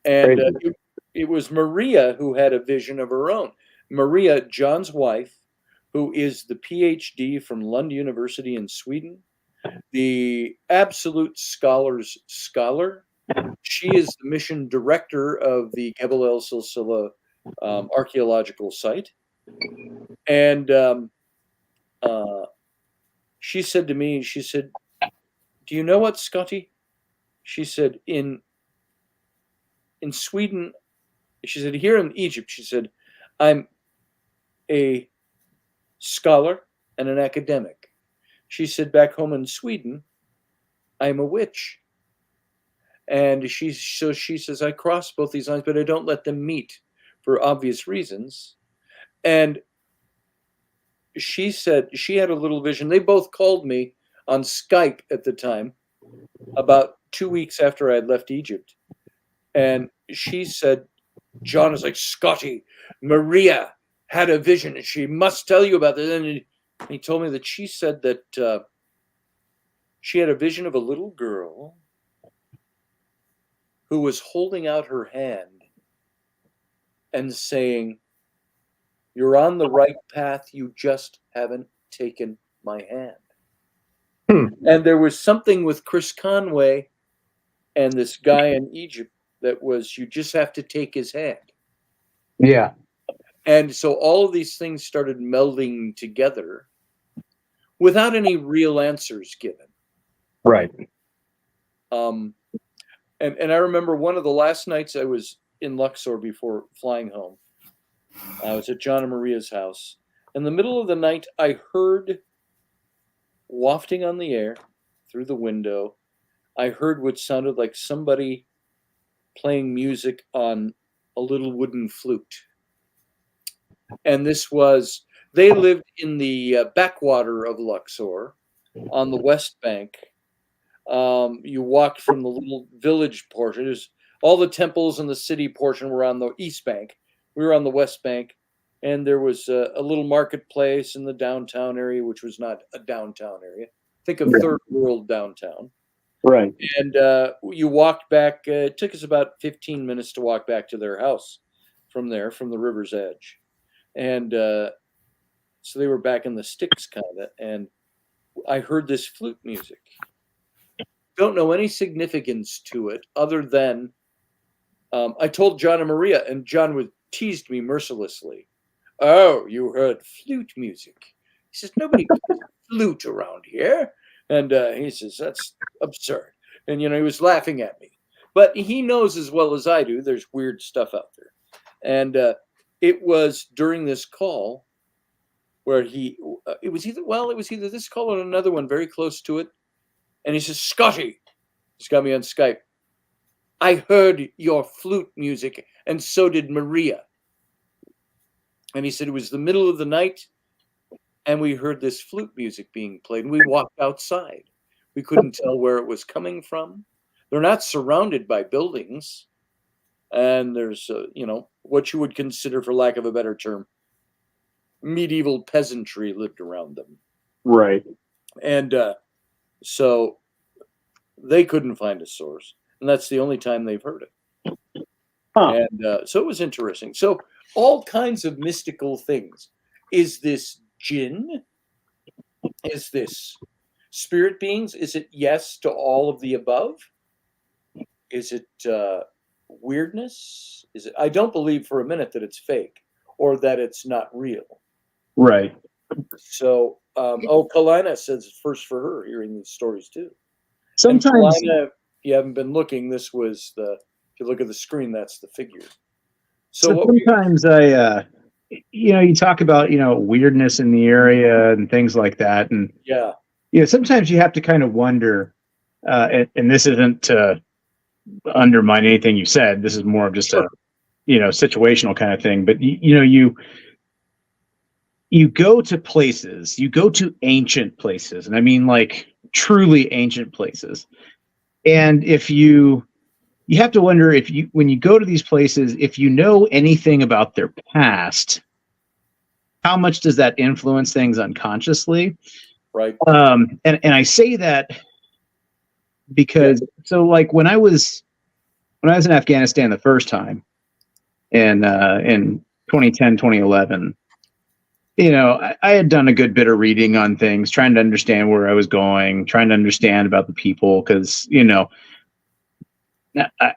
And it was Maria who had a vision of her own. Maria, John's wife, who is the PhD from Lund University in Sweden, the absolute scholar's scholar. She is the mission director of the Jebel El Silsila archaeological site. And she said to me, she said, do you know what, Scotty? She said, in Sweden, she said, here in Egypt, she said, I'm a scholar and an academic. She said, back home in Sweden, I'm a witch. And she says, I cross both these lines, but I don't let them meet for obvious reasons. And she said she had a little vision. They both called me on Skype at the time, about 2 weeks after I had left Egypt. And she said, John is like, Scotty, Maria had a vision and she must tell you about this. And he told me that she said that she had a vision of a little girl who was holding out her hand and saying, you're on the right path, you just haven't taken my hand. And there was something with Chris Conway and this guy in Egypt that was, you just have to take his hand. Yeah. And so all of these things started melding together without any real answers given. Right. And I remember one of the last nights I was in Luxor before flying home. I was at John and Maria's house. In the middle of the night, I heard wafting on the air through the window, I heard what sounded like somebody playing music on a little wooden flute. And this was, they lived in the backwater of Luxor on the west bank. You walked from the little village portion. There's all the temples and the city portion were on the east bank. We were on the west bank, and there was a little marketplace in the downtown area, which was not a downtown area. Think of third world downtown. Right. And you walked back. It took us about 15 minutes to walk back to their house from there, from the river's edge. And so they were back in the sticks kind of. And I heard this flute music. Don't know any significance to it other than I told John and Maria, and John would teased me mercilessly. Oh, you heard flute music. He says, nobody plays flute around here. And he says, that's absurd. And, you know, he was laughing at me. But he knows as well as I do, there's weird stuff out there. And it was during this call where it was either this call or another one very close to it. And he says, Scotty, he's got me on Skype. I heard your flute music, and so did Maria. And he said it was the middle of the night, and we heard this flute music being played, and we walked outside. We couldn't tell where it was coming from. They're not surrounded by buildings. and there's what you would consider, for lack of a better term, medieval peasantry lived around them. Right. And so they couldn't find a source, and that's the only time they've heard it. Huh. And so it was interesting. So all kinds of mystical things. Is this jinn? Is this spirit beings? Is it yes to all of the above? Is it weirdness? Is it? I don't believe for a minute that it's fake or that it's not real. Right. So, Kalina says it's first for her hearing these stories too. Sometimes, and Kalina, if you haven't been looking, this was if you look at the screen, that's the figure. So sometimes you talk about, weirdness in the area and things like that. And, sometimes you have to kind of wonder, and this isn't to undermine anything you said. This is more of just a, situational kind of thing. But, you go to places, you go to ancient places, and I mean like truly ancient places. And if you have to wonder when you go to these places, if you know anything about their past, how much does that influence things unconsciously? Right. And I say that because so like when I was in Afghanistan the first time in 2010, 2011, I had done a good bit of reading on things, trying to understand where I was going, trying to understand about the people, because,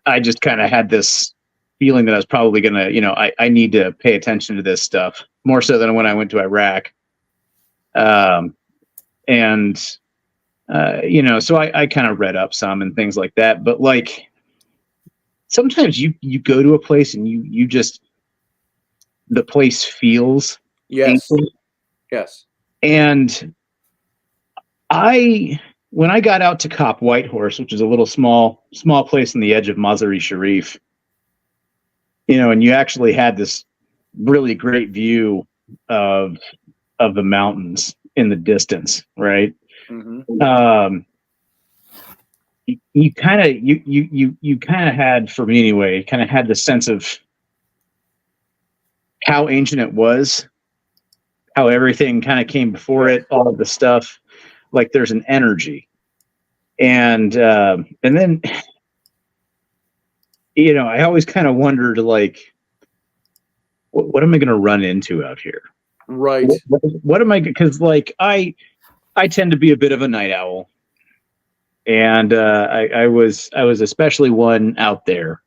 I just kind of had this feeling that I was probably going to, I need to pay attention to this stuff more so than when I went to Iraq. So I kind of read up some and things like that. But like, sometimes you go to a place and you just, the place feels. Yes. Ancient. Yes. And when I got out to Cop Whitehorse, which is a little small place on the edge of Mazar-e Sharif, and you actually had this really great view of the mountains in the distance, right? Mm-hmm. You kind of had, for me anyway, kind of had the sense of how ancient it was, how everything kind of came before it, all of the stuff, like there's an energy. And then, I always kind of wondered, like, what am I going to run into out here? Right. What am I, because like, I tend to be a bit of a night owl. And I was especially one out there.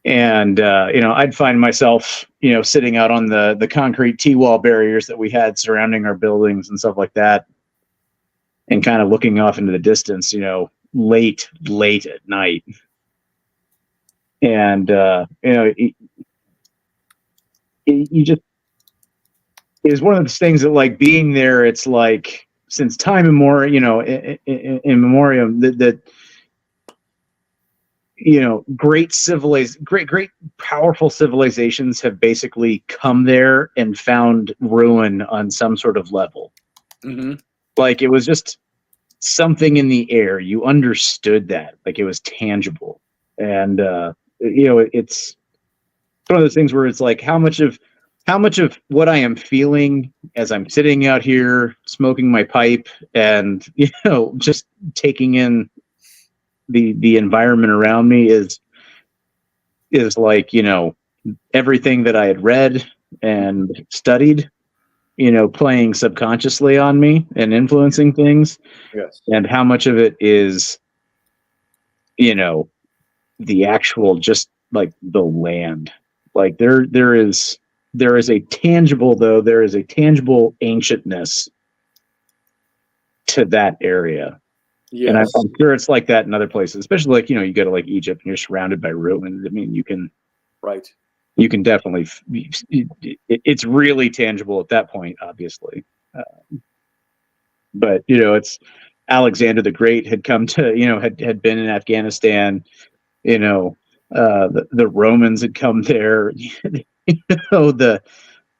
And, I'd find myself, sitting out on the concrete T-wall barriers that we had surrounding our buildings and stuff like that, and kind of looking off into the distance, late at night. And, you just, it was one of those things that, like, being there, it's like, since time immemorial, in memoriam, that great powerful civilizations have basically come there and found ruin on some sort of level. Mm-hmm. Like, it was just something in the air. You understood that, like, it was tangible. And it's one of those things where it's like, how much of what I am feeling as I'm sitting out here smoking my pipe and just taking in the environment around me is like, everything that I had read and studied, playing subconsciously on me and influencing things. Yes. And how much of it is, the actual, just like the land, like there is a tangible ancientness to that area. Yes. And I'm sure it's like that in other places, especially like, you go to like Egypt and you're surrounded by ruins. I mean, you can definitely, it's really tangible at that point, obviously. But, it's Alexander the Great had come to, had been in Afghanistan, the Romans had come there,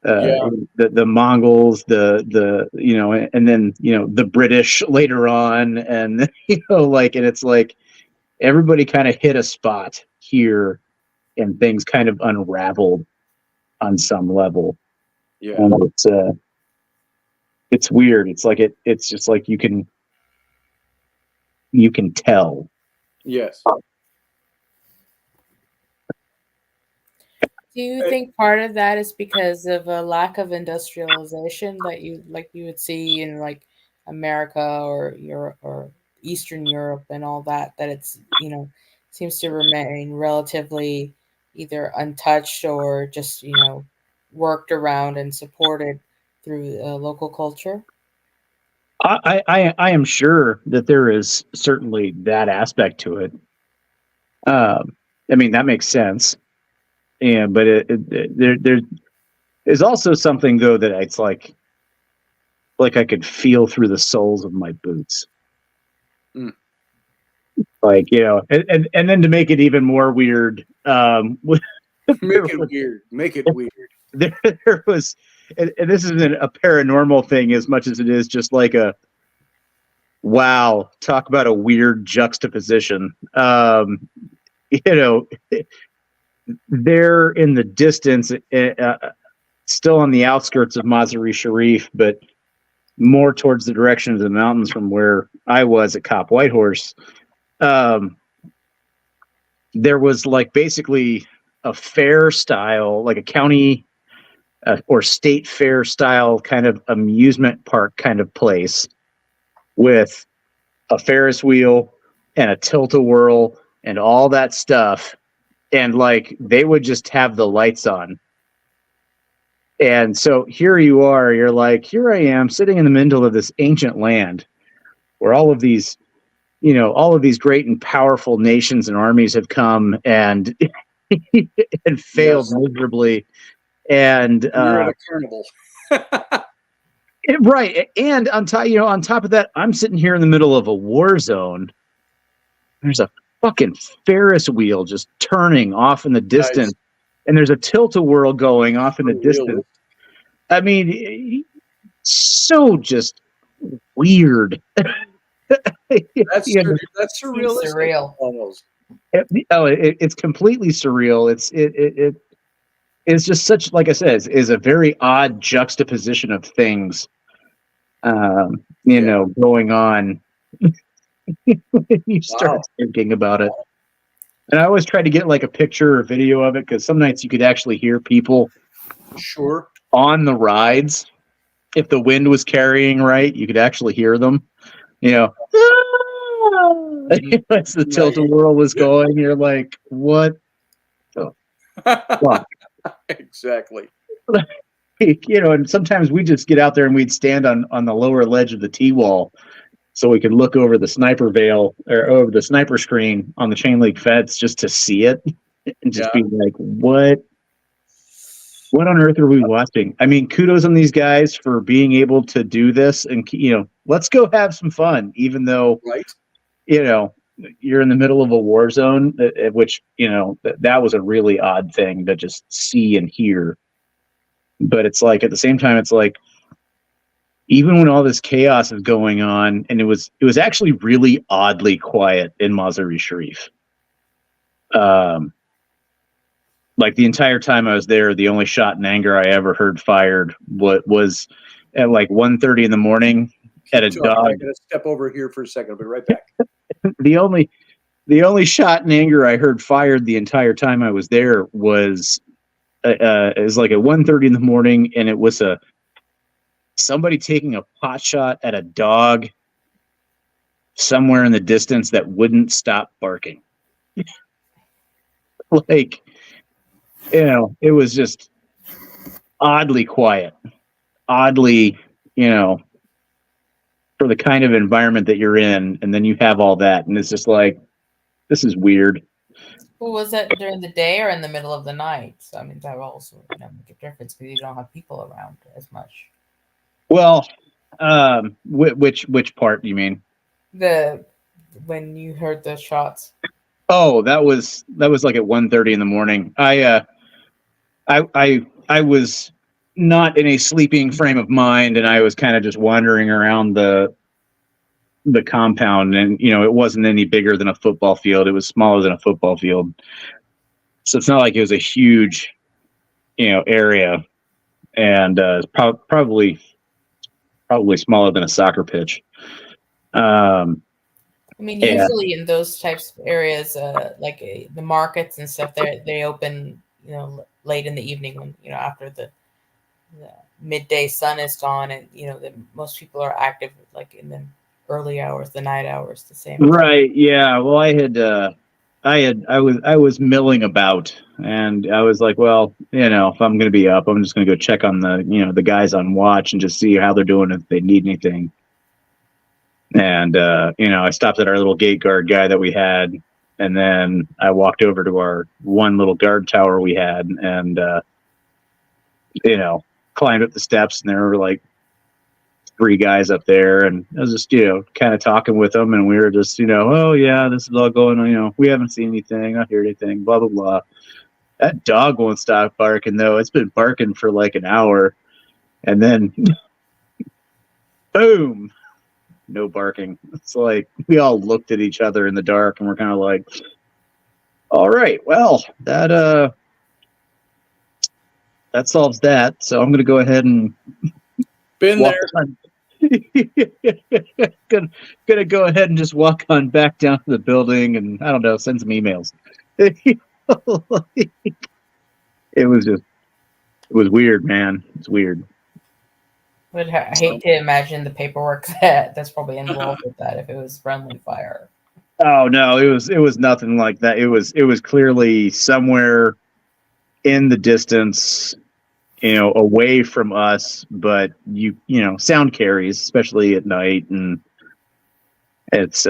the Mongols, and then, the British later on, and, and it's like everybody kind of hit a spot here and things kind of unraveled on some level. Yeah. And it's weird. It's like it's just like you can tell. Yes. Do you think part of that is because of a lack of industrialization that you would see in like America or Europe or Eastern Europe and all that it's, seems to remain relatively either untouched or just, worked around and supported through local culture? I am sure that there is certainly that aspect to it. I mean, that makes sense. Yeah, but there is also something though that it's like I could feel through the soles of my boots. Mm. Like, and then to make it even more weird, Make it weird. There was, and this isn't a paranormal thing as much as it is just like a, wow, talk about a weird juxtaposition. There in the distance, still on the outskirts of Mazar-e Sharif, but more towards the direction of the mountains from where I was at Cop Whitehorse, there was like basically a fair style, like a county or state fair style kind of amusement park kind of place with a Ferris wheel and a tilt-a-whirl and all that stuff. And like they would just have the lights on. And so here you are, you're like, here I am sitting in the middle of this ancient land where all of these great and powerful nations and armies have come and and failed miserably. And you're at a carnival. Right. And on top of that, I'm sitting here in the middle of a war zone. There's a fucking Ferris wheel just turning off in the distance. Nice. And there's a tilt-a-whirl going off in the distance. I mean, so just weird. That's surreal. Almost. It's completely surreal. It's just such, like I said, is a very odd juxtaposition of things, going on. You start thinking about it. And I always try to get like a picture or video of it because some nights you could actually hear people on the rides. If the wind was carrying right, you could actually hear them. As the tilt-a-whirl was going, you're like, what the fuck? Exactly. And sometimes we just get out there and we'd stand on the lower ledge of the T-wall so we could look over the sniper veil or over the sniper screen on the chain link fence just to see it and just be like, what on earth are we watching? I mean, kudos on these guys for being able to do this and, let's go have some fun, even though, you're in the middle of a war zone, which, that was a really odd thing to just see and hear. But it's like, at the same time, it's like, even when all this chaos is going on, and it was actually really oddly quiet in Mazar-e Sharif. Like the entire time I was there, the only shot in anger I ever heard fired was at like 1:30 in the morning at a dog. I'm gonna step over here for a second. I'll be right back. The only shot in anger I heard fired the entire time I was there was like at 1:30 in the morning, and it was somebody taking a pot shot at a dog somewhere in the distance that wouldn't stop barking. Like, it was just oddly quiet, oddly, for the kind of environment that you're in. And then you have all that. And it's just like, this is weird. Well, was that during the day or in the middle of the night? So, I mean, that will also make a difference because you don't have people around as much. Well, which part do you mean? When you heard the shots. Oh, that was like at 1:30 in the morning. I was not in a sleeping frame of mind, and I was kind of just wandering around the compound, and it wasn't any bigger than a football field. It was smaller than a football field. So it's not like it was a huge, area, and probably smaller than a soccer pitch. I mean, Yeah. usually in those types of areas, the markets and stuff, they open, late in the evening when, after the midday sun is gone, and most people are active like in the early hours, the night hours, the same. Right. Yeah. Well, I was milling about, and I was like, well, if I'm going to be up, I'm just going to go check on the guys on watch and just see how they're doing, if they need anything. And, I stopped at our little gate guard guy that we had. And then I walked over to our one little guard tower we had, and, climbed up the steps, and there were like 3 guys up there. And I was just, kind of talking with them. And we were just, oh yeah, this is all going on. We haven't seen anything, not heard anything, blah, blah, blah. That dog won't stop barking though. It's been barking for like an hour. And then boom. No barking. It's like we all looked at each other in the dark, and we're kind of like, all right, well, that solves that. So I'm going to go ahead and Been there. Gonna go ahead and just walk on back down to the building, and I don't know, send some emails. It was weird, man. It's weird. But I hate to imagine the paperwork that's probably involved with that if it was friendly fire. Oh no, it was nothing like that. It was clearly somewhere in the distance, away from us, but sound carries, especially at night, and it's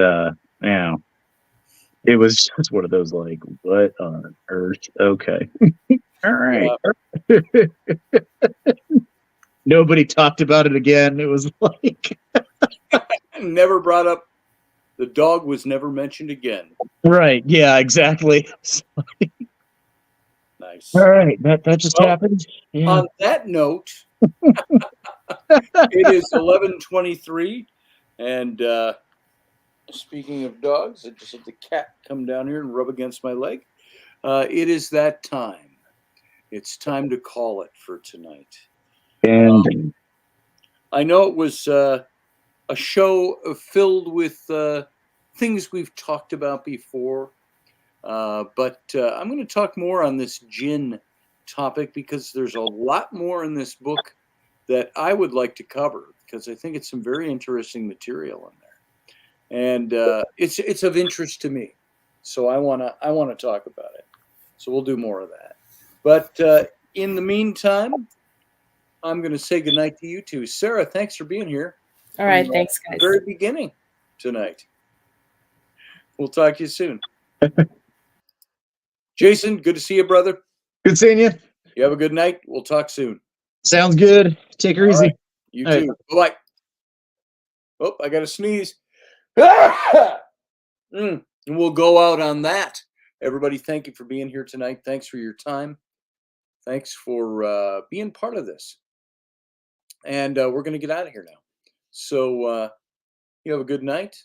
it was just one of those like, what on earth? Okay. All right. Nobody talked about it again. It was like never brought up. The dog was never mentioned again. Right. Yeah, exactly. Nice. All right. That just happened. Yeah. On that note, it is 11:23, and speaking of dogs, I just had the cat come down here and rub against my leg. It is that time. It's time to call it for tonight. And I know it was a show filled with things we've talked about before, but I'm going to talk more on this jinn topic because there's a lot more in this book that I would like to cover, because I think it's some very interesting material in there, and it's of interest to me. So I want to talk about it. So we'll do more of that. But in the meantime, I'm going to say goodnight to you two. Sarah, thanks for being here. All right, thanks, guys. Very beginning tonight. We'll talk to you soon. Jason, good to see you, brother. good seeing you. You have a good night. We'll talk soon. Sounds good. Take her easy. Right. You All too. Bye-bye. Oh, I got to sneeze. And we'll go out on that. Everybody, thank you for being here tonight. Thanks for your time. Thanks for being part of this. And we're going to get out of here now. So you have a good night.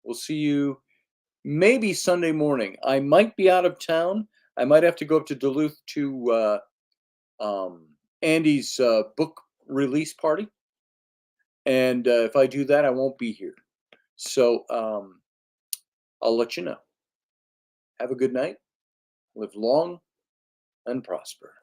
We'll see you maybe Sunday morning. I might be out of town. I might have to go up to Duluth to Andy's book release party. And if I do that, I won't be here. So I'll let you know. Have a good night. Live long and prosper.